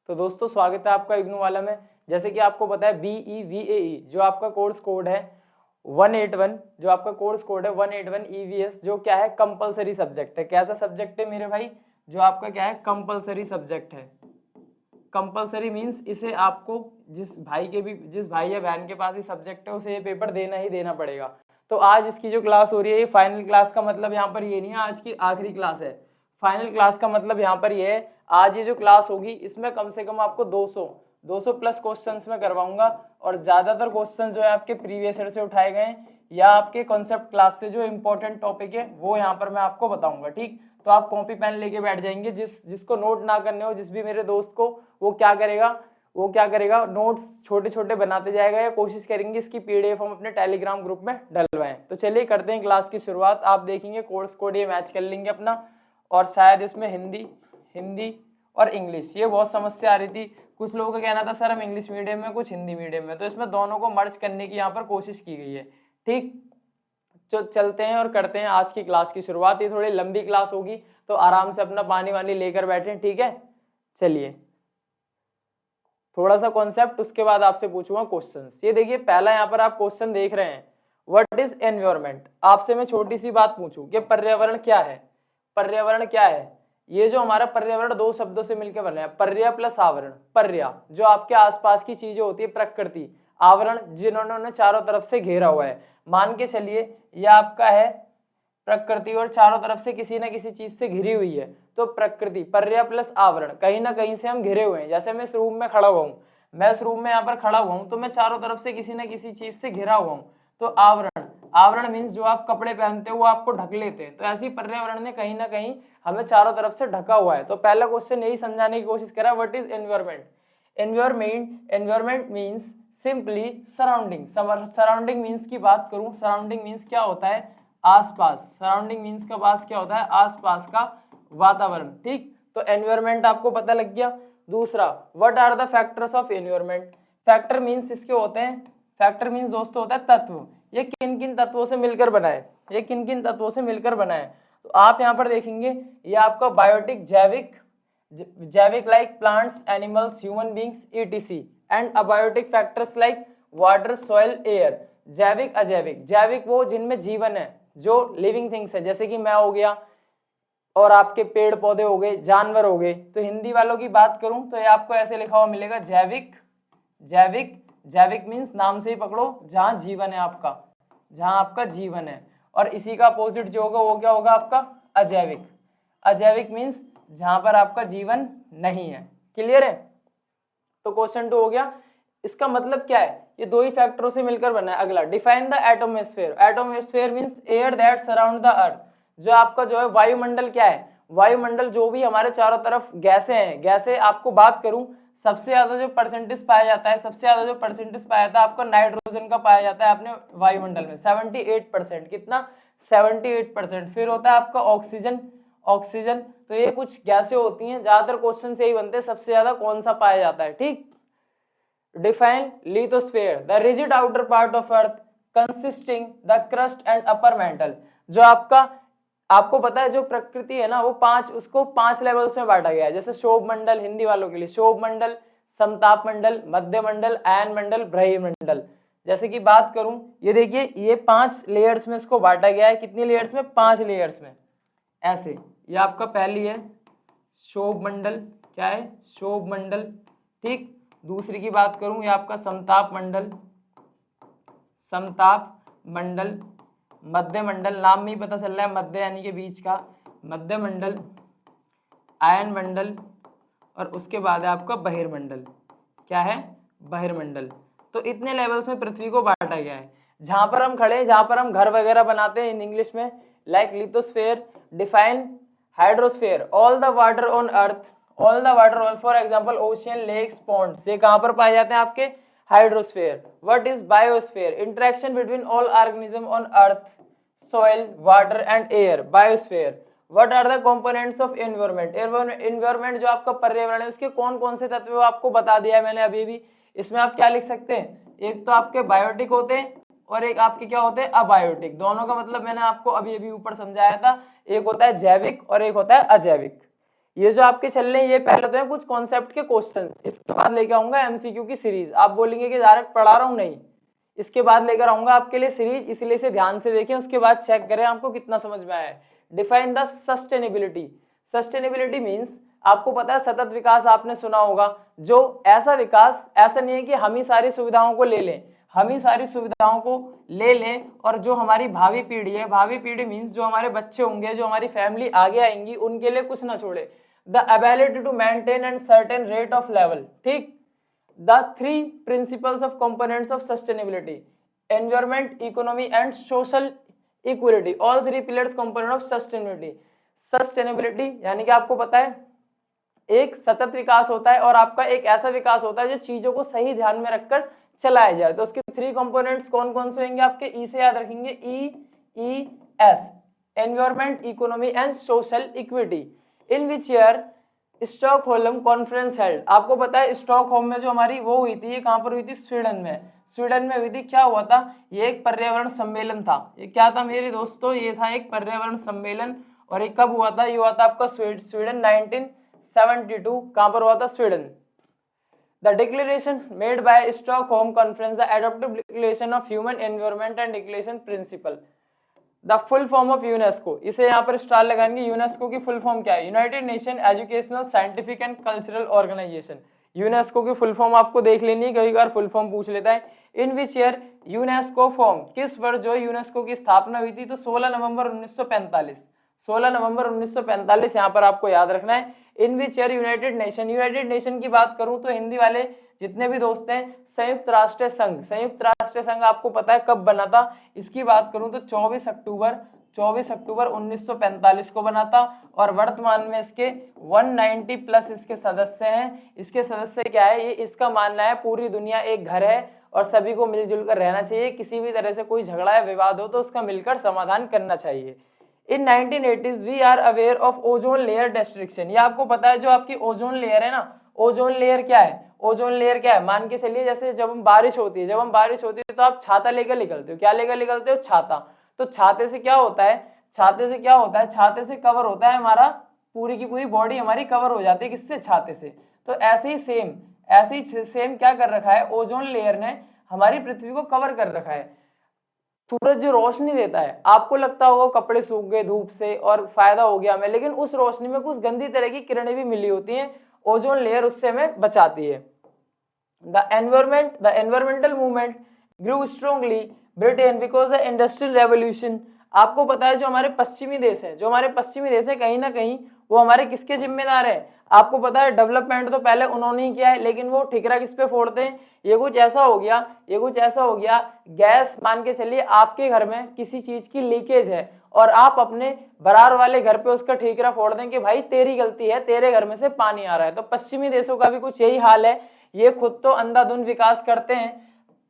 तो दोस्तों स्वागत है आपका इग्नू वाला में। जैसे कि आपको पता है BEVAE जो आपका कोर्स कोड है 181, जो आपका कोर्स कोड है 181 EVS, जो क्या है कंपलसरी सब्जेक्ट है। कैसा सब्जेक्ट है मेरे भाई? जो आपका क्या है कंपलसरी सब्जेक्ट है। कंपलसरी मीन्स इसे आपको जिस भाई या बहन के पास ही सब्जेक्ट है उसे ये पेपर देना ही देना पड़ेगा। तो आज इसकी जो क्लास हो रही है ये फाइनल क्लास का मतलब यहाँ पर ये नहीं है आज की आखिरी क्लास है। फाइनल क्लास का मतलब यहाँ पर ये है आज ये जो क्लास होगी इसमें कम से कम आपको 200 प्लस क्वेश्चंस में करवाऊंगा और ज्यादातर क्वेश्चन जो है आपके प्रीवियस ईयर से उठाए गए हैं या आपके कॉन्सेप्ट क्लास से जो इंपॉर्टेंट टॉपिक है वो यहाँ पर मैं आपको बताऊंगा। ठीक, तो आप कॉपी पेन लेके बैठ जाएंगे। जिसको नोट ना करने हो, जिस भी मेरे दोस्त को, वो क्या करेगा नोट्स छोटे छोटे बनाते जाएगा या कोशिश करेंगे इसकी PDF हम अपने टेलीग्राम ग्रुप में डलवाएं। तो चलिए करते हैं क्लास की शुरुआत। आप देखेंगे कोर्स कोड ये मैच कर लेंगे अपना, और शायद इसमें हिंदी और इंग्लिश ये बहुत समस्या आ रही थी। कुछ लोगों का कहना था सर हम इंग्लिश मीडियम में, कुछ हिंदी मीडियम में, तो इसमें दोनों को मर्ज करने की यहाँ पर कोशिश की गई है। ठीक, तो चलते हैं और करते हैं आज की क्लास की शुरुआत। ये थोड़ी लंबी क्लास होगी तो आराम से अपना पानी वानी लेकर बैठे, ठीक है। चलिए थोड़ा सा कॉन्सेप्ट, उसके बाद आपसे पूछूंगा क्वेश्चंस। ये देखिए पहला यहाँ पर आप क्वेश्चन देख रहे हैं, व्हाट इज एनवायरनमेंट। आपसे मैं छोटी सी बात पूछूं कि पर्यावरण क्या है? पर्यावरण क्या है? ये जो हमारा पर्यावरण दो शब्दों से मिलकर बना है, पर्या प्लस आवरण। पर्या जो आपके आसपास की चीजें होती है, प्रकृति, आवरण जिन्होंने चारों तरफ से घेरा हुआ है। मान के चलिए ये आपका है प्रकृति और चारों तरफ से किसी न किसी चीज से घिरी हुई है, तो प्रकृति पर्या प्लस आवरण, कहीं ना कहीं से हम घिरे हुए हैं। जैसे मैं इस रूम में खड़ा हुआ हूँ, मैं इस रूम में यहाँ पर खड़ा हुआ हूँ तो मैं चारों तरफ से किसी न किसी चीज से घिरा हुआ हूँ, तो आवरण मीन्स जो आप कपड़े पहनते हो वो आपको ढक लेते हैं। तो ऐसी पर्यावरण ने कहीं ना कहीं हमें चारों तरफ से ढका हुआ है। तो पहला क्वेश्चन यही समझाने की कोशिश करा, what is environment. Environment means simply surrounding. Surrounding means की बात करूं, सराउंडिंग मीन्स क्या होता है? आसपास। सराउंडिंग मीन्स का पास क्या होता है? आसपास का वातावरण। ठीक, तो एनवायरमेंट आपको पता लग गया। दूसरा, what are the factors of environment. Factor means इसके होते हैं, फैक्टर मीन्स दोस्तों होता है तत्व। ये किन किन तत्वों से मिलकर बना है? ये किन किन तत्वों से मिलकर बना है? तो आप यहाँ पर देखेंगे ये आपका बायोटिक, जैविक like plants, animals, human beings ETC, and abiotic factors like water, soil, air. जैविक, अजैविक। जैविक वो जिनमें जीवन है, जो लिविंग थिंग्स है, जैसे कि मैं हो गया और आपके पेड़ पौधे हो गए, जानवर हो गए। तो हिंदी वालों की बात करूं तो ये आपको ऐसे लिखा हुआ मिलेगा जैविक। जैविक मीन्स नाम से ही पकड़ो, जहां जीवन है आपका, जहां आपका जीवन है। और इसी का अपोजिट जो होगा वो क्या होगा आपका? अजैविक। अजैविक मीन्स जहां पर आपका जीवन नहीं है। क्लियर है? तो क्वेश्चन 2 हो गया। इसका मतलब क्या है? ये दो ही फैक्टरों से मिलकर बना है। अगला, define the atmosphere. Atmosphere means air that surround the earth. जो आपका जो है वायुमंडल क्या है? वायुमंडल जो भी हमारे चारों तरफ गैसें हैं, गैसें आपको बात करूं, सबसे ज्यादा जो परसेंटेज पाया जाता है, सबसे ज्यादा जो परसेंटेज पाया जाता है आपका नाइट्रोजन का पाया जाता है अपने वायुमंडल में, 78%। कितना? 78%। फिर होता है आपका ऑक्सीजन। तो ये कुछ गैसें होती हैं, ज्यादातर क्वेश्चन से ही बनते हैं सबसे ज्यादा कौन सा पाया जाता है। ठीक, define lithosphere, the rigid outer part of earth consisting the crust and upper mantle. जो आपको पता है जो प्रकृति है ना, वो उसको 5 लेवल्स में बांटा गया है। जैसे शोभ मंडल, हिंदी वालों के लिए शोभ मंडल, समताप मंडल, मध्य मंडल, आयन मंडल, ब्रह्मंडल। जैसे कि बात करूं, ये देखिए ये 5 लेयर्स में इसको बांटा गया है। कितनी लेयर्स में? 5 लेयर्स में। ऐसे ये आपका पहली है शोभ मंडल, क्या है? शोभ मंडल। ठीक, दूसरी की बात करूं, ये आपका समताप मंडल, मध्य मंडल, नाम में ही पता चल रहा है मध्य यानी के बीच का, मध्य मंडल, आयन मंडल, और उसके बाद है आपका बहिर्मंडल। क्या है? बहिर्मंडल। तो इतने लेवल्स में पृथ्वी को बांटा गया है। जहां पर हम खड़े, जहां पर हम घर वगैरह बनाते हैं इन इंग्लिश में, like lithosphere, define hydrosphere, all the water on earth, for example ocean, lakes, ponds, ये कहां पर पाए जाते हैं? आपके hydrosphere. What is biosphere? Interaction between all organism on earth, soil, water and air, biosphere. What are the components of environment? Environment जो आपका पर्यावरण है उसके कौन कौन से तत्व आपको बता दिया है मैंने अभी भी। इसमें आप क्या लिख सकते हैं? एक तो आपके बायोटिक होते हैं और एक आपके क्या होते हैं? अबायोटिक। दोनों का मतलब मैंने आपको अभी अभी ऊपर समझाया था, एक होता है जैविक और एक होता है अजैविक। ये जो आपके चल रहे हैं ये पहले तो है कुछ कॉन्सेप्ट के क्वेश्चन, इसके बाद लेके आऊंगा एमसीक्यू की सीरीज। आप बोलेंगे कि डायरेक्ट पढ़ा रहा हूँ, नहीं, इसके बाद लेकर आऊंगा आपके लिए सीरीज, इसलिए इसे ध्यान से देखें, उसके बाद चेक करें आपको कितना समझ में आया है। Define the sustainability. Sustainability means आपको पता है सतत विकास आपने सुना होगा, जो ऐसा विकास, ऐसा नहीं है कि हम ही सारी सुविधाओं को ले लें, हम ही सारी सुविधाओं को ले लें और जो हमारी भावी पीढ़ी है, भावी पीढ़ी मीन्स जो हमारे बच्चे होंगे, जो हमारी फैमिली आगे आएंगी, उनके लिए कुछ ना छोड़े। The ability to maintain and certain rate of level, ठीक। The 3 principles of components of sustainability, environment, economy and social equality, all 3 pillars component of sustainability. Sustainability यानी कि आपको पता है एक सतत विकास होता है और आपका एक ऐसा विकास होता है जो चीजों को सही ध्यान में रखकर चलाया जाए। तो उसके 3 कंपोनेंट्स कौन कौन से होंगे आपके, ई से याद रखेंगे, E S, environment, economy and social equity. In which year Stockholm conference held. आपको पता है स्टॉकहोम में जो हमारी वो हुई थी, ये कहां पर हुई थी, स्वीडन में, स्वीडन में हुई थी। क्या हुआ था, ये एक पर्यावरण सम्मेलन था। ये क्या था मेरे दोस्तों, ये था एक पर्यावरण सम्मेलन। और ये कब हुआ था, ये हुआ था आपका स्वीडन 1972। कहां पर हुआ था, Sweden. The declaration made by Stockholm Conference, the adopted declaration of human environment and declaration principle. The full form of UNESCO, इसे यहाँ पर स्टार लगाएंगे। यूनेस्को की फुल फॉर्म क्या है, united nation educational scientific and cultural organisation. UNESCO की full form आपको देख लेनी है, कई बार फुल फॉर्म पूछ लेता है। In which year UNESCO form, किस वर्ष जो यूनेस्को की स्थापना हुई थी, तो 16 नवंबर 1945, 16 नवंबर 1945 यहाँ पर आपको याद रखना है। In which year United Nation, United Nation की बात करूं तो हिंदी वाले जितने भी दोस्त हैं, संयुक्त राष्ट्र संघ, संयुक्त राष्ट्र संघ आपको पता है कब बना था, इसकी बात करूं तो 24 अक्टूबर 1945 को बना था। और वर्तमान में इसके 190 प्लस इसके सदस्य हैं। इसके सदस्य क्या है, ये इसका मानना है पूरी दुनिया एक घर है और सभी को मिलजुल कर रहना चाहिए, किसी भी तरह से कोई झगड़ा या विवाद हो तो उसका मिलकर समाधान करना चाहिए। In 1980s we are aware of ozone layer destruction. ये आपको पता है जो आपकी ओजोन लेयर है ना, ओजोन लेयर क्या है, ओजोन लेयर क्या है, मान के चलिए जैसे जब हम बारिश होती है तो आप छाता लेकर निकलते हो, क्या लेकर निकलते हो, छाता। तो छाते से क्या होता है, छाते से कवर होता है हमारा, पूरी की पूरी बॉडी हमारी कवर हो जाती है, किससे, छाते से। तो ऐसे ही सेम क्या कर रखा है, ओजोन लेयर ने हमारी पृथ्वी को कवर कर रखा है। सूरज जो रोशनी देता है, आपको लगता होगा कपड़े सूख गए धूप से और फायदा हो गया हमें, लेकिन उस रोशनी में कुछ गंदी तरह की किरणें भी मिली होती हैं, ओजोन लेयर उससे हमें बचाती है। The environmental movement grew strongly Britain because the industrial revolution. आपको पता है जो हमारे पश्चिमी देश है, कहीं ना कहीं वो हमारे किसके जिम्मेदार है, आपको पता है डेवलपमेंट तो पहले उन्होंने ही किया है, लेकिन वो ठिकरा किस पे फोड़ते हैं, ये कुछ ऐसा हो गया, गैस मान के चलिए आपके घर में किसी चीज की लीकेज है और आप अपने बरार वाले घर पे उसका ठिकरा फोड़ दें कि भाई तेरी गलती है, तेरे घर में से पानी आ रहा है। तो पश्चिमी देशों का भी कुछ यही हाल है, ये खुद तो अंधाधुंध विकास करते हैं।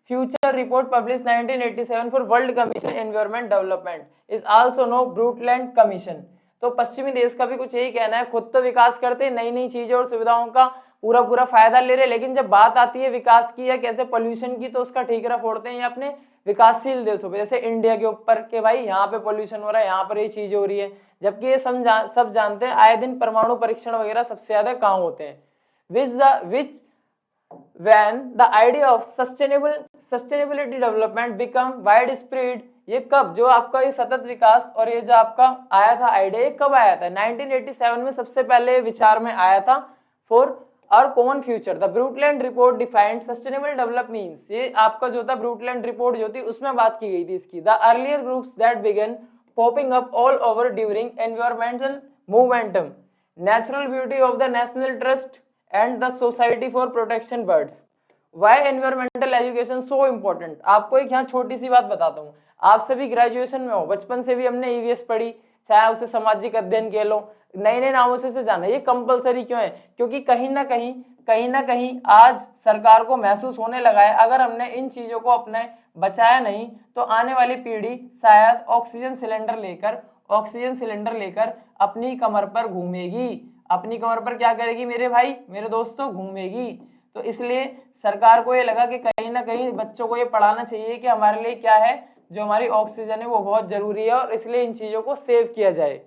Future report publish 1987 for world commission environment development is also known Brundtland commission. तो पश्चिमी देश का भी कुछ यही कहना है, खुद तो विकास करते हैं, नई नई चीजें और सुविधाओं का पूरा फायदा ले रहे, लेकिन जब बात आती है विकास की या कैसे पोल्यूशन की, तो उसका ठीकरा फोड़ते हैं अपने विकासशील देशों पे, जैसे इंडिया के ऊपर कि भाई यहाँ पे पोल्यूशन हो रहा है, यहाँ पर ये चीजें हो रही है, जबकि ये सब जानते हैं आए दिन परमाणु परीक्षण वगैरह सबसे ज्यादा कहाँ होते हैं। which when the idea of sustainability development become widespread, ये कब, जो आपका ये सतत विकास और ये जो आपका आया था आइडिया, ये कब आया था, 1987 में सबसे पहले विचार में आया था। For our common future, the Brundtland report defined sustainable develop means, ये आपका जो था ब्रूटलैंड रिपोर्ट जो थी उसमें बात की गई थी इसकी। The earlier groups that began popping up all over during environmental movement, natural beauty of the national trust and the society for protection birds. Why environmental education so important. आपको एक यहाँ छोटी सी बात बताता हूँ, आप सभी ग्रेजुएशन में हो, बचपन से भी हमने ईवीएस पढ़ी, चाहे उसे सामाजिक अध्ययन कह लो, नए नए नामों से उसे जाना, ये कंपलसरी क्यों है, क्योंकि कहीं ना कहीं आज सरकार को महसूस होने लगा है अगर हमने इन चीजों को अपने बचाया नहीं तो आने वाली पीढ़ी शायद ऑक्सीजन सिलेंडर लेकर अपनी कमर पर घूमेगी, अपनी कमर पर क्या करेगी मेरे भाई मेरे दोस्तों, घूमेगी। तो इसलिए सरकार को ये लगा कि कहीं ना कहीं बच्चों को ये पढ़ाना चाहिए कि हमारे लिए क्या है, जो हमारी ऑक्सीजन है वो बहुत जरूरी है और इसलिए इन चीजों को सेव किया जाए।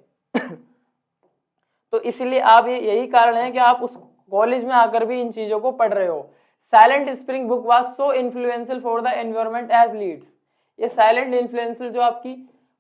तो इसलिए आप यही कारण है कि आप उस कॉलेज में आकर भी इन चीजों को पढ़ रहे हो। Silent spring book was so influential for the environment as leads. ये साइलेंट इन्फ्लुएंशियल जो आपकी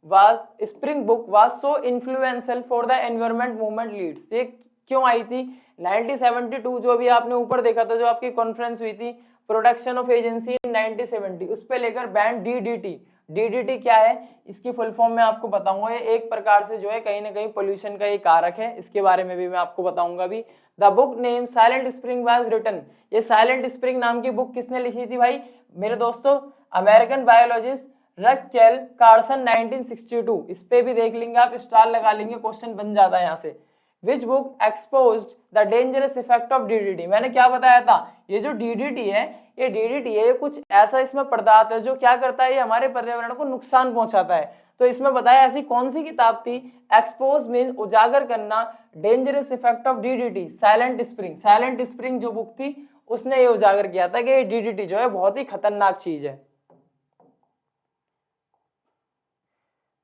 was spring book was so influential for the environment movement leads. ये क्यों आई थी? 1972 जो अभी आपने ऊपर देखा था, जो आपकी कॉन्फ्रेंस हुई थी प्रोडक्शन ऑफ एजेंसी इन 1970, उस पे लेकर बैन डीडीटी। डीडीटी क्या है इसकी फुल फॉर्म में आपको बताऊंगा। ये एक प्रकार से जो है कहीं ना कहीं पोल्यूशन का एक कारक है, इसके बारे में भी मैं आपको बताऊंगा भी। The book name Silent Spring was written. ये साइलेंट स्प्रिंग नाम की बुक किसने लिखी थी भाई मेरे दोस्तों? American biologist Rachel Carson 1962। इस पे भी देख लेंगे आप, स्टार लगा लेंगे, क्वेश्चन बन जाता है यहाँ से। Which book exposed the dangerous effect of DDT. मैंने क्या बताया था? ये जो डीडीटी है, ये कुछ ऐसा इसमें पदार्थ है जो क्या करता है, ये हमारे पर्यावरण को नुकसान पहुंचाता है। तो इसमें बताया ऐसी कौन सी किताब थी? एक्सपोज मीन उजागर करना, dangerous effect of DDT, silent spring. Silent spring जो बुक थी उसने ये उजागर किया था कि डीडीटी जो है बहुत ही खतरनाक चीज है।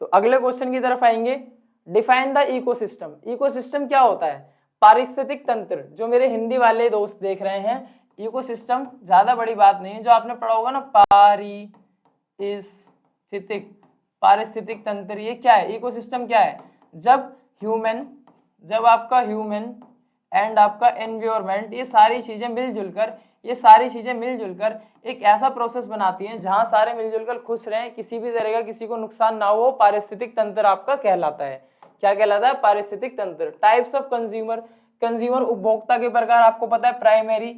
तो अगले क्वेश्चन की तरफ आएंगे। Define the ecosystem. इकोसिस्टम क्या होता है? पारिस्थितिक तंत्र। जो मेरे हिंदी वाले दोस्त देख रहे हैं, इकोसिस्टम ज्यादा बड़ी बात नहीं है, जो आपने पढ़ा होगा ना पारिस्थितिक तंत्र। ये क्या है? इकोसिस्टम क्या है? जब आपका ह्यूमन एंड आपका एनवायरनमेंट, ये सारी चीजें मिलजुल कर एक ऐसा प्रोसेस बनाती हैं जहां सारे मिलजुल कर खुश रहें, किसी भी तरह का किसी को नुकसान ना हो, पारिस्थितिक तंत्र आपका कहलाता है। क्या कहलाता है? पारिस्थितिक तंत्र। टाइप्स ऑफ कंज्यूमर उपभोक्ता के प्रकार आपको पता है, प्राइमरी,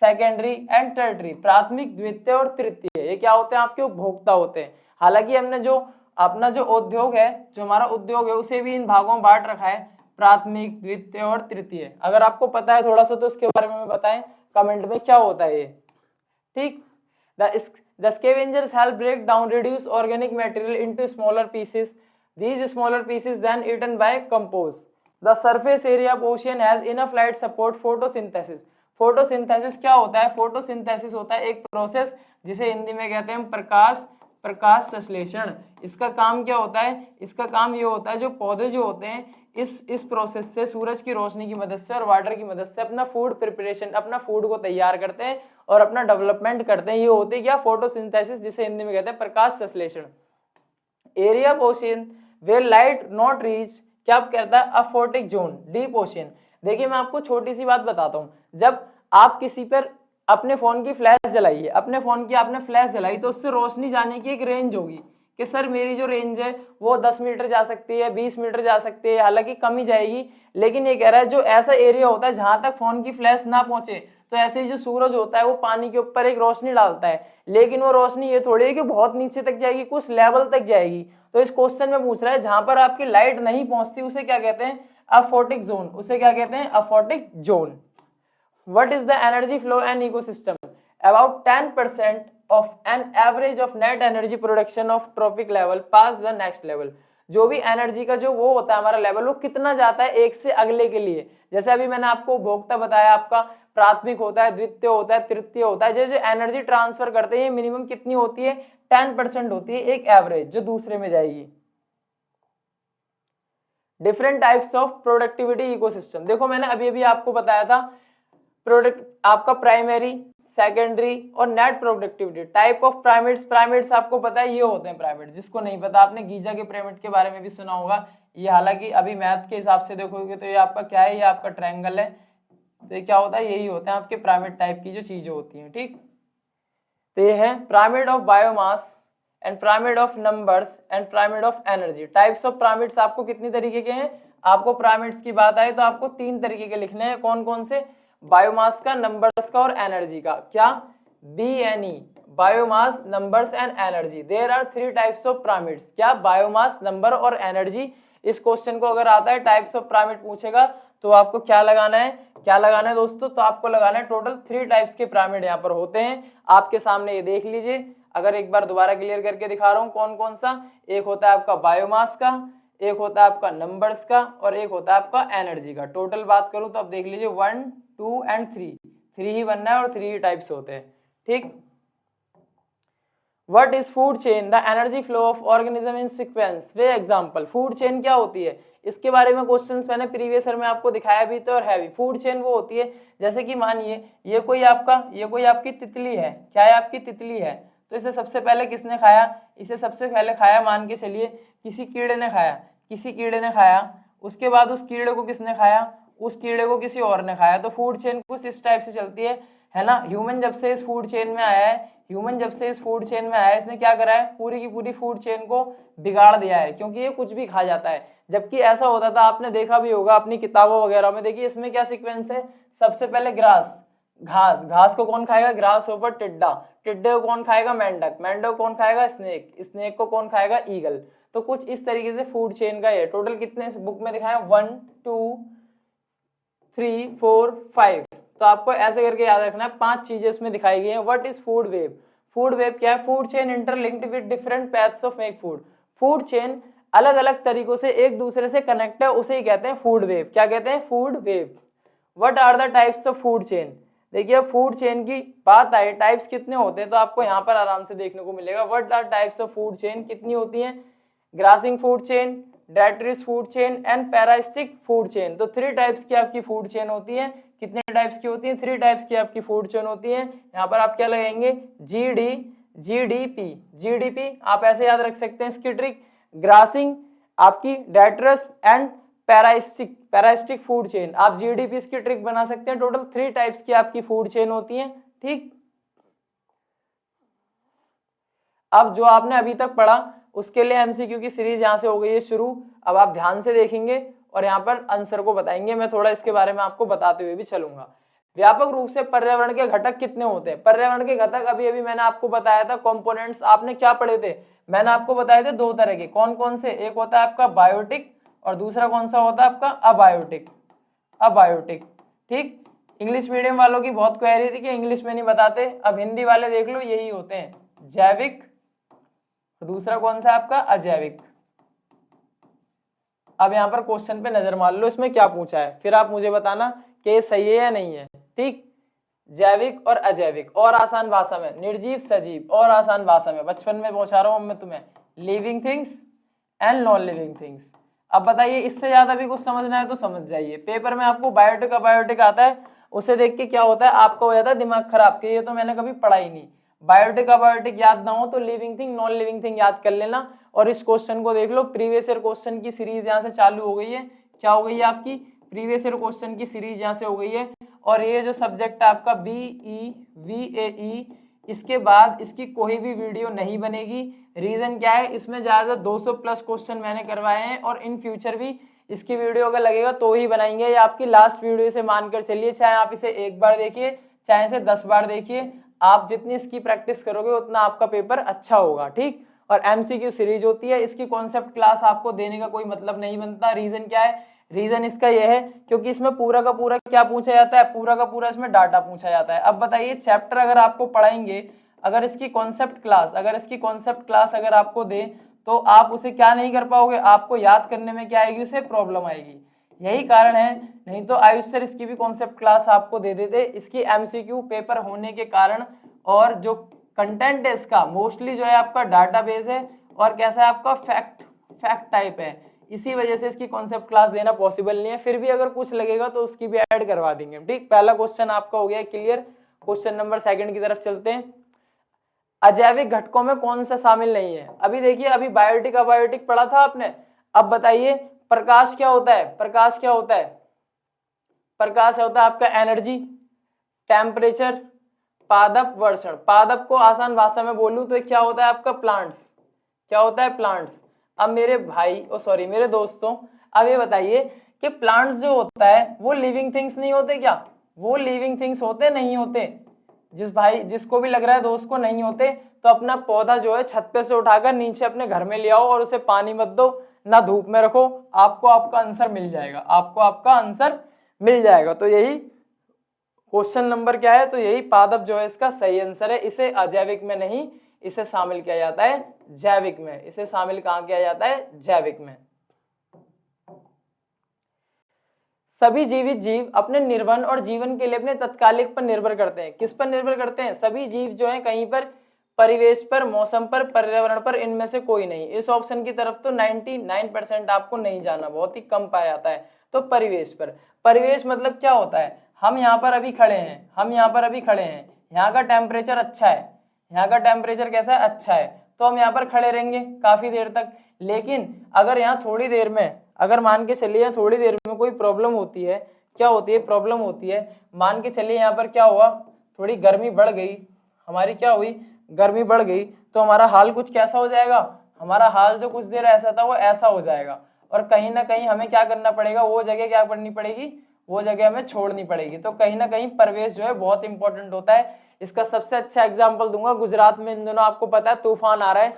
सेकेंडरी एंड टर्टरी। प्राथमिक, द्वितीय और तृतीय, ये क्या होते हैं? आपके उपभोक्ता होते हैं। हालांकि हमने जो अपना जो उद्योग है, जो हमारा उद्योग है, उसे भी इन भागों में बांट रखा है, प्राथमिक, द्वितीय और तृतीय। अगर आपको पता है थोड़ा सा तो इसके बारे में बताएं कमेंट में क्या होता है ये। ठीक। The scavengers help break down reduce organic material into smaller pieces. These smaller pieces then eaten by compost. The surface area of ocean has enough light support photosynthesis. Photosynthesis क्या होता है? फोटोसिंथेसिस होता है एक प्रोसेस जिसे हिंदी में कहते हैं प्रकाश संश्लेषण। इसका काम क्या होता है? इसका काम ये होता है, जो पौधे जो होते हैं इस प्रोसेस से सूरज की रोशनी की मदद से और वाटर की मदद से अपना फूड प्रिपरेशन, अपना फूड को तैयार करते हैं और अपना डेवलपमेंट करते हैं। ये होती है क्या? फोटोसिंथेसिस, जिसे हिंदी में कहते हैं प्रकाश संश्लेषण। Area of ocean where light not reach, क्या कहता है? Aphotic zone, deep ocean. देखिए मैं आपको छोटी सी बात बताता हूँ। जब आप किसी पर अपने फोन की फ्लैश जलाइए, अपने फोन की आपने फ्लैश जलाई, तो उससे रोशनी जाने की एक रेंज होगी कि सर मेरी जो रेंज है वो 10 मीटर जा सकती है, 20 मीटर जा सकती है, हालांकि कम ही जाएगी। लेकिन ये कह रहा है जो ऐसा एरिया होता है जहां तक फोन की फ्लैश ना पहुंचे, तो ऐसे ही जो सूरज होता है वो पानी के ऊपर एक रोशनी डालता है, लेकिन वो रोशनी ये थोड़ी है कि बहुत नीचे तक जाएगी, कुछ लेवल तक जाएगी। तो इस क्वेश्चन में पूछ रहा है जहां पर आपकी लाइट नहीं पहुंचती उसे क्या कहते हैं? Aphotic zone. उसे क्या कहते हैं? Aphotic zone. What is the energy flow and ecosystem? About 10% of an average of net energy production of tropic level pass the next level. जो भी एनर्जी का जो वो होता है हमारा लेवल, वो कितना जाता है एक से अगले के लिए। जैसे अभी मैंने आपको उपभोक्ता बताया, आपका प्राथमिक होता है, द्वितीय होता है, तृतीय होता है। जो एनर्जी ट्रांसफर करते हैं मिनिमम कितनी होती है? 10% होती है, एक एवरेज जो दूसरे में जाएगी। Different types of productivity ecosystem. देखो मैंने अभी अभी आपको बताया था प्रोडक्ट आपका प्राइमरी, सेकेंडरी और net productivity. Type of primates आपको पता है ये होते हैं प्राइमेट। जिसको नहीं पता, आपने गीजा के प्राइमेट के बारे में भी सुना होगा। ये हालांकि अभी मैथ के हिसाब से देखोगे तो ये आपका क्या है? ये आपका ट्रायंगल है। तो ये क्या होता है? यही होते हैं आपके प्राइमेट टाइप की जो चीजें होती हैं। ठीक। तो ये है pyramid of biomass and pyramid of numbers and pyramid of energy. Types of pyramids आपको कितनी तरीके के हैं? आपको पिरामिड्स की बात आए तो आपको 3 तरीके के लिखने हैं। कौन कौन से? बायोमास का, नंबर्स का और एनर्जी का। क्या? BNE, biomass, numbers and energy. There are 3 types of pyramids. क्या? बायोमास, नंबर और एनर्जी। इस क्वेश्चन को अगर आता है टाइप्स ऑफ पिरामिड पूछेगा तो आपको क्या लगाना है? क्या लगाना है दोस्तों? तो आपको लगाना है टोटल 3 टाइप्स के पिरामिड यहाँ पर होते हैं। आपके सामने ये देख लीजिए, अगर एक बार दोबारा क्लियर करके दिखा रहा हूँ कौन कौन सा। एक होता है आपका बायोमास का, एक होता है आपका नंबर्स का और एक होता है आपका एनर्जी का। टोटल बात करूं तो अब देख लीजिए 1, 2 एंड 3 ही बनना है और 3 ही टाइप्स होते हैं। ठीक। What is food chain? The energy flow of organism in sequence. Way example. Food chain क्या होती है? इसके बारे में क्वेश्चंस मैंने प्रीवियस ईयर में आपको दिखाया भी था और है भी। फूड चेन वो होती है जैसे कि मानिए ये कोई आपकी तितली है, क्या है आपकी तितली है, तो इसे सबसे पहले किसने खाया, इसे सबसे पहले खाया मान के चलिए किसी कीड़े ने खाया, उसके बाद उस कीड़े को किसने खाया, उस कीड़े को किसी और ने खाया। तो फूड चेन कुछ इस टाइप से चलती है ना। ह्यूमन जब से इस फूड चेन में आया है, इसने क्या करा है, पूरी की पूरी फूड चेन को बिगाड़ दिया है, क्योंकि ये कुछ भी खा जाता है। जबकि ऐसा होता था, आपने देखा भी होगा अपनी किताबों वगैरह में, देखिए इसमें क्या सीक्वेंस है, सबसे पहले घास को कौन खाएगा, ग्रास ओवर टिड्डा, टिड्डे को कौन खाएगा, मेंढक को कौन खाएगा, स्नेक को कौन खाएगा, ईगल। तो कुछ इस तरीके से फूड चेन का ये टोटल कितने इस बुक में दिखाए, 1 2 3 4 5। तो आपको ऐसे करके याद रखना है, 5 चीजें इसमें दिखाई गई हैं। What is food web, food web क्या है, food chain interlinked with different paths of make food. Food chain अलग अलग तरीकों से एक दूसरे से कनेक्ट है, उसे ही कहते हैं फूड वेब। क्या कहते हैं, food web. What are the types of food chain, देखिए फूड चेन की बात आई, टाइप्स कितने होते हैं तो आपको यहाँ पर आराम से देखने को मिलेगा। What are types of food chain, कितनी होती है, grazing food chain, detritus food chain and parasitic food chain. तो 3 टाइप्स की आपकी फूड चेन होती है। कितने टाइप्स की होती है, 3 टाइप्स की आपकी फूड चेन होती है। यहाँ पर आप क्या लगाएंगे, जीडीपी आप ऐसे याद रख सकते हैं इसकी ट्रिक। ग्रासिंग आपकी डायट्रस एंड पैरासिटिक फूड चेन, आप जीडीपी की ट्रिक बना सकते हैं। टोटल 3 टाइप्स की आपकी फूड चेन होती है। ठीक, अब जो आपने अभी तक पढ़ा उसके लिए एमसीक्यू की सीरीज यहाँ से हो गई है शुरू। अब आप ध्यान से देखेंगे और यहाँ पर आंसर को बताएंगे। मैं थोड़ा इसके बारे में आपको बताते हुए भी चलूंगा। व्यापक रूप से पर्यावरण के घटक कितने होते हैं, पर्यावरण के घटक अभी अभी मैंने आपको बताया था कंपोनेंट्स। आपने क्या पढ़े थे, मैंने आपको बताए थे 2 तरह के, कौन कौन से, एक होता है आपका बायोटिक और दूसरा कौन सा होता है आपका अबायोटिक। ठीक, इंग्लिश मीडियम वालों की बहुत क्वेरी थी कि इंग्लिश में नहीं बताते, अब हिंदी वाले देख लो, यही होते हैं, जैविक, दूसरा कौन सा आपका अजैविक। अब यहाँ पर क्वेश्चन पे नजर मार लो, इसमें क्या पूछा है, फिर आप मुझे बताना कि ये सही है या नहीं है। ठीक, जैविक और अजैविक, और आसान भाषा में निर्जीव सजीव, और आसान भाषा में बचपन में पहुंचा रहा हूं मैं तुम्हें, living things and non living things. अब बताइए, इससे ज्यादा भी कुछ समझना है तो समझ जाइए। पेपर में आपको बायोटिक अबायोटिक आता है, उसे देख के क्या होता है, आपका हो जाता है दिमाग खराब कि ये तो मैंने कभी पढ़ा ही नहीं। बायोटिक अबायोटिक याद ना हो तो living thing non living thing याद कर लेना। और इस क्वेश्चन को देख लो, प्रीवियस ईयर क्वेश्चन की सीरीज यहाँ से चालू हो गई है। क्या हो गई है आपकी, प्रीवियस ईयर क्वेश्चन की सीरीज यहाँ से हो गई है। और ये जो सब्जेक्ट है आपका BEVAE, इसके बाद इसकी कोई भी वीडियो नहीं बनेगी। रीजन क्या है, इसमें ज्यादा 200 प्लस क्वेश्चन मैंने करवाए हैं और इन फ्यूचर भी इसकी वीडियो अगर लगेगा तो ही बनाएंगे। ये आपकी लास्ट वीडियो से मानकर चलिए, चाहे आप इसे 1 बार देखिए चाहे इसे 10 बार देखिए, आप जितनी इसकी प्रैक्टिस करोगे उतना आपका पेपर अच्छा होगा। ठीक, और एमसीक्यू सीरीज होती है, इसकी कॉन्सेप्ट क्लास आपको देने का कोई मतलब नहीं बनता। रीजन क्या है, रीजन इसका यह है क्योंकि इसमें पूरा का पूरा क्या पूछा जाता है, पूरा का पूरा इसमें डाटा पूछा जाता है। अब बताइए, चैप्टर अगर आपको पढ़ाएंगे, अगर इसकी कॉन्सेप्ट क्लास अगर आपको दे तो आप उसे क्या नहीं कर पाओगे, आपको याद करने में क्या आएगी, उसे प्रॉब्लम आएगी। यही कारण है, नहीं तो आयुष सर इसकी भी कॉन्सेप्ट क्लास आपको दे देते। इसकी एमसीक्यू पेपर होने के कारण और जो कंटेंट है इसका मोस्टली जो है आपका डाटाबेस है और कैसा है आपका फैक्ट टाइप है, इसी वजह से इसकी कॉन्सेप्ट क्लास देना पॉसिबल नहीं है। फिर भी अगर कुछ लगेगा तो उसकी भी ऐड करवा देंगे। ठीक, पहला क्वेश्चन आपका हो गया क्लियर। क्वेश्चन नंबर 2 की तरफ चलते हैं। अजैविक घटकों में कौन सा शामिल नहीं है, अभी देखिए, अभी बायोटिक अबायोटिक पढ़ा था आपने। अब बताइए, प्रकाश क्या होता है, प्रकाश होता है आपका एनर्जी, टेम्परेचर, पादप, वर्षण। पादप को आसान भाषा में बोलूं तो क्या होता है आपका प्लांट्स, क्या होता है प्लांट्स। अब मेरे भाई मेरे दोस्तों, अब ये बताइए कि प्लांट्स जो होता है वो लिविंग थिंग्स नहीं होते क्या, वो लिविंग थिंग्स होते नहीं होते। जिसको भी लग रहा है दोस्त को नहीं होते, तो अपना पौधा जो है छत पे से उठाकर नीचे अपने घर में ले आओ और उसे पानी मत दो, ना धूप में रखो, आपको आपका आंसर मिल जाएगा। तो यही क्वेश्चन नंबर क्या है, तो यही पादप जो है इसका सही आंसर है। इसे अजैविक में नहीं, इसे शामिल किया जाता है जैविक में। इसे शामिल कहाँ किया जाता है, जैविक में। सभी जीवित जीव अपने निर्वहन और जीवन के लिए अपने तत्कालिक पर निर्भर करते हैं। किस पर निर्भर करते हैं, सभी जीव जो है कहीं पर परिवेश पर, मौसम पर, पर्यावरण पर, इनमें से कोई नहीं। इस ऑप्शन की तरफ तो 99% आपको नहीं जाना, बहुत ही कम पाया जाता है। तो परिवेश पर, परिवेश मतलब क्या होता है, हम यहाँ पर अभी खड़े हैं, हम यहाँ पर अभी खड़े हैं, यहाँ का टेम्परेचर अच्छा है, यहाँ का टेम्परेचर कैसा है, अच्छा है, तो हम यहाँ पर खड़े रहेंगे काफी देर तक। लेकिन अगर यहाँ थोड़ी देर में, अगर मान के चलिए थोड़ी देर में कोई प्रॉब्लम होती है, क्या होती है, प्रॉब्लम होती है, मान के चलिए यहाँ पर क्या हुआ, थोड़ी गर्मी बढ़ गई, हमारी क्या हुई, गर्मी बढ़ गई, तो हमारा हाल कुछ कैसा हो जाएगा, हमारा हाल जो कुछ देर ऐसा था वो ऐसा हो जाएगा। और कहीं ना कहीं हमें क्या करना पड़ेगा, वो जगह क्या करनी पड़ेगी, वो जगह हमें छोड़नी पड़ेगी। तो कहीं ना कहीं परिवेश जो है बहुत इंपॉर्टेंट होता है। इसका सबसे अच्छा एग्जाम्पल दूंगा, गुजरात में इन दिनों आपको पता है तूफान आ रहा है,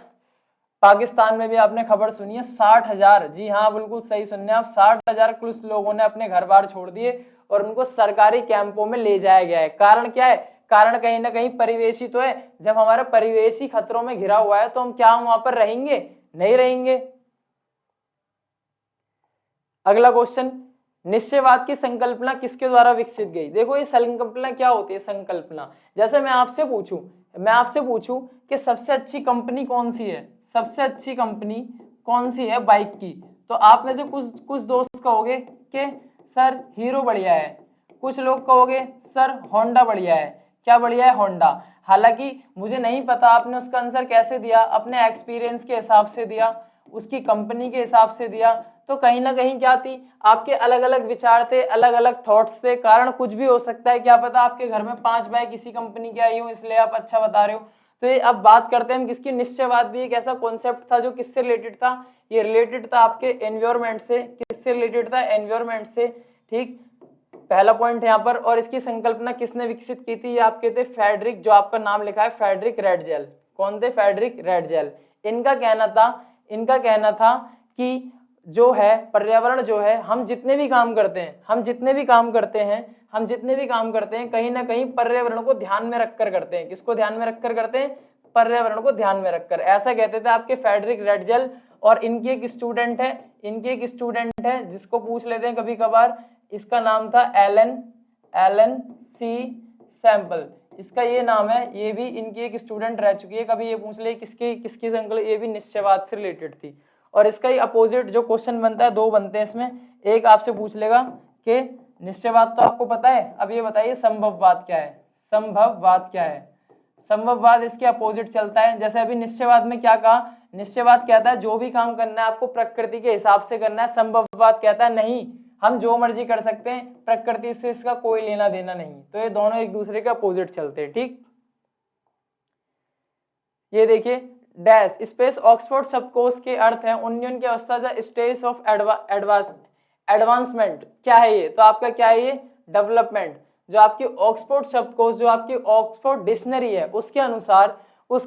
पाकिस्तान में भी आपने खबर सुनी है, 60,000, जी हाँ बिल्कुल सही सुनने आप, 60,000 कुछ लोगों ने अपने घर बार छोड़ दिए और उनको सरकारी कैंपों में ले जाया गया है। कारण क्या है, कारण कहीं ना कहीं परिवेशी तो है। जब हमारा परिवेश ही खतरों में घिरा हुआ है तो हम क्या वहां पर रहेंगे, नहीं रहेंगे। अगला क्वेश्चन, निश्चयवाद की संकल्पना किसके द्वारा विकसित गई। देखो ये संकल्पना क्या होती है, संकल्पना, जैसे मैं आपसे पूछूं कि सबसे अच्छी कंपनी कौन सी है, सबसे अच्छी कंपनी कौन सी है बाइक की, तो आप में से कुछ दोस्त कहोगे कि सर हीरो बढ़िया है, कुछ लोग कहोगे सर होंडा बढ़िया है। क्या बढ़िया है, होंडा। हालांकि मुझे नहीं पता आपने उसका आंसर कैसे दिया, अपने एक्सपीरियंस के हिसाब से दिया, उसकी कंपनी के हिसाब से दिया, तो कहीं ना कहीं क्या थी, आपके अलग अलग विचार थे, अलग अलग थॉट्स थे। कारण कुछ भी हो सकता है, क्या पता आपके घर में 5 बाइक किसी कंपनी की आई हो, इसलिए आप अच्छा बता रहे हो। तो ये अब बात करते हैं हम किसकी, निश्चयवाद भी एक ऐसा कॉन्सेप्ट था जो किससे रिलेटेड था, ये रिलेटेड था आपके एनवायरमेंट से। किससे रिलेटेड था, एनवायरमेंट से, ठीक, पहला पॉइंट यहाँ पर। और इसकी संकल्पना किसने विकसित की थी, ये आपके थे फ्रेडरिक, जो आपका नाम लिखा है फ्रेडरिक रेडजेल। कौन थे, फ्रेडरिक रेडजेल। इनका कहना था कि जो है पर्यावरण जो है, हम जितने भी काम करते हैं कहीं ना कहीं पर्यावरण को ध्यान में रखकर करते हैं। किसको ध्यान में रखकर करते हैं, पर्यावरण को ध्यान में रखकर, ऐसा कहते थे आपके फ्रेडरिक रेडजेल। और इनकी एक स्टूडेंट है जिसको पूछ लेते हैं कभी कभार, इसका नाम था एलन सी सैंपल, इसका ये नाम है, ये भी इनकी एक स्टूडेंट रह चुकी है। कभी ये पूछ ले किसकी संकल्प, ये भी निश्चयवाद से रिलेटेड थी। और इसका ही अपोजिट जो क्वेश्चन बनता है, दो बनते हैं इसमें, एक आपसे पूछ लेगा कि निश्चयवाद तो आपको पता है, अब ये बताइए संभववाद क्या है, संभववाद क्या है। संभववाद इसके अपोजिट चलता है। जैसे अभी निश्चयवाद में क्या कहा, निश्चयवाद कहता है जो भी काम करना है आपको प्रकृति के हिसाब से करना है। संभववाद कहता है नहीं, हम जो मर्जी कर सकते हैं, प्रकृति से इसका कोई लेना देना नहीं। तो ये दोनों एक दूसरे के अपोजिट चलते हैं, ठीक। ये देखिए डैश स्पेस ऑक्सफोर्ड शब्दकोश के अर्थ है उन्नयन की अवस्था, द स्टेज ऑफ एडवांसमेंट। क्या है ये, तो आपका क्या है ये, डेवलपमेंट। जो आपकी ऑक्सफोर्ड शब्दकोश, जो आपकी ऑक्सफोर्ड डिक्शनरी है, उसके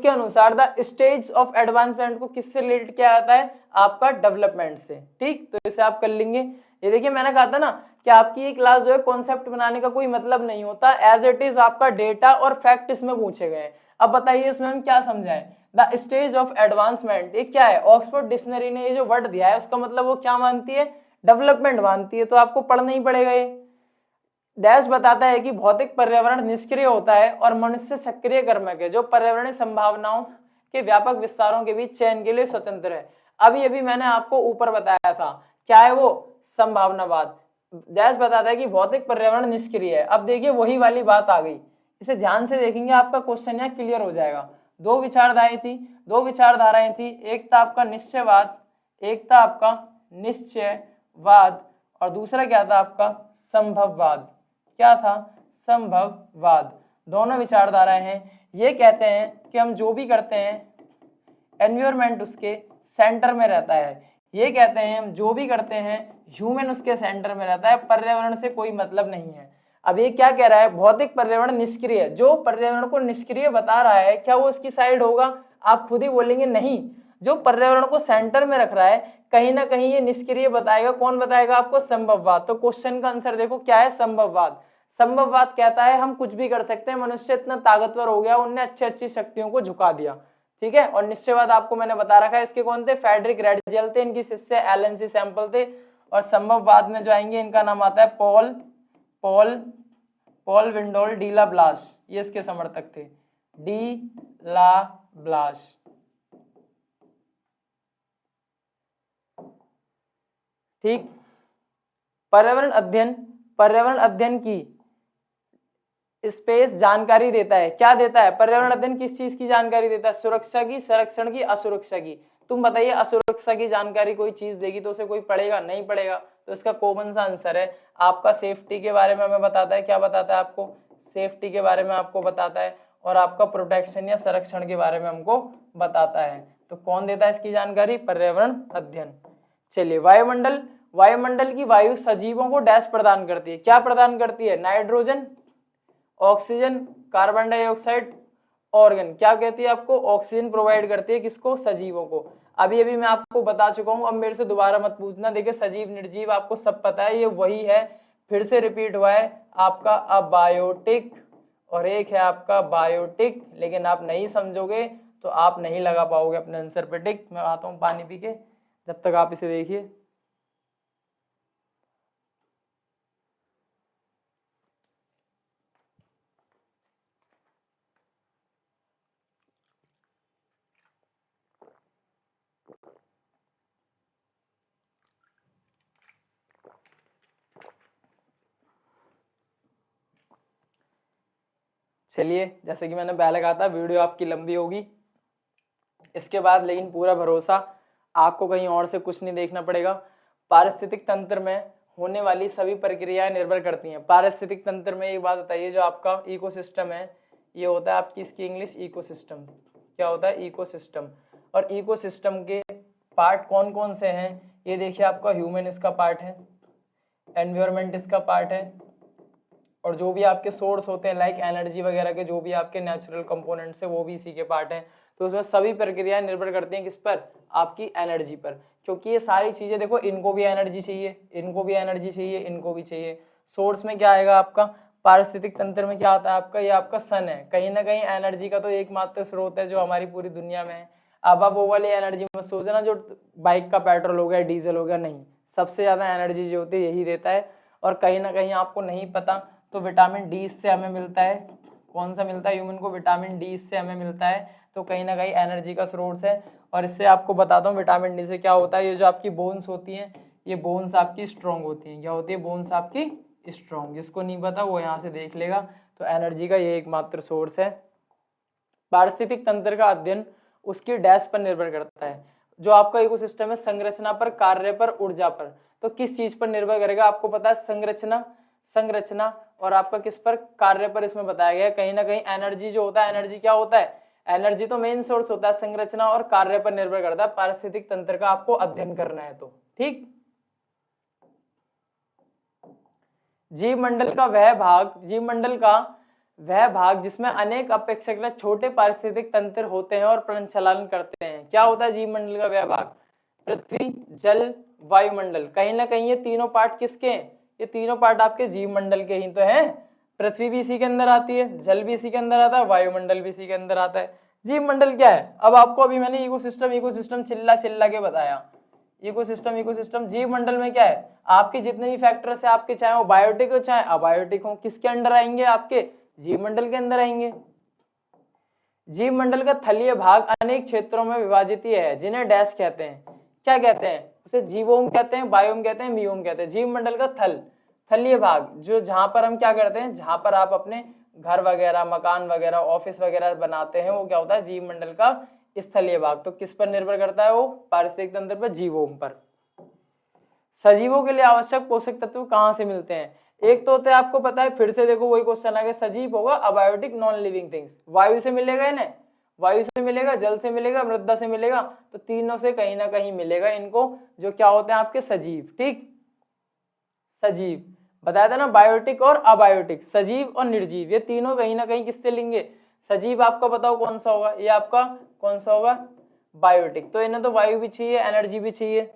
अनुसार द स्टेज ऑफ एडवांसमेंट को किससे रिलेटेड किया जाता है, आपका डेवलपमेंट से, ठीक। तो इसे आप कर लेंगे। ये देखिए मैंने कहा था ना कि आपकी ये क्लास जो है कॉन्सेप्ट बनाने का कोई मतलब नहीं होता, एज इट इज आपका डेटा और फैक्ट इसमें पूछे गए। अब बताइए इसमें हम क्या समझाएं, द स्टेज ऑफ एडवांसमेंट, ये क्या है, ऑक्सफोर्ड डिक्शनरी ने ये जो वर्ड दिया है उसका मतलब वो क्या मानती है, डेवलपमेंट मानती है। तो आपको पढ़ना ही पड़ेगा ये। डैश बताता है कि भौतिक पर्यावरण निष्क्रिय होता है और मनुष्य सक्रिय कर्मक है, जो पर्यावरणीय संभावनाओं के व्यापक विस्तारों के बीच चयन के लिए स्वतंत्र है। अभी मैंने आपको ऊपर बताया था, क्या है वो, संभावनावाद। डैश बताता है कि भौतिक पर्यावरण निष्क्रिय है। अब देखिए वही वाली बात आ गई, इसे ध्यान से देखेंगे आपका क्वेश्चन यहाँ क्लियर हो जाएगा। दो विचारधाराएं थी, एक था आपका निश्चयवाद, और दूसरा क्या था आपका संभववाद। क्या था, संभववाद। दोनों विचारधाराएं हैं। ये कहते हैं कि हम जो भी करते हैं एनवायरमेंट उसके सेंटर में रहता है। ये कहते हैं हम जो भी करते हैं ह्यूमन उसके सेंटर में रहता है, पर्यावरण से कोई मतलब नहीं है। अब ये क्या कह रहा है, भौतिक पर्यावरण निष्क्रिय, जो पर्यावरण को निष्क्रिय बता रहा है क्या वो उसकी साइड होगा, आप खुद ही बोलेंगे नहीं। जो पर्यावरण को सेंटर में रख रहा है कहीं ना कहीं ये निष्क्रिय बताएगा। कौन बताएगा आपको, संभववाद। तो क्वेश्चन का आंसर देखो क्या है, संभववाद। संभववाद कहता है हम कुछ भी कर सकते हैं, मनुष्य इतना ताकतवर हो गया, उनने अच्छी शक्तियों को झुका दिया, ठीक है। और निश्चयवाद आपको मैंने बता रखा है, इसके कौन थे, फ्रेडरिक रेडजेल थे, इनकी शिष्य एलन सी सैंपल थे। और संभववाद में जो आएंगे इनका नाम आता है पॉल विंडोल डी ला ब्लास, ये इसके समर्थक थे, डी ला ब्लास्ट। ठीक। पर्यावरण अध्ययन की स्पेस जानकारी देता है। क्या देता है? पर्यावरण अध्ययन किस चीज की जानकारी देता है? सुरक्षा की, संरक्षण की, असुरक्षा की। तुम बताइए, असुरक्षा की जानकारी कोई चीज देगी तो उसे कोई पढ़ेगा? नहीं पढ़ेगा। तो इसका कॉमन सा आंसर है आपका सेफ्टी के बारे में हमें बताता है। क्या बताता है आपको? सेफ्टी के बारे में आपको बताता है, और आपका प्रोटेक्शन या संरक्षण के बारे में हमको बताता है। तो कौन देता है इसकी जानकारी? पर्यावरण अध्ययन। चलिए, वायुमंडल की वायु सजीवों को डैश प्रदान करती है। क्या प्रदान करती है? Nitrogen, oxygen, carbon dioxide, organ. क्या कहती है आपको? ऑक्सीजन प्रोवाइड करती है। किसको? सजीवों को। अभी मैं आपको बता चुका हूं, अब मेरे से दोबारा मत पूछना। देखिए, सजीव निर्जीव आपको सब पता है, ये वही है, फिर से रिपीट हुआ है आपका अबायोटिक और एक है आपका बायोटिक। लेकिन आप नहीं समझोगे तो आप नहीं लगा पाओगे अपने आंसर पे टिक। मैं आता हूं पानी पी के, जब तक आप इसे देखिए। चलिए, जैसे कि मैंने पहले कहा था, वीडियो आपकी लंबी होगी इसके बाद, लेकिन पूरा भरोसा आपको कहीं और से कुछ नहीं देखना पड़ेगा। पारिस्थितिक तंत्र में होने वाली सभी प्रक्रियाएं निर्भर करती हैं। पारिस्थितिक तंत्र में एक बात बताइए, जो आपका इकोसिस्टम है, ये होता है आपकी, इसकी इंग्लिश इकोसिस्टम। क्या होता है? इकोसिस्टम। और इकोसिस्टम के पार्ट कौन कौन से हैं? ये देखिए, आपका ह्यूमन इसका पार्ट है, एनवायरमेंट इसका पार्ट है, और जो भी आपके सोर्स होते हैं लाइक एनर्जी वगैरह के, जो भी आपके नेचुरल कंपोनेंट्स है वो भी इसी के पार्ट हैं। तो उसमें सभी प्रक्रियाएं निर्भर करती हैं किस पर? आपकी एनर्जी पर। क्योंकि ये सारी चीजें देखो, इनको भी एनर्जी चाहिए, इनको भी एनर्जी चाहिए, इनको भी चाहिए। सोर्स में क्या आएगा आपका? पारिस्थितिक तंत्र में क्या आता है आपका? ये आपका सन है। कहीं ना कहीं एनर्जी का तो एकमात्र स्रोत है जो हमारी पूरी दुनिया में है। अब आप वो वाली एनर्जी मत सोचना जो बाइक का पेट्रोल हो गया, डीजल हो गया, नहीं। सबसे ज्यादा एनर्जी जो होती है यही देता है। और कहीं ना कहीं आपको नहीं पता तो विटामिन डी इससे हमें मिलता है। कौन सा मिलता है ह्यूमन को? विटामिन डी इससे हमें मिलता है। तो कहीं ना कहीं एनर्जी का सोर्स है। और इससे आपको बताता हूँ विटामिन डी से क्या होता है। ये जो आपकी बोन्स होती हैं, ये बोन्स आपकी स्ट्रॉन्ग होती हैं। क्या होती है? बोन्स आपकी स्ट्रॉन्ग। जिसको नहीं पता वो यहाँ से देख लेगा। तो एनर्जी का ये एकमात्र सोर्स है। पारिस्थितिक तंत्र का अध्ययन उसकी डैश पर निर्भर करता है। जो आपका इकोसिस्टम है, संरचना पर, कार्य पर, ऊर्जा पर। तो किस चीज पर निर्भर करेगा? आपको पता है, संरचना और आपका किस पर? कार्य पर। इसमें बताया गया है कहीं ना कहीं एनर्जी जो होता है, एनर्जी क्या होता है? एनर्जी तो मेन सोर्स होता है। संरचना और कार्य पर निर्भर करता है पारिस्थितिक तंत्र का, आपको अध्ययन करना है तो। ठीक। जीवमंडल का वह भाग जिसमें अनेक अपेक्षाकृत छोटे पारिस्थितिक तंत्र होते हैं और प्रचलन करते हैं। क्या होता है जीवमंडल का वह भाग? पृथ्वी, जल, वायुमंडल। कहीं ना कहीं ये तीनों पार्ट किसके हैं? ये तीनों पार्ट आपके जीवमंडल के ही तो हैं। पृथ्वी भी इसी के अंदर आती है, जल भी इसी के अंदर आता है, वायुमंडल भी इसी के अंदर आता है। जीवमंडल क्या है? अब आपको अभी मैंने इकोसिस्टम चिल्ला के बताया। इकोसिस्टम जीवमंडल में क्या है? आपके जितने भी फैक्टर्स है आपके, चाहे वो बायोटिक हो चाहे अबायोटिक हो, किसके अंडर आएंगे? आपके जीवमंडल के अंदर आएंगे। जीवमंडल का थलीय भाग अनेक क्षेत्रों में विभाजित है, जिन्हें डैश कहते हैं। क्या कहते हैं? उसे जीवोम कहते हैं, बायोम कहते हैं, मियोम कहते हैं। जीवमंडल का थलीय भाग, जो जहां पर हम क्या करते हैं, जहां पर आप अपने घर वगैरह, मकान वगैरह, ऑफिस वगैरह बनाते हैं, वो क्या होता है? जीवमंडल का स्थलीय भाग। तो किस पर निर्भर करता है वो? पारिस्थितिक तंत्र पर, जीवोम पर। सजीवों के लिए आवश्यक पोषक तत्व कहां से मिलते हैं? एक तो होता है, आपको पता है, फिर से देखो वही क्वेश्चन आ गया, सजीव होगा, अबायोटिक, नॉन लिविंग थिंग्स। वायु से मिलेगा इन्हें, वायु से मिलेगा, जल से मिलेगा, मृदा से मिलेगा। तो तीनों से कहीं ना कहीं मिलेगा इनको, जो क्या होते हैं आपके? सजीव। ठीक। सजीव बताया था ना, बायोटिक और अबायोटिक, सजीव और निर्जीव, ये तीनों कहीं ना कहीं किससे लेंगे? सजीव आपका बताओ कौन सा होगा? ये आपका कौन सा होगा? बायोटिक। तो इन्हें तो वायु भी चाहिए, एनर्जी भी चाहिए।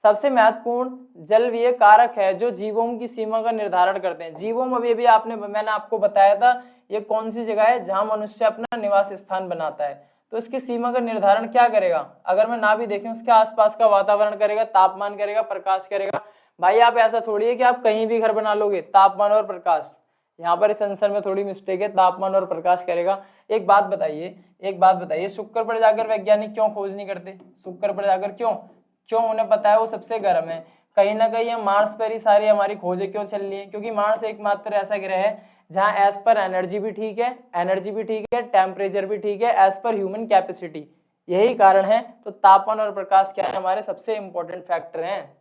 सबसे महत्वपूर्ण जलवीय कारक है जो जीवों की सीमा का निर्धारण करते हैं। जीवोम अभी मैंने आपको बताया था, ये कौन सी जगह है जहां मनुष्य अपना निवास स्थान बनाता है। तो इसकी सीमा का निर्धारण क्या करेगा? अगर मैं ना भी देखें, उसके आसपास का वातावरण करेगा, तापमान करेगा, प्रकाश करेगा। भाई आप ऐसा थोड़ी है कि आप कहीं भी घर बना लोगे, तापमान और प्रकाश, यहाँ पर इस आंसर में थोड़ी मिस्टेक है, तापमान और प्रकाश करेगा। एक बात बताइए, शुक्र पर जाकर वैज्ञानिक क्यों खोज नहीं करते? शुक्र पर जाकर क्यों उन्हें पता है वो सबसे गर्म है। कहीं ना कहीं हम मार्स पर ही सारी हमारी खोजें क्यों चल रही है? क्योंकि मार्स एकमात्र ऐसा ग्रह है जहाँ एज पर एनर्जी भी ठीक है, टेम्परेचर भी ठीक है, एज पर ह्यूमन कैपेसिटी। यही कारण है। तो तापमान और प्रकाश क्या है? हमारे सबसे इंपॉर्टेंट फैक्टर हैं।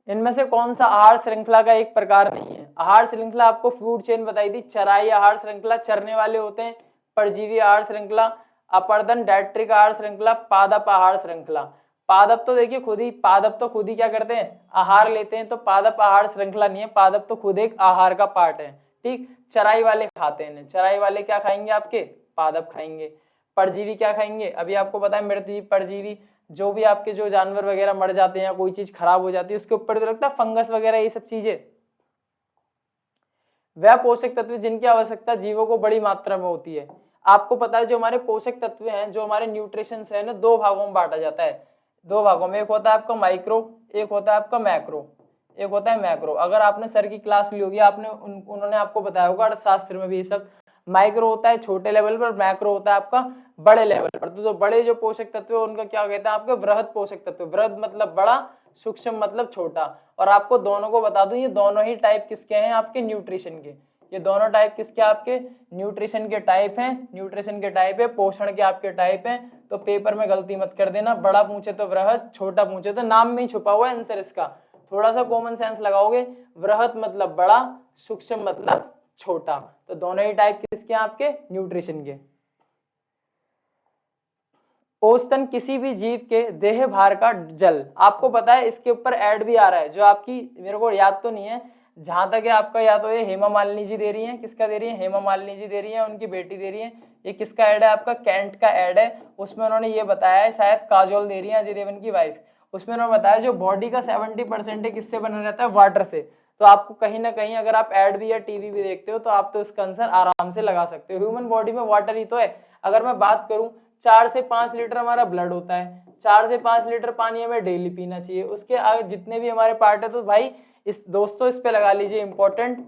इनमें से कौन सा आहार श्रृंखला का एक प्रकार नहीं है? आहार श्रृंखला आपको फूड चेन बताई थी, चराई आहार श्रृंखला चरने वाले होते हैं, परजीवी आहार श्रृंखला, अपर्दन डायट्रिक आहार श्रृंखला, पादप आहार श्रृंखला। पादप तो देखिए पादप तो खुद ही क्या करते हैं? आहार लेते हैं। तो पादप आहार श्रृंखला नहीं है, पादप तो खुद एक आहार का पार्ट है। ठीक, चराई वाले खाते हैं। चराई वाले क्या खाएंगे? आपके पादप खाएंगे। परजीवी क्या खाएंगे? अभी आपको पता है मृतजीवी, परजीवी, जो भी आपके जो जानवर वगैरह मर जाते हैं या कोई चीज खराब हो जाती है उसके ऊपर तो लगता है फंगस वगैरह, ये सब चीजें। वह पोषक तत्व जिनकी आवश्यकता जीवों को बड़ी मात्रा में होती है। आपको पता है जो हमारे पोषक तत्व हैं, जो हमारे न्यूट्रिशंस है ना, दो भागों में बांटा जाता है। दो भागों में, एक होता है आपका माइक्रो, एक होता है आपका मैक्रो। एक होता है मैक्रो। अगर आपने सर की क्लास ली होगी, आपने उन्होंने आपको बताया होगा अर्थशास्त्र में भी ये सब। माइक्रो होता है छोटे लेवल पर, मैक्रो होता है आपका बड़े लेवल पर। तो जो बड़े जो पोषक तत्व है उनका क्या कहते हैं? आपके वृहद पोषक तत्व। वृहद मतलब बड़ा, सूक्ष्म मतलब छोटा। और आपको दोनों को बता दूं, ये दोनों ही टाइप किसके हैं? आपके न्यूट्रिशन के। ये दोनों टाइप किसके? आपके न्यूट्रिशन के टाइप हैं। न्यूट्रिशन के टाइप है, पोषण के आपके टाइप हैं। तो पेपर में गलती मत कर देना, बड़ा पूछे तो वृहद, छोटा पूछे तो नाम में ही छुपा हुआ है आंसर इसका। थोड़ा सा कॉमन सेंस लगाओगे, वृहद मतलब बड़ा, सूक्ष्म मतलब छोटा। तो दोनों ही टाइप किसके हैं? आपके न्यूट्रिशन के। औसतन किसी भी जीव के देह भार का जल, आपको पता है इसके ऊपर ऐड भी आ रहा है, जो आपकी मेरे को याद तो नहीं है, जहां तक है आपका, या तो ये हेमा मालिनी जी दे रही हैं। किसका दे रही है? हेमा मालिनी जी दे रही है, उनकी बेटी दे रही है। ये किसका ऐड है? आपका कैंट का ऐड है। उसमें उन्होंने ये बताया है, शायद काजोल दे रही है, अजय देवगन की वाइफ। उसमें उन्होंने बताया जो बॉडी का 70% है किससे बना रहता है? वाटर से। तो आपको कहीं ना कहीं अगर आप ऐड भी या टीवी भी देखते हो तो आप तो इसका आंसर आराम से लगा सकते हो। ह्यूमन बॉडी में वाटर ही तो है। अगर मैं बात करूं, 4 से 5 लीटर हमारा ब्लड होता है, 4 से 5 लीटर पानी हमें डेली पीना चाहिए। उसके आगे जितने भी हमारे पार्ट है, तो भाई इस दोस्तों इस पे लगा लीजिए, इंपॉर्टेंट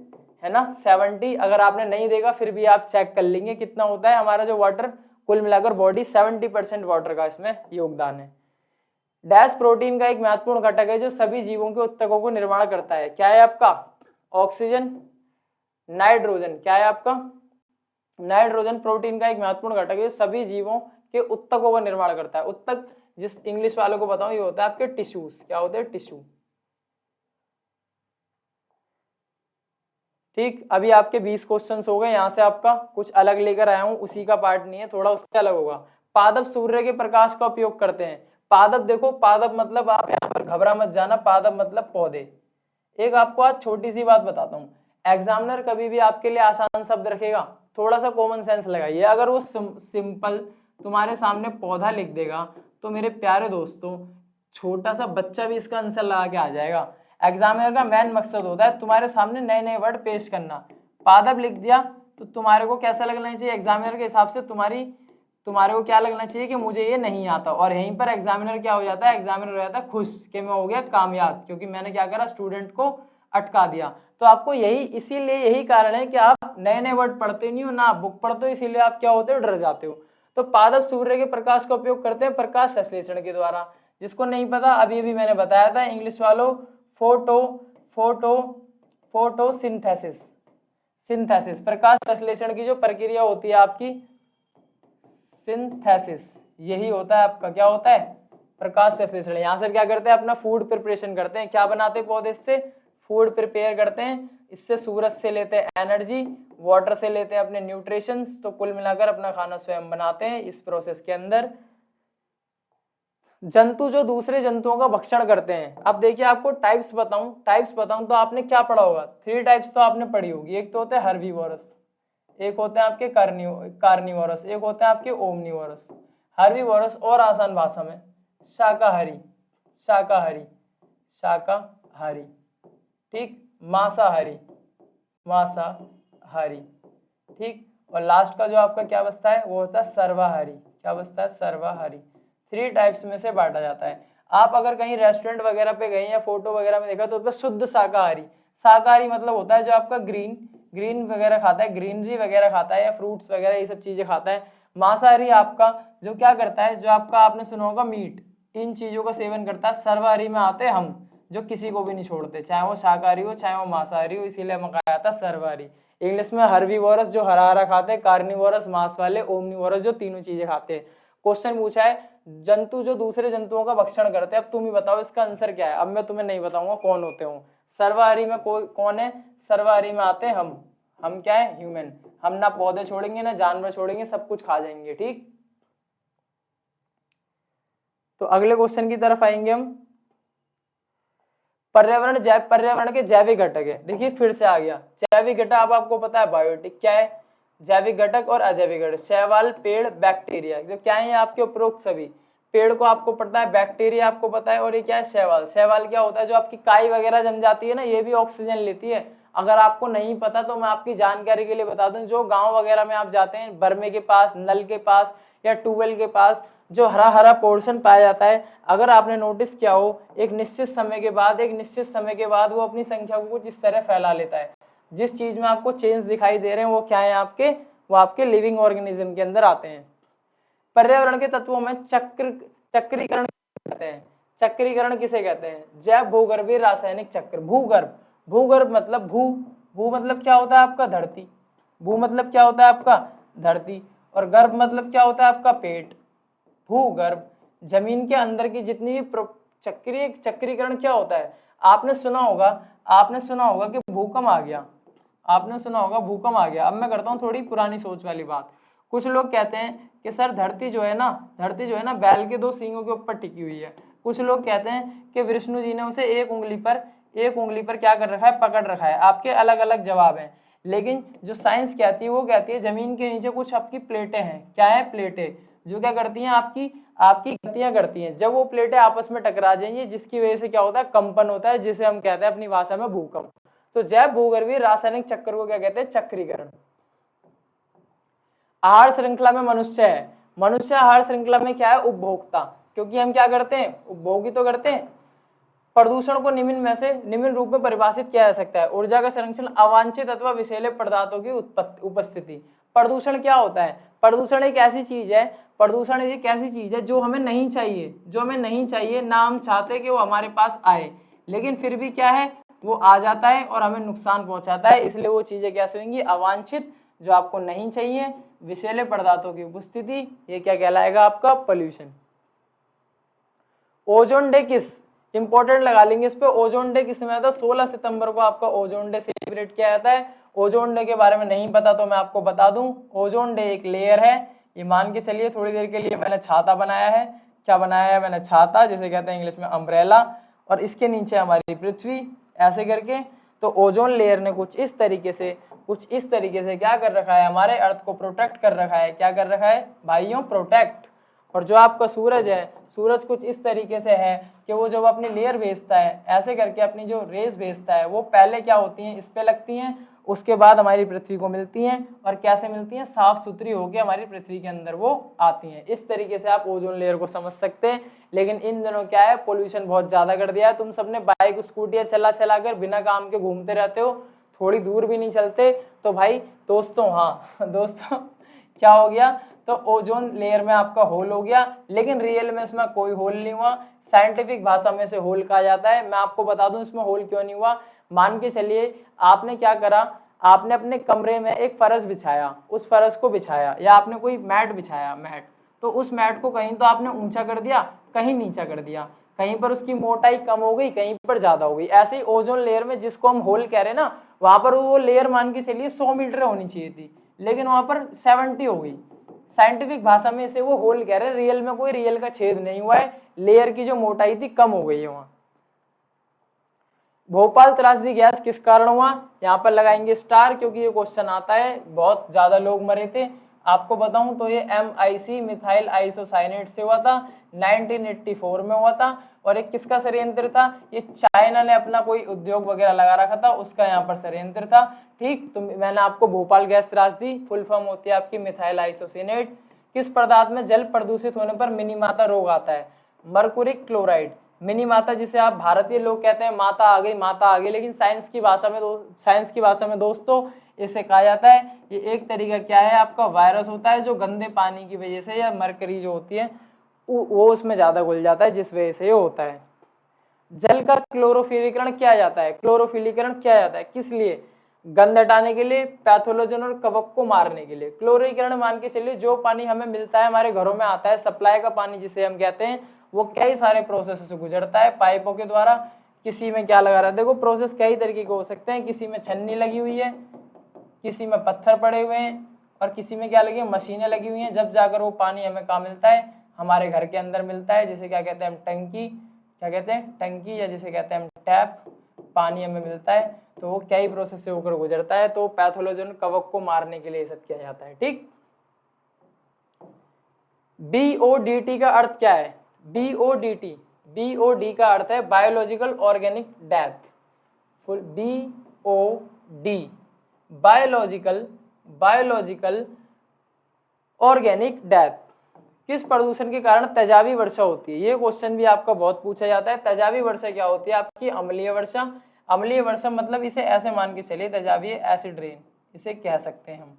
है ना, 70। अगर आपने नहीं देखा फिर भी आप चेक कर लेंगे कितना होता है हमारा जो वाटर, कुल मिलाकर बॉडी 70% वाटर का इसमें योगदान है। डैश प्रोटीन का एक महत्वपूर्ण घटक है जो सभी जीवों के उत्तकों को निर्माण करता है। क्या है आपका? Oxygen, nitrogen. क्या है आपका? नाइट्रोजन प्रोटीन का एक महत्वपूर्ण घटक है, सभी जीवों के उत्तकों का निर्माण करता है। उत्तक जिस इंग्लिश वालों को बताऊं, ये होता है आपके टिश्यूज। क्या होते हैं? टिश्यू। ठीक, अभी आपके 20 क्वेश्चंस हो गए। यहाँ से आपका कुछ अलग लेकर आया हूं, उसी का पार्ट नहीं है, थोड़ा उससे अलग होगा। पादप सूर्य के प्रकाश का उपयोग करते हैं। पादप देखो, पादप मतलब आप यहाँ पर घबरा मत जाना, पादप मतलब पौधे। एक आपको आज छोटी सी बात बताता हूँ, एग्जामिनर कभी भी आपके लिए आसान शब्द रखेगा, थोड़ा सा कॉमन सेंस लगाइए। अगर वो सिंपल तुम्हारे सामने पौधा लिख देगा तो मेरे प्यारे दोस्तों, छोटा सा बच्चा भी इसका आंसर लगा के आ जाएगा। एग्जामिनर का मेन मकसद होता है तुम्हारे सामने नए नए वर्ड पेश करना। पादप लिख दिया तो तुम्हारे को कैसा लगना चाहिए? एग्जामिनर के हिसाब से तुम्हारे को क्या लगना चाहिए कि मुझे ये नहीं आता। और यहीं पर एग्जामिनर क्या हो जाता है? एग्जामिनर हो जाता है खुश कि मैं हो गया कामयाब, क्योंकि मैंने क्या करा? स्टूडेंट को अटका दिया। तो आपको इसीलिए यही कारण है कि आप नए नए वर्ड पढ़ते नहीं हो ना, बुक पढ़ते हो, इसीलिए आप क्या होते हो? डर जाते हो। तो पादप सूर्य के प्रकाश का उपयोग करते हैं प्रकाश संश्लेषण के द्वारा। जिसको नहीं पता, अभी अभी मैंने बताया था, इंग्लिश वालों, फोटोसिंथेसिस। सिंथेसिस, प्रकाश संश्लेषण की जो प्रक्रिया होती है आपकी, सिंथेसिस, यही होता है आपका। क्या होता है? प्रकाश संश्लेषण। यहाँ से क्या करते हैं? अपना फूड प्रिपरेशन करते हैं। क्या बनाते हैं पौधे से? फूड प्रिपेयर करते हैं। इससे सूरज से लेते हैं एनर्जी, वाटर से लेते हैं अपने न्यूट्रिशंस। तो कुल मिलाकर अपना खाना स्वयं बनाते हैं। इस प्रोसेस के अंदर जंतु जो दूसरे जंतुओं का भक्षण करते हैं। अब देखिए, आपको टाइप्स बताऊं तो आपने क्या पढ़ा होगा? 3 टाइप्स तो आपने पढ़ी होगी। एक तो होते हैं हर्बीवोरस, एक होते हैं आपके कार्निवोरस, एक होते हैं आपके ओमनिवोरस। हर्बीवोरस और आसान भाषा में शाकाहारी, शाकाहारी, शाकाहारी। ठीक, मांसाहारी, मांसाहारी। ठीक, और लास्ट का जो आपका क्या बचता है वो होता है सर्वाहारी। क्या बचता है? सर्वाहारी। 3 टाइप्स में से बांटा जाता है। आप अगर कहीं रेस्टोरेंट वगैरह पे गए या फोटो वगैरह में देखा तो उसमें शुद्ध शाकाहारी, शाकाहारी मतलब होता है जो आपका ग्रीन वगैरह खाता है, ग्रीनरी वगैरह खाता है या फ्रूट्स वगैरह ये सब चीजें खाता है। मांसाहारी आपका जो क्या करता है, जो आपका आपने सुना होगा मीट, इन चीजों का सेवन करता है। सर्वाहारी में आते हैं हम, जो किसी को भी नहीं छोड़ते, चाहे वो शाकाहारी हो चाहे वो मांसाहारी हो, इसीलिए हमें कहा जाता है सर्वाहारी। इंग्लिश में हर्बीवोरस जो हरा हरा खाते हैं, कार्निवोरस मांस वाले, ओमनिवोरस जो तीनों चीजें खाते हैं। क्वेश्चन पूछा है जंतु जो दूसरे जंतुओं का भक्षण करते हैं, अब तुम ही बताओ इसका आंसर क्या है। अब मैं तुम्हें नहीं बताऊंगा कौन होते हो। सर्वाहारी में कौन है, सर्वाहारी में आते हैं हम क्या है, ह्यूमन। हम ना पौधे छोड़ेंगे ना जानवर छोड़ेंगे, सब कुछ खा जाएंगे। ठीक, तो अगले क्वेश्चन की तरफ आएंगे हम। पर्यावरण के जैविक घटक है। देखिए फिर से आ गया जैविक घटक। अब आपको पता है बायोटिक क्या है, जैविक घटक और अजैविक घटक। शैवाल, पेड़, बैक्टीरिया, जो क्या है आपके उपरोक्त सभी। पेड़ को आपको पता है, बैक्टीरिया आपको पता है, और ये क्या है शैवाल। शैवाल क्या होता है, जो आपकी काई वगैरह जम जाती है ना, ये भी ऑक्सीजन लेती है। अगर आपको नहीं पता तो मैं आपकी जानकारी के लिए बता दूं, जो गांव वगैरह में आप जाते हैं, बरमे के पास, नल के पास या ट्यूबवेल के पास जो हरा हरा पोर्शन पाया जाता है, अगर आपने नोटिस किया हो, एक निश्चित समय के बाद वो अपनी संख्या को कुछ इस तरह फैला लेता है। जिस चीज में आपको चेंज दिखाई दे रहे हैं वो क्या है आपके, वो आपके लिविंग ऑर्गेनिज्म के अंदर आते हैं। पर्यावरण के तत्वों में चक्रीकरण कहते हैं। चक्रीकरण किसे कहते हैं, जैव भूगर्भीय रासायनिक चक्र। भूगर्भ मतलब भू मतलब क्या होता है आपका धरती, भू मतलब क्या होता है आपका धरती, और गर्भ मतलब क्या होता है आपका पेट। भूगर्भ जमीन के अंदर की जितनी भी चक्रीकरण क्या होता है। आपने सुना होगा कि भूकंप आ गया, आपने सुना होगा भूकंप आ गया। अब मैं करता हूँ थोड़ी पुरानी सोच वाली बात। कुछ लोग कहते हैं कि सर धरती जो है ना बैल के 2 सींगों के ऊपर टिकी हुई है। कुछ लोग कहते हैं कि विष्णु जी ने उसे एक उंगली पर क्या कर रखा है, पकड़ रखा है। आपके अलग अलग जवाब हैं, लेकिन जो साइंस कहती है वो कहती है जमीन के नीचे कुछ आपकी प्लेटें हैं। क्या है, प्लेटें, जो क्या करती हैं आपकी गतियां करती हैं। जब वो प्लेटें आपस में टकरा जाएंगी, जिसकी वजह से क्या होता है, कंपन होता है, जिसे हम कहते हैं अपनी भाषा में भूकंप। तो जैव भूगर्भीय रासायनिक चक्र को क्या कहते हैं, चक्रीकरण। आहार श्रृंखला में मनुष्य आहार श्रृंखला में क्या है, उपभोक्ता, क्योंकि हम क्या करते हैं, उपभोग ही तो करते हैं। प्रदूषण को निम्न रूप में परिभाषित किया जा सकता है। ऊर्जा का संरक्षण, अवांछित अथवा विषैले पदार्थों की उपस्थिति। प्रदूषण क्या होता है, प्रदूषण एक ऐसी चीज है जो हमें नहीं चाहिए, ना हम चाहते कि वो हमारे पास आए, लेकिन फिर भी क्या है, वो आ जाता है और हमें नुकसान पहुंचाता है। इसलिए वो चीजें कैसे होंगी, अवांछित, जो आपको नहीं चाहिए, विषैले पदार्थों की उपस्थिति, ये क्या कहलाएगा आपका, पोल्यूशन। ओजोन डे किस, इंपॉर्टेंट लगा लेंगे इस पे। ओजोन डे किस में आता है, 16 सितंबर को आपका ओजोन डे सेलिब्रेट किया जाता है। ओजोन डे के बारे में नहीं पता तो मैं आपको बता दूं, ओजोन डे एक लेयर है। ये मान के चलिए थोड़ी देर के लिए मैंने छाता बनाया है। क्या बनाया है मैंने, छाता, जिसे कहते हैं इंग्लिश में अम्ब्रेला, और इसके नीचे हमारी पृथ्वी, ऐसे करके। तो ओजोन लेयर ने कुछ इस तरीके से क्या कर रखा है, हमारे अर्थ को प्रोटेक्ट कर रखा है। क्या कर रखा है भाइयों, प्रोटेक्ट। और जो आपका सूरज है, सूरज कुछ इस तरीके से है कि वो जब अपनी लेयर भेजता है, ऐसे करके अपनी जो रेस भेजता है, वो पहले क्या होती हैं, इस पे लगती हैं, उसके बाद हमारी पृथ्वी को मिलती हैं, और कैसे मिलती हैं, साफ सुथरी होकर हमारी पृथ्वी के अंदर वो आती हैं। इस तरीके से आप ओजोन लेयर को समझ सकते हैं। लेकिन इन दिनों क्या है, पोल्यूशन बहुत ज्यादा कर दिया है। तुम सबने बाइक स्कूटियां चला कर बिना काम के घूमते रहते हो, थोड़ी दूर भी नहीं चलते। तो भाई दोस्तों क्या हो गया, तो ओजोन लेयर में आपका होल हो गया, लेकिन रियल में इसमें कोई होल नहीं हुआ। साइंटिफिक भाषा में से होल कहा जाता है। मैं आपको बता दूं इसमें होल क्यों नहीं हुआ। मान के चलिए आपने क्या करा, आपने अपने कमरे में एक फर्श बिछाया, उस फर्श को बिछाया, या आपने कोई मैट बिछाया, तो उस मैट को कहीं तो आपने ऊंचा कर दिया, कहीं नीचा कर दिया, कहीं पर उसकी मोटाई कम हो गई, कहीं पर ज्यादा हो गई। ऐसे ही ओजोन लेयर में, जिसको हम होल कह रहे हैं ना, वहां पर वो लेयर मान के चलिए 100 मीटर होनी चाहिए थी, लेकिन वहां पर 70 हो गई। साइंटिफिक भाषा में इसे वो होल कह रहे हैं। रियल में कोई रियल का छेद नहीं हुआ है, लेयर की जो मोटाई थी कम हो गई है वहां। भोपाल त्रासदी गैस किस कारण हुआ, यहाँ पर लगाएंगे स्टार, क्योंकि ये क्वेश्चन आता है। बहुत ज्यादा लोग मरे थे। आपको बताऊं तो ये MIC मिथाइल आइसोसाइनेट से हुआ था, 1984 में हुआ था। और एक किसका षड्यंत्र था, ये चाइना ने अपना कोई उद्योग वगैरह लगा रखा था, उसका यहाँ पर षड्यंत्र था। ठीक, तो मैंने आपको भोपाल गैस त्रासदी, फुल फॉर्म होती है आपकी मिथाइल आइसोसाइनेट। किस पदार्थ में जल प्रदूषित होने पर मिनीमाता रोग आता है, मरकुरिक क्लोराइड। मिनी माता, जिसे आप भारतीय लोग कहते हैं माता आ गई, माता आ गई, लेकिन साइंस की भाषा में दोस्तों इसे कहा जाता है, ये एक तरीका क्या है आपका वायरस होता है जो गंदे पानी की वजह से या मरकरी जो होती है वो उसमें ज्यादा घुल जाता है, जिस वजह से ये होता है। जल का क्लोरोफिलीकरण किया जाता है, क्लोरोफिलीकरण किया जाता है किस लिए? गंध हटाने के लिए, पैथोलोजन और कवक को मारने के लिए। क्लोरीकरण मान के चलिए जो पानी हमें मिलता है, हमारे घरों में आता है, सप्लाई का पानी जिसे हम कहते हैं, वो कई सारे प्रोसेस से गुजरता है पाइपों के द्वारा। किसी में क्या लगा रहा है, देखो प्रोसेस कई तरीके के हो सकते हैं, किसी में छन्नी लगी हुई है, किसी में पत्थर पड़े हुए हैं, और किसी में क्या लगी है, मशीनें लगी हुई हैं, जब जाकर वो पानी हमें कहाँ मिलता है, हमारे घर के अंदर मिलता है, जिसे क्या कहते हैं हम टंकी, क्या कहते हैं टंकी, या जिसे कहते हैं हम टैप, पानी हमें मिलता है। तो वो कई प्रोसेस से होकर गुजरता है, तो पैथोलोजन कवक को मारने के लिए सब किया जाता है। ठीक, BODT का अर्थ क्या है? BOD का अर्थ है biological organic death. Full BOD biological organic death. किस प्रदूषण के कारण तेजाबी वर्षा होती है? ये क्वेश्चन भी आपका बहुत पूछा जाता है। तेजाबी वर्षा क्या होती है आपकी? अम्लीय वर्षा। अम्लीय वर्षा मतलब इसे ऐसे मान के चलिए, तेजाबी एसिड रेन इसे कह सकते हैं हम।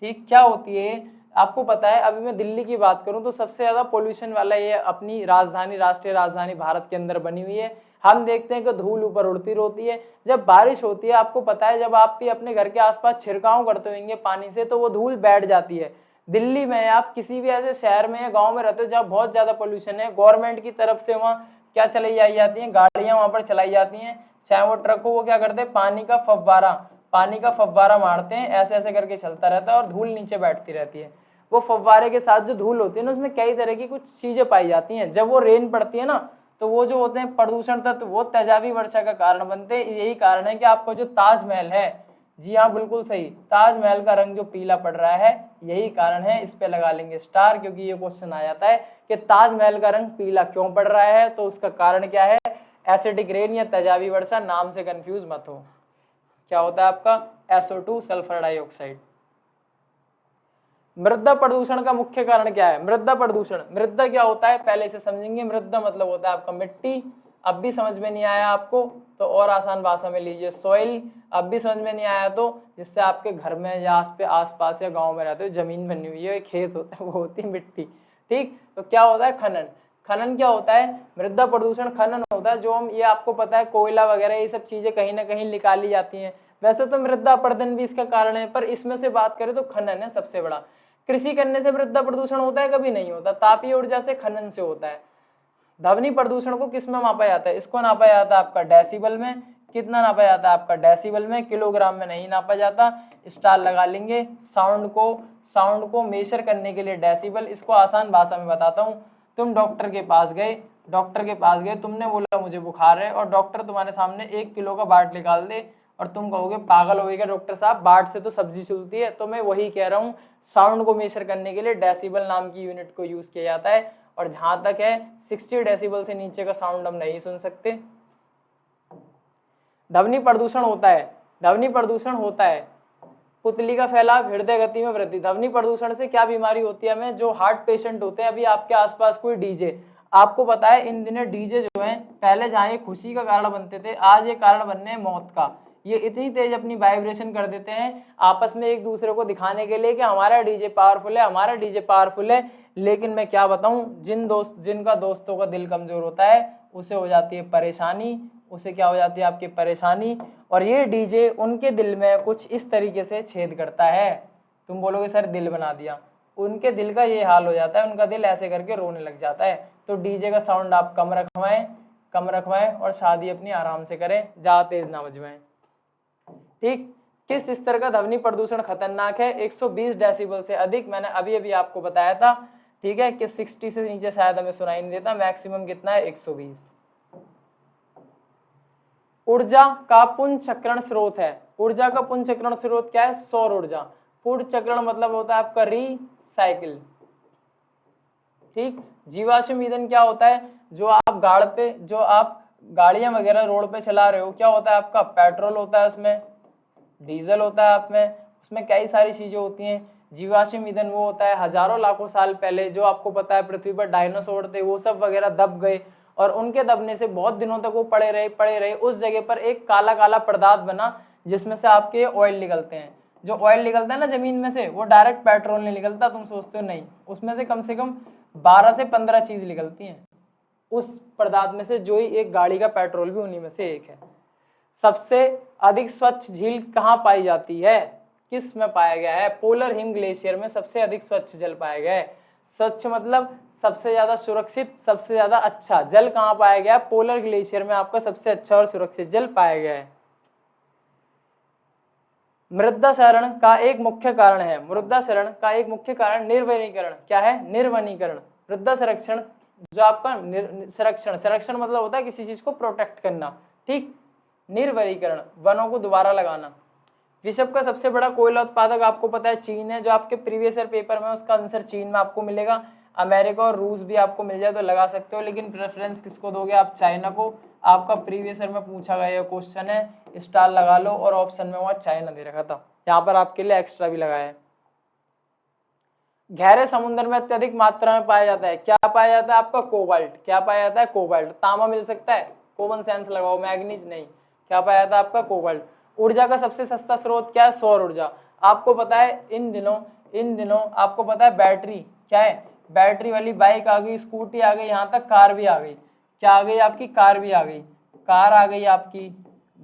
ठीक, क्या होती है आपको पता है? अभी मैं दिल्ली की बात करूं तो सबसे ज्यादा पोल्यूशन वाला ये अपनी राजधानी, राष्ट्रीय राजधानी भारत के अंदर बनी हुई है। हम देखते हैं कि धूल ऊपर उड़ती रहती है। जब बारिश होती है आपको पता है, जब आप भी अपने घर के आसपास छिड़काव करते होंगे पानी से, तो वो धूल बैठ जाती है। दिल्ली में आप किसी भी ऐसे शहर में या गांव में रहते हो जहाँ बहुत ज्यादा पोल्यूशन है, गवर्नमेंट की तरफ से वहाँ क्या चलाई जाती है, गाड़ियां वहां पर चलाई जाती हैं, चाहे वो ट्रक हो, वो क्या करते हैं, पानी का फव्वारा मारते हैं, ऐसे ऐसे करके चलता रहता है और धूल नीचे बैठती रहती है। वो फव्वारे के साथ जो धूल होती है ना, उसमें कई तरह की कुछ चीजें पाई जाती हैं। जब वो रेन पड़ती है ना, तो वो जो होते हैं प्रदूषण तत्व, वो तेजाबी वर्षा का कारण बनते हैं। यही कारण है कि आपको जो ताजमहल है, जी हाँ बिल्कुल सही, ताजमहल का रंग जो पीला पड़ रहा है, यही कारण है। इस पे लगा लेंगे स्टार, क्योंकि ये क्वेश्चन आ जाता है कि ताजमहल का रंग पीला क्यों पड़ रहा है, तो उसका कारण क्या है? एसिडिक रेन या तेजाबी वर्षा। नाम से कंफ्यूज मत हो। क्या होता है आपका? SO2 sulphur dioxide. मृदा प्रदूषण का मुख्य कारण क्या है? मृदा प्रदूषण, मृदा क्या होता है पहले से समझेंगे। मृदा मतलब होता है आपका मिट्टी। अब भी समझ में नहीं आया आपको तो और आसान भाषा में लीजिए सॉइल। अब भी समझ में नहीं आया तो जिससे आपके घर में या आसपास या गांव में रहते हो, जमीन बनी हुई है, खेत होता है, वो होती है मिट्टी। ठीक, तो क्या होता है? खनन। खनन क्या होता है? मृदा प्रदूषण खनन होता है। जो हम, ये आपको पता है, कोयला वगैरह ये सब चीजें कहीं ना कहीं निकाली जाती हैं। वैसे तो मृदा अपरदन भी इसका कारण है, पर इसमें से बात करें तो खनन है सबसे बड़ा। कृषि करने से मृदा प्रदूषण होता है? कभी नहीं होता। तापीय ऊर्जा से, खनन से होता है। ध्वनि प्रदूषण को किस में मापा जाता है? इसको नापा जाता है आपका डेसिबल में। कितना नापा जाता है आपका? डेसिबल में। किलोग्राम में नहीं नापा जाता। स्टार लगा लेंगे। साउंड को मेजर करने के लिए डेसिबल। इसको आसान भाषा में बताता हूँ। तुम डॉक्टर के पास गए, तुमने बोला मुझे बुखार है, और डॉक्टर तुम्हारे सामने 1 किलो का बाट निकाल दे, और तुम कहोगे पागल हो गया डॉक्टर साहब, बाट से तो सब्जी चलती है। तो मैं वही कह रहा हूँ, साउंड को मेजर करने के लिए डेसिबल नाम की यूनिट को यूज किया जाता है। और जहां तक है 60 डेसिबल से नीचे का साउंड हम नहीं सुन सकते। ध्वनि प्रदूषण होता है पुतली का फैलाव, हृदय गति में वृद्धि। ध्वनि प्रदूषण से क्या बीमारी होती है हमें? जो हार्ट पेशेंट होते हैं, अभी आपके आसपास कोई डीजे, आपको पता है इन दिनों डीजे जो है, पहले जहाँ ये खुशी का कारण बनते थे, आज ये कारण बनने हैं मौत का। ये इतनी तेज अपनी वाइब्रेशन कर देते हैं आपस में एक दूसरे को दिखाने के लिए कि हमारा डीजे पावरफुल है, लेकिन मैं क्या बताऊं, जिनका दोस्तों का दिल कमजोर होता है उसे हो जाती है परेशानी, आपकी परेशानी। और ये डीजे उनके दिल में कुछ इस तरीके से छेद करता है, तुम बोलोगे सर दिल बना दिया, उनके दिल का ये हाल हो जाता है, उनका दिल ऐसे करके रोने लग जाता है। तो डीजे का साउंड आप कम रखवाएं और शादी अपनी आराम से करें, ज्यादा तेज ना बजवाएं। ठीक, किस स्तर का ध्वनि प्रदूषण खतरनाक है? 120 डेसिबल से अधिक। मैंने अभी आपको बताया था, ठीक है, कि 60 से नीचे शायद हमें सुनाई नहीं देता। मैक्सिमम कितना है? 120। ऊर्जा का पुनर्चक्रण स्रोत है। ऊर्जा का पुनर्चक्रण स्रोत क्या है? सौर ऊर्जा। पुनर्चक्रण मतलब होता है आपका रिसाइकिल। ठीक, जीवाश्म ईंधन क्या होता है? जो आप गाड़ियां वगैरह रोड पे चला रहे हो, क्या होता है आपका? पेट्रोल होता है, उसमें डीजल होता है, उसमें कई सारी चीजें होती हैं। जीवाश्म ईंधन वो होता है हजारों लाखों साल पहले, जो आपको पता है पृथ्वी पर डायनासोर थे, वो सब वगैरह दब गए, और उनके दबने से बहुत दिनों तक वो पड़े रहे, उस जगह पर एक काला काला पदार्थ बना जिसमें से आपके ऑयल निकलते हैं। जो ऑयल निकलता है ना जमीन में से, वो डायरेक्ट पेट्रोल नहीं निकलता, तुम सोचते हो नहीं, उसमें से कम 12 से 15 चीज निकलती हैं उस पदार्थ में से, जो ही एक गाड़ी का पेट्रोल भी उन्हीं में से एक है। सबसे अधिक स्वच्छ झील कहाँ पाई जाती है, किस में पाया गया है? पोलर हिम ग्लेशियर में सबसे अधिक स्वच्छ जल पाया गया है। स्वच्छ मतलब सबसे ज्यादा सुरक्षित, सबसे ज्यादा अच्छा जल कहाँ पाया गया? पोलर ग्लेशियर में आपका सबसे अच्छा और सुरक्षित जल पाया गया है। मृदा क्षरण का एक मुख्य कारण है, मृदा क्षरण का एक मुख्य कारण निर्वनीकरण। क्या है? निर्वनीकरण। मृदा संरक्षण जो आपका संरक्षण मतलब होता है किसी चीज को प्रोटेक्ट करना, ठीक। निर्वनीकरण वनों को दोबारा लगाना। विश्व का सबसे बड़ा कोयला उत्पादक आपको पता है चीन है, जो आपके प्रीवियस ईयर पेपर में उसका आंसर चीन में आपको मिलेगा। अमेरिका और रूस भी आपको मिल जाए तो लगा सकते हो, लेकिन प्रेफरेंस किसको दोगे आप? चाइना को। आपका प्रीवियस ईयर में पूछा गया क्वेश्चन है, स्टार लगा लो, और ऑप्शन में वहां चाइना दे रखा था, यहाँ पर आपके लिए एक्स्ट्रा भी लगाया है। गहरे समुद्र में अत्यधिक मात्रा में पाया जाता है, क्या पाया जाता है? आपका कोबाल्ट। क्या पाया जाता है? कोबाल्ट। तांबा मिल सकता है, कॉमन सेंस लगाओ, मैग्नीज नहीं। क्या पाया जाता है? आपका कोबाल्ट। ऊर्जा का सबसे सस्ता स्रोत क्या है? सौर ऊर्जा। आपको पता है इन दिनों आपको पता है बैटरी क्या है? बैटरी वाली बाइक आ गई, स्कूटी आ गई, यहाँ तक कार भी आ गई। क्या आ गई? आपकी कार भी आ गई, कार आ गई आपकी,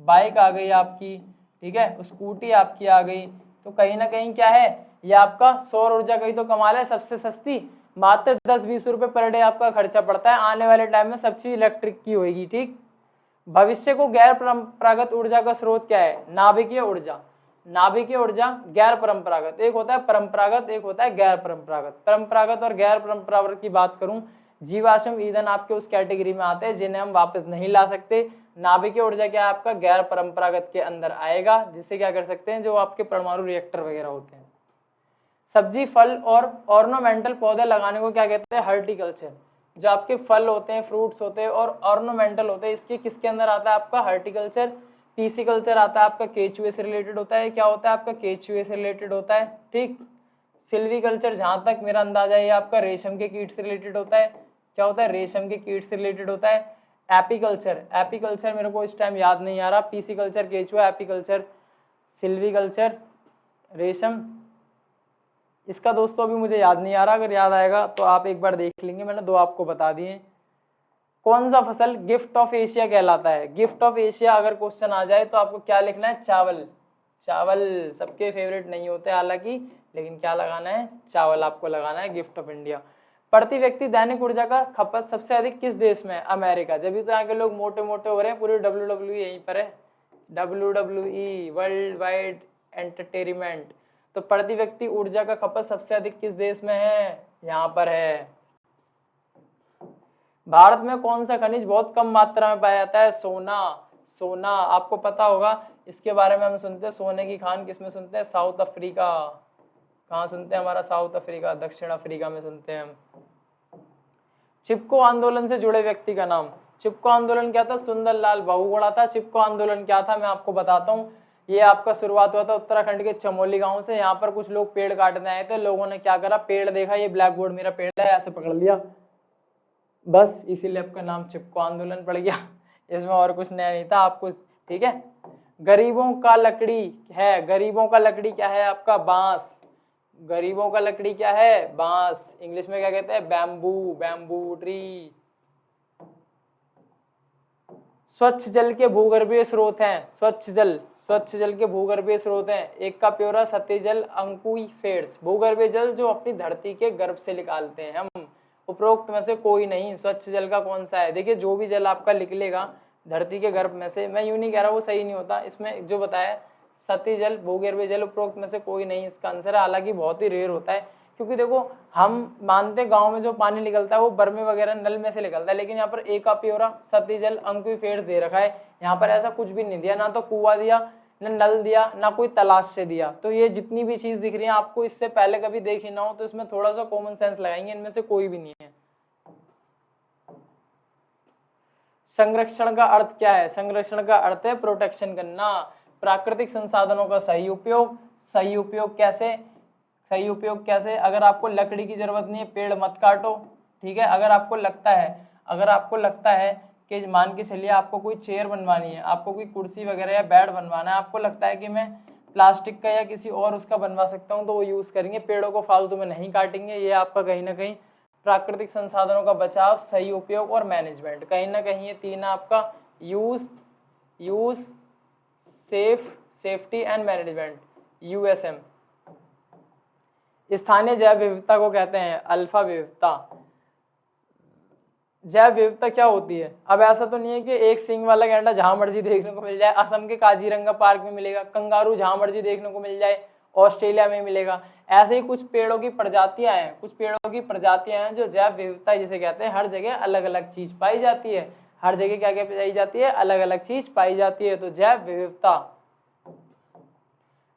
बाइक आ गई आपकी, ठीक है, स्कूटी आपकी आ गई। तो कहीं ना कहीं क्या है, ये आपका सौर ऊर्जा का ही तो कमाल है, सबसे सस्ती, मात्र 10-20 रुपए पर डे आपका खर्चा पड़ता है। आने वाले टाइम में सब चीज इलेक्ट्रिक की होगी, ठीक। भविष्य को गैर परंपरागत ऊर्जा का स्रोत क्या है? नाभिकीय ऊर्जा। नाभिकीय ऊर्जा गैर परंपरागत, एक होता है परंपरागत, एक होता है गैर परंपरागत। परंपरागत और गैर परंपरागत की बात करूं, जीवाश्म ईंधन आपके उस कैटेगरी में आते हैं जिन्हें हम वापस नहीं ला सकते। नाभिकीय ऊर्जा क्या है? आपका गैर परंपरागत के अंदर आएगा, जिससे क्या कर सकते हैं, जो आपके परमाणु रिएक्टर वगैरह होते हैं। सब्जी, फल और ऑर्नामेंटल पौधे लगाने को क्या कहते हैं? हॉर्टिकल्चर। जो आपके फल होते हैं, फ्रूट्स होते हैं और ऑर्नामेंटल होते हैं, इसके किसके अंदर आता है? आपका हॉर्टिकल्चर। पीसीकल्चर आता है आपका केचुए से रिलेटेड होता है। क्या होता है? आपका केचुए से रिलेटेड होता है, ठीक। सिल्वीकल्चर जहां तक मेरा अंदाजा है आपका रेशम के कीट से रिलेटेड होता है। क्या होता है? रेशम के कीट से रिलेटेड होता है। एपीकल्चर, एपीकल्चर मेरे को इस टाइम याद नहीं आ रहा। पीसीकल्चर केचुआ, एपीकल्चर सिल्वीकल्चर रेशम, इसका दोस्तों अभी मुझे याद नहीं आ रहा, अगर याद आएगा तो आप एक बार देख लेंगे, मैंने 2 आपको बता दिए। कौन सा फसल गिफ्ट ऑफ एशिया कहलाता है? गिफ्ट ऑफ एशिया अगर क्वेश्चन आ जाए तो आपको क्या लिखना है? चावल। चावल सबके फेवरेट नहीं होते हालांकि, लेकिन क्या लगाना है? चावल आपको लगाना है, गिफ्ट ऑफ इंडिया। प्रति व्यक्ति दैनिक ऊर्जा का खपत सबसे अधिक किस देश में है? अमेरिका। जब भी तो यहाँ के लोग मोटे मोटे हो रहे हैं, पूरी WWE यहीं पर है, WWE वर्ल्ड वाइड एंटरटेनमेंट। तो प्रति व्यक्ति ऊर्जा का खपत सबसे अधिक किस देश में है? यहाँ पर है। भारत में कौन सा खनिज बहुत कम मात्रा में पाया जाता है? सोना। सोना आपको पता होगा, इसके बारे में हम सुनते हैं, सोने की खान किसमें सुनते हैं? South Africa. कहाँ सुनते हैं? हमारा साउथ अफ्रीका, दक्षिण अफ्रीका में सुनते हैं हम। चिपको आंदोलन से जुड़े व्यक्ति का नाम। चिपको आंदोलन क्या था? सुंदरलाल बहुगुणा था। चिपको आंदोलन क्या था? मैं आपको बताता हूँ। ये आपका शुरुआत हुआ था उत्तराखंड के चमोली गांव से। यहाँ पर कुछ लोग पेड़ काटने आए थे, लोगों ने क्या करा, पेड़ देखा, ये ब्लैक बोर्ड मेरा पेड़ है, ऐसे पकड़ लिया, बस इसीलिए आपका नाम चिपको आंदोलन पड़ गया। इसमें और कुछ नया नहीं था आपको, ठीक है। गरीबों का लकड़ी है, गरीबों का लकड़ी क्या है? आपका बांस। गरीबों का लकड़ी क्या है? बांस। इंग्लिश में क्या कहते हैं? Bamboo, bamboo tree. स्वच्छ जल के भूगर्भीय स्रोत हैं। स्वच्छ जल के भूगर्भीय स्रोत हैं। एक का प्योरा, सतही अंकुइफेर्स। भूगर्भीय जल जो अपनी धरती के गर्भ से निकालते हैं हम, उपरोक्त में से कोई नहीं। स्वच्छ जल का कौन सा है? देखिए, जो भी जल आपका निकलेगा धरती के गर्भ में से, मैं यूं नहीं कह रहा वो सही नहीं होता, इसमें जो बताया सतही जल, भूगर्भीय जल, उपरोक्त में से कोई नहीं इसका आंसर है। हालांकि बहुत ही रेयर होता है, क्योंकि देखो हम मानते गांव में जो पानी निकलता है वो बर्मे वगैरह नल में से निकलता है, लेकिन यहाँ पर एक प्योरा, सतही जल, अंकुइफेर्स दे रखा है। यहाँ पर ऐसा कुछ भी नहीं दिया, ना तो कुआं दिया, ना नल दिया, ना कोई तलाश से दिया। तो ये जितनी भी चीज दिख रही है आपको, इससे पहले कभी देखी ना हो, तो इसमें थोड़ा सा कॉमन सेंस लगाएंगे, इनमें से कोई भी नहीं है। संरक्षण का अर्थ क्या है? संरक्षण का अर्थ है प्रोटेक्शन करना, प्राकृतिक संसाधनों का सही उपयोग। सही उपयोग कैसे? सही उपयोग कैसे? अगर आपको लकड़ी की जरूरत नहीं है, पेड़ मत काटो, ठीक है। अगर आपको लगता है, अगर आपको लगता है कि मान के चलिए आपको कोई चेयर बनवानी है, आपको कोई कुर्सी वगैरह या बेड बनवाना है, आपको लगता है कि मैं प्लास्टिक का या किसी और उसका बनवा सकता हूँ, तो वो यूज़ करेंगे। पेड़ों को फालतू में नहीं काटेंगे। ये आपका कहीं ना कहीं प्राकृतिक संसाधनों का बचाव, सही उपयोग और मैनेजमेंट, कहीं ना कहीं ये तीन आपका use safety and management, USM. स्थानीय जैव विविधता को कहते हैं अल्फा विविधता। जैव विविधता क्या होती है? अब ऐसा तो नहीं है कि एक सींग वाला गैंडा जहां मर्जी देखने को मिल जाए, असम के काजीरंगा पार्क में मिलेगा, कंगारू जहां मर्जी देखने को मिल जाए ऑस्ट्रेलिया में मिलेगा। ऐसे ही कुछ पेड़ों की प्रजातियां हैं, जो जैव विविधता जिसे कहते हैं, हर जगह अलग अलग चीज पाई जाती है। हर जगह क्या क्या पाई जाती है? अलग अलग चीज पाई जाती है। तो जैव विविधता।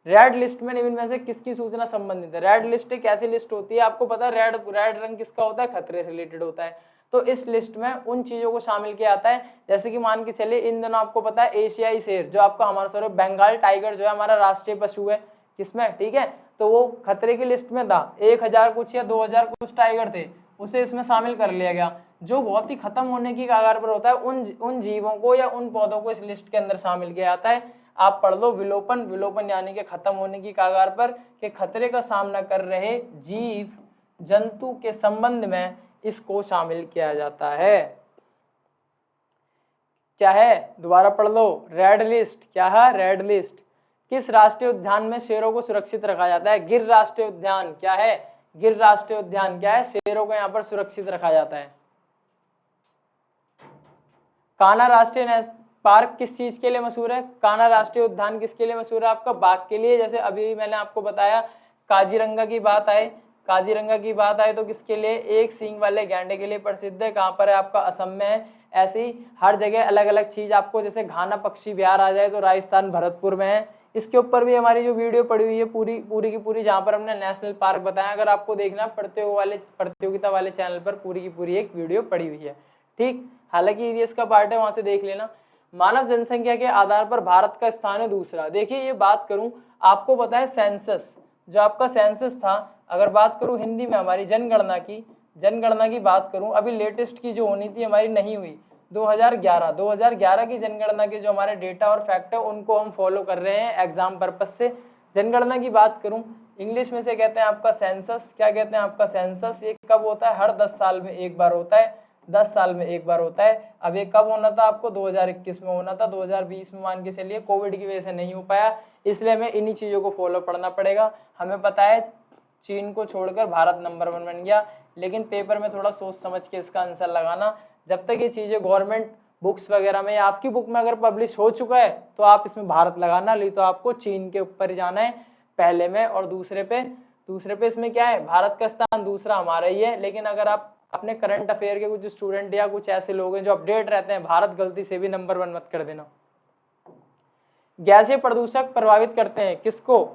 रेड लिस्ट में निम्न में से किसकी सूचना संबंधित है? रेड लिस्ट एक ऐसी लिस्ट होती है, आपको पता है रेड रंग किसका होता है? खतरे से रिलेटेड होता है। तो इस लिस्ट में उन चीजों को शामिल किया जाता है, जैसे कि मान के चलिए इन दिनों आपको पता है एशियाई शेर, जो आपका हमारा सर बंगाल टाइगर जो है हमारा राष्ट्रीय पशु है, किसमें? ठीक है, तो वो खतरे की लिस्ट में था। 1000 कुछ या 2000 कुछ टाइगर थे, उसे इसमें शामिल कर लिया गया। जो बहुत ही खत्म होने की कगार पर होता है, उन जीवों को या उन पौधों को इस लिस्ट के अंदर शामिल किया जाता है। आप पढ़ लो विलोपन यानी कि खत्म होने की कगार पर, के खतरे का सामना कर रहे जीव जंतु के संबंध में इसको शामिल किया जाता है। क्या है? दोबारा पढ़ लो, रेड लिस्ट। क्या है? Red list. किस राष्ट्रीय उद्यान में शेरों को सुरक्षित रखा जाता है? गिर राष्ट्रीय उद्यान। क्या है? गिर राष्ट्रीय उद्यान क्या है? शेरों को यहाँ पर सुरक्षित रखा जाता है। कान्हा राष्ट्रीय पार्क किस चीज के लिए मशहूर है? कान्हा राष्ट्रीय उद्यान किसके लिए मशहूर है? आपका बाघ के लिए। जैसे अभी मैंने आपको बताया काजीरंगा की बात आए तो किसके लिए? एक सींग वाले गैंडे के लिए प्रसिद्ध है। कहाँ पर है? आपका असम में है। ऐसे ही हर जगह अलग अलग चीज आपको, जैसे घाना पक्षी विहार आ जाए तो राजस्थान भरतपुर में है। इसके ऊपर भी हमारी जो वीडियो पड़ी हुई है पूरी की पूरी, जहाँ पर हमने नेशनल पार्क बताया, अगर आपको देखना प्रतियोगिता वाले चैनल पर पूरी की पूरी एक वीडियो पड़ी हुई है। ठीक, हालांकि ईवीएस का पार्ट है, वहां से देख लेना। मानव जनसंख्या के आधार पर भारत का स्थान है दूसरा। देखिए ये बात करूं, आपको पता है सेंसस, जो आपका सेंसस था, अगर बात करूं हिंदी में हमारी जनगणना की बात करूं, अभी लेटेस्ट की जो होनी थी हमारी नहीं हुई। 2011 की जनगणना के जो हमारे डेटा और फैक्ट है उनको हम फॉलो कर रहे हैं एग्जाम पर्पज से। जनगणना की बात करूं, इंग्लिश में से कहते हैं आपका सेंसस। क्या कहते हैं? आपका सेंसस। ये कब होता है? हर 10 साल में एक बार होता है। 10 साल में एक बार होता है। अब ये कब होना था? आपको 2021 में होना था। 2020 में मान के चलिए कोविड की वजह से नहीं हो पाया, इसलिए हमें इन्हीं चीजों को फॉलो करना पड़ेगा। हमें पता है चीन को छोड़कर भारत नंबर 1 बन गया, लेकिन पेपर में थोड़ा सोच समझ के इसका आंसर लगाना। जब तक ये चीजें गवर्नमेंट बुक्स वगैरह में या आपकी बुक में अगर पब्लिश हो चुका है तो आप इसमें भारत लगाना, नहीं तो आपको चीन के ऊपर जाना है पहले में, और दूसरे पे इसमें क्या है? भारत का स्थान दूसरा हमारा ही है। लेकिन अगर आप अपने करंट अफेयर के कुछ स्टूडेंट या कुछ ऐसे लोग हैं जो अपडेट रहते हैं, भारत गलती से भी नंबर 1 मत कर देना। गैसीय प्रदूषक प्रभावित करते हैं किसको?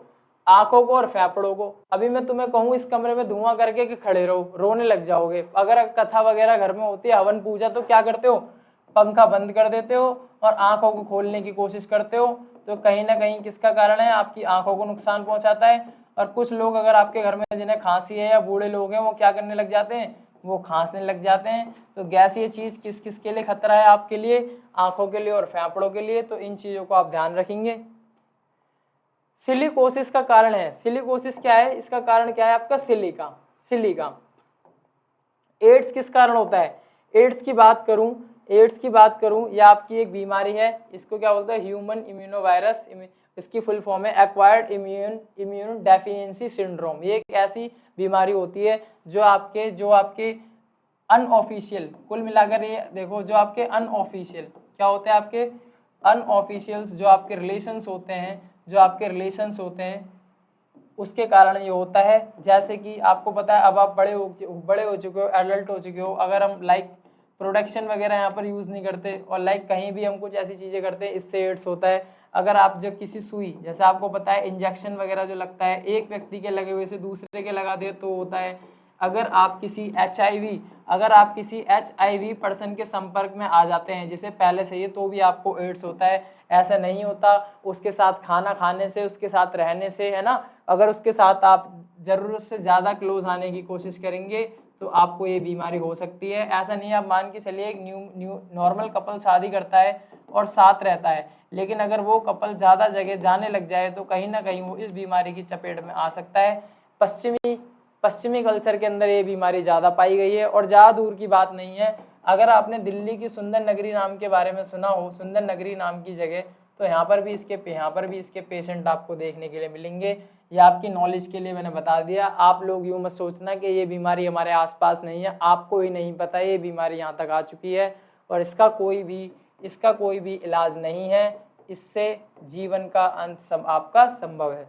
आंखों को और फेफड़ों को। अभी मैं तुम्हें कहूँ इस कमरे में धुआं करके कि खड़े रहो, रोने लग जाओगे। अगर कथा वगैरह घर में होती है, हवन पूजा, तो क्या करते हो? पंखा बंद कर देते हो और आंखों को खोलने की कोशिश करते हो। तो कहीं ना कहीं किसका कारण है? आपकी आंखों को नुकसान पहुंचाता है। और कुछ लोग अगर आपके घर में जिन्हें खांसी है या बूढ़े लोग हैं, वो क्या करने लग जाते हैं? वो खांसने लग जाते हैं। तो गैस ये चीज किस किस के लिए खतरा है? आपके लिए, आंखों के लिए और फेफड़ों के लिए। तो इन चीजों को आप ध्यान रखेंगे। सिलिकोसिस का कारण है। सिलिकोसिस क्या है? इसका कारण क्या है? आपका सिलिका। एड्स किस कारण होता है? एड्स की बात करूं, यह आपकी एक बीमारी है। इसको क्या बोलते हैं? ह्यूमन इम्यूनोवायरस। इसकी फुल फॉर्म है एक्वायर्ड इम्यून डेफिशिएंसी सिंड्रोम। ये एक ऐसी बीमारी होती है जो आपके अनऑफिशियल, कुल मिलाकर ये देखो, जो आपके अनऑफिशियल क्या होते हैं? आपके अनऑफिशियल्स जो आपके रिलेशंस होते हैं उसके कारण ये होता है। जैसे कि आपको पता है, अब आप बड़े हो चुके हो, एडल्ट हो चुके हो, अगर हम लाइक प्रोडक्शन वगैरह यहाँ पर यूज़ नहीं करते और लाइक कहीं भी हम कुछ ऐसी चीज़ें करते हैं, इससे एड्स होता है। अगर आप जो किसी सुई, जैसे आपको पता है इंजेक्शन वगैरह जो लगता है, एक व्यक्ति के लगे हुए से दूसरे के लगा दे तो होता है। अगर आप किसी HIV पर्सन के संपर्क में आ जाते हैं जिसे पहले से ही, तो भी आपको एड्स होता है। ऐसा नहीं होता उसके साथ खाना खाने से, उसके साथ रहने से, है ना। अगर उसके साथ आप जरूरत से ज़्यादा क्लोज आने की कोशिश करेंगे तो आपको ये बीमारी हो सकती है। ऐसा नहीं है, आप मान के चलिए एक न्यू नॉर्मल कपल शादी करता है और साथ रहता है, लेकिन अगर वो कपल ज़्यादा जगह जाने लग जाए तो कहीं ना कहीं वो इस बीमारी की चपेट में आ सकता है। पश्चिमी कल्चर के अंदर ये बीमारी ज़्यादा पाई गई है और ज़्यादा दूर की बात नहीं है। अगर आपने दिल्ली की सुंदर नगरी नाम के बारे में सुना हो, सुंदर नगरी नाम की जगह, तो यहाँ पर भी इसके पेशेंट आपको देखने के लिए मिलेंगे। ये आपकी नॉलेज के लिए मैंने बता दिया। आप लोग यूँ मत सोचना कि ये बीमारी हमारे आसपास नहीं है, आपको ही नहीं पता ये बीमारी यहाँ तक आ चुकी है और इसका कोई भी इलाज नहीं है। इससे जीवन का अंत आपका संभव है।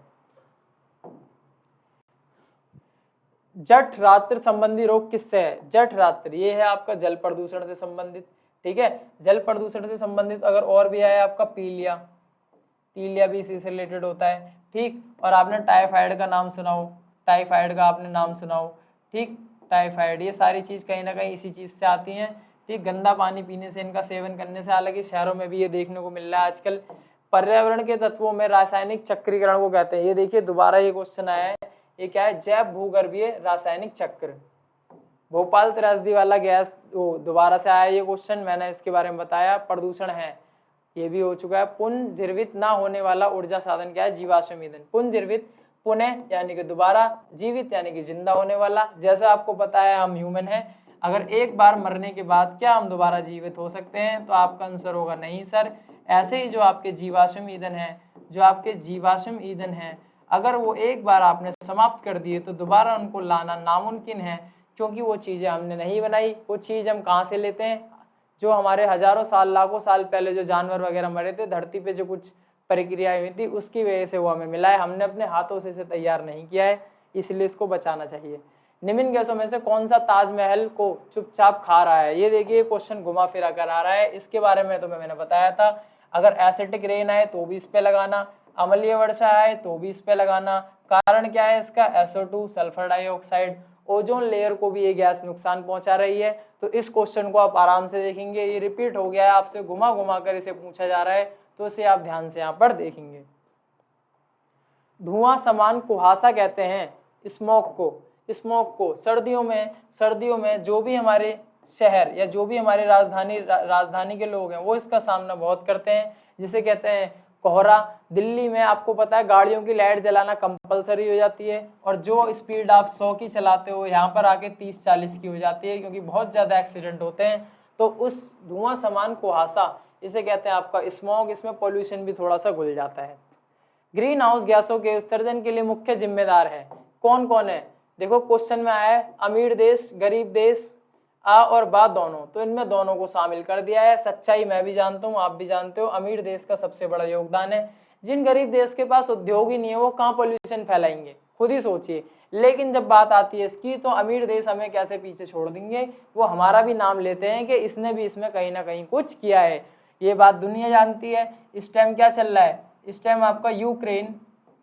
जठरांत्र संबंधी रोग किससे है? जठरांत्र ये है आपका जल प्रदूषण से संबंधित, ठीक है। जल प्रदूषण से संबंधित अगर और भी है आपका पीलिया भी इसी से रिलेटेड होता है, ठीक। और आपने टाइफाइड का नाम सुना हो, टाइफाइड का आपने नाम सुना हो, ठीक। टाइफाइड, ये सारी चीज कहीं ना कहीं इसी चीज से आती हैं, ठीक। गंदा पानी पीने से, इनका सेवन करने से, हालांकि शहरों में भी ये देखने को मिल रहा है आजकल। पर्यावरण के तत्वों में रासायनिक चक्रीकरण को कहते हैं। ये देखिए दोबारा ये क्वेश्चन आया है, ये क्या है? जैव भूगर्भीय रासायनिक चक्र। भोपाल त्रासदी वाला गैस दोबारा से आया ये क्वेश्चन, मैंने इसके बारे में बताया। प्रदूषण है, ये भी हो चुका है। पुनर्जीवित ना होने वाला ऊर्जा साधन क्या है? जीवाश्म ईंधन। पुनर्जीवित, पुनः यानी कि दोबारा, जीवित यानी कि जिंदा होने वाला। जैसे आपको पता है हम ह्यूमन हैं, अगर एक बार मरने के बाद क्या हम दोबारा जीवित हो सकते हैं? तो आपका आंसर होगा नहीं सर। ऐसे ही जो आपके जीवाश्म ईंधन है, अगर वो एक बार आपने समाप्त कर दिए तो दोबारा उनको लाना नामुमकिन है, क्योंकि वो चीज़ें हमने नहीं बनाई। वो चीज़ हम कहाँ से लेते हैं? जो हमारे हजारों साल, लाखों साल पहले जो जानवर वगैरह मरे थे, धरती पे जो कुछ प्रक्रियाएं हुई थी, उसकी वजह से वो हमें मिला है। हमने अपने हाथों से इसे तैयार नहीं किया है, इसलिए इसको बचाना चाहिए। निम्न गैसों में से कौन सा ताजमहल को चुपचाप खा रहा है? ये देखिए क्वेश्चन घुमा फिरा कर आ रहा है। इसके बारे में तो मैंने बताया था, अगर एसिडिक रेन आए तो भी इस पे लगाना, अम्लीय वर्षा आए तो भी इस पे लगाना। कारण क्या है इसका? SO2 sulphur dioxide. Ozone layer को भी ये गैस नुकसान पहुंचा रही है। तो इस क्वेश्चन को आप आराम से देखेंगे, ये रिपीट हो गया है, आपसे घुमा घुमा कर इसे पूछा जा रहा है, तो इसे आप ध्यान से यहाँ पर देखेंगे। धुआं समान कुहासा कहते हैं स्मोक को। सर्दियों में जो भी हमारे शहर या जो भी हमारे राजधानी के लोग हैं, वो इसका सामना बहुत करते हैं, जिसे कहते हैं कोहरा। दिल्ली में आपको पता है गाड़ियों की लाइट जलाना कंपलसरी हो जाती है, और जो स्पीड आप 100 की चलाते हो, यहाँ पर आके 30-40 की हो जाती है, क्योंकि बहुत ज़्यादा एक्सीडेंट होते हैं। तो उस धुआं समान कुहासा, इसे कहते हैं आपका स्मॉग। इसमें पॉल्यूशन भी थोड़ा सा घुल जाता है। ग्रीन हाउस गैसों के उत्सर्जन के लिए मुख्य जिम्मेदार है कौन कौन है? देखो क्वेश्चन में आया है अमीर देश, गरीब देश, आ और बा दोनों, तो इनमें दोनों को शामिल कर दिया है। सच्चाई मैं भी जानता हूँ, आप भी जानते हो, अमीर देश का सबसे बड़ा योगदान है। जिन गरीब देश के पास उद्योग ही नहीं है, वो कहाँ पॉल्यूशन फैलाएंगे? खुद ही सोचिए। लेकिन जब बात आती है इसकी, तो अमीर देश हमें कैसे पीछे छोड़ देंगे? वो हमारा भी नाम लेते हैं कि इसने भी इसमें कहीं ना कहीं कुछ किया है। ये बात दुनिया जानती है। इस टाइम क्या चल रहा है? इस टाइम आपका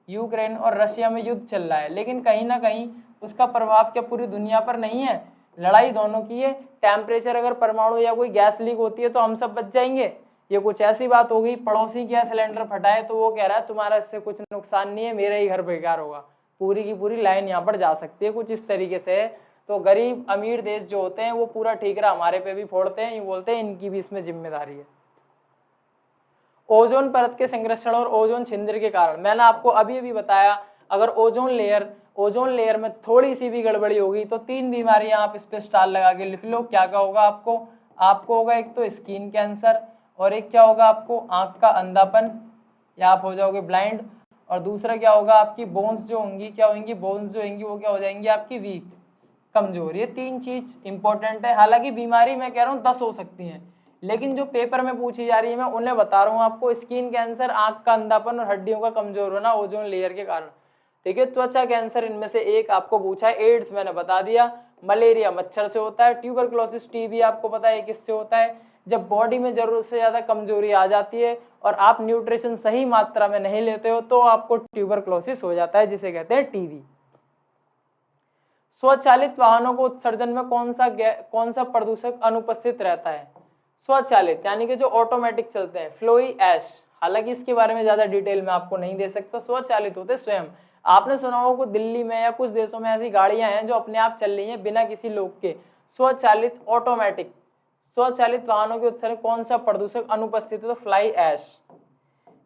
यूक्रेन और रशिया में युद्ध चल रहा है, लेकिन कहीं ना कहीं उसका प्रभाव क्या पूरी दुनिया पर नहीं है? लड़ाई दोनों की है। टेम्परेचर अगर परमाणु या कोई गैस लीक होती है तो हम सब बच जाएंगे? ये कुछ ऐसी बात हो गई, पड़ोसी क्या सिलेंडर फटाए तो वो कह रहा है तुम्हारा इससे कुछ नुकसान नहीं है, मेरा ही घर बेकार होगा। पूरी की पूरी लाइन यहाँ पर जा सकती है, कुछ इस तरीके से। तो गरीब अमीर देश जो होते हैं वो पूरा ठीकरा हमारे पे भी फोड़ते हैं, ये बोलते हैं इनकी भी इसमें जिम्मेदारी है। ओजोन परत के संरक्षण और ओजोन छिद्र के कारण, मैंने आपको अभी बताया, अगर ओजोन लेयर में थोड़ी सी भी गड़बड़ी होगी तो 3 बीमारियां आप इस पे स्टार लगा के लिख लो। क्या क्या होगा आपको होगा एक तो स्किन कैंसर, और एक क्या होगा आपको? आंख का अंधापन, या आप हो जाओगे ब्लाइंड। और दूसरा क्या होगा? आपकी बोन्स जो होंगी, वो क्या हो जाएंगी? आपकी वीक, कमजोर। ये 3 चीज इंपॉर्टेंट है। हालांकि बीमारी मैं कह रहा हूँ 10 हो सकती हैं, लेकिन जो पेपर में पूछी जा रही है मैं उन्हें बता रहा हूँ आपको। स्किन कैंसर, आंख का अंधापन और हड्डियों का कमजोर होना ओजोन लेयर के कारण। ठीक है, त्वचा कैंसर इनमें से एक आपको पूछा है। एड्स मैंने बता दिया, मलेरिया मच्छर से होता है। ट्यूबरक्लोसिस टीबी आपको पता है किससे होता है? जब बॉडी में जरूरत से ज्यादा कमजोरी आ जाती है और आप न्यूट्रिशन सही मात्रा में नहीं लेते हो तो आपको ट्यूबरक्लोसिस हो जाता है, जिसे कहते हैं टीबी। स्वचालित वाहनों को उत्सर्जन में कौन सा प्रदूषक अनुपस्थित रहता है? स्वचालित यानी कि जो ऑटोमेटिक चलते हैं, फ्लोई ऐश। हालांकि इसके बारे में ज्यादा डिटेल में आपको नहीं दे सकता। स्वचालित होते स्वयं, आपने सुना होगा दिल्ली में या कुछ देशों में ऐसी गाड़ियां हैं जो अपने आप चल रही हैं बिना किसी लोग के, स्वचालित ऑटोमेटिक। स्वचालित वाहनों के उत्सर्जन कौन सा प्रदूषक अनुपस्थित है? तो फ्लाई ऐश।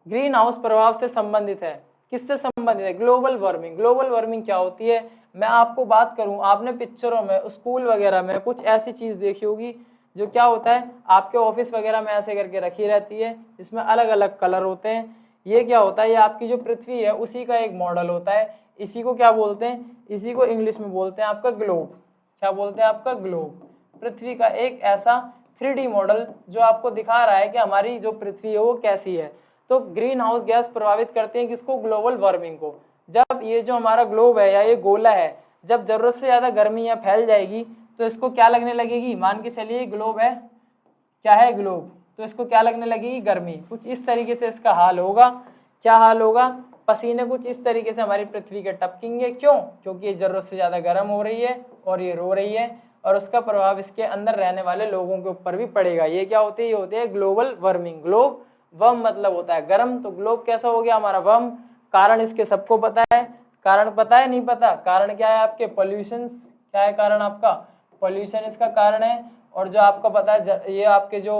ग्रीन हाउस प्रभाव से संबंधित है, किससे संबंधित है? Global warming. ग्लोबल वार्मिंग क्या होती है? मैं आपको बात करूं, आपने पिक्चरों में, स्कूल वगैरह में कुछ ऐसी चीज देखी होगी जो क्या होता है, आपके ऑफिस वगैरह में ऐसे करके रखी रहती है, इसमें अलग अलग कलर होते हैं। ये क्या होता है? ये आपकी जो पृथ्वी है उसी का एक मॉडल होता है। इसी को क्या बोलते हैं? इसी को इंग्लिश में बोलते हैं आपका ग्लोब। क्या बोलते हैं? आपका ग्लोब। पृथ्वी का एक ऐसा 3D मॉडल जो आपको दिखा रहा है कि हमारी जो पृथ्वी है वो कैसी है। तो ग्रीन हाउस गैस प्रभावित करते हैं किसको? ग्लोबल वार्मिंग को। जब ये जो हमारा ग्लोब है या ये गोला है, जब जरूरत से ज्यादा गर्मी यहाँ फैल जाएगी तो इसको क्या लगने लगेगी? मान के चलिए ग्लोब है, क्या है? ग्लोब। तो इसको क्या लगने लगेगी? गर्मी। कुछ इस तरीके से इसका हाल होगा। क्या हाल होगा? पसीने कुछ इस तरीके से हमारी पृथ्वी के टपकेंगे। क्यों? क्योंकि ये जरूरत से ज्यादा गर्म हो रही है और ये रो रही है, और उसका प्रभाव इसके अंदर रहने वाले लोगों के ऊपर भी पड़ेगा। ये क्या होते हैं? ये होते हैं ग्लोबल वार्मिंग। ग्लोब वर्म मतलब होता है गर्म, तो ग्लोब कैसा हो गया हमारा? वर्म। कारण इसके सबको पता है। कारण पता है? नहीं पता? कारण क्या है आपके? पॉल्यूशन। क्या है कारण आपका? पॉल्यूशन इसका कारण है। और जो आपको पता है ये आपके जो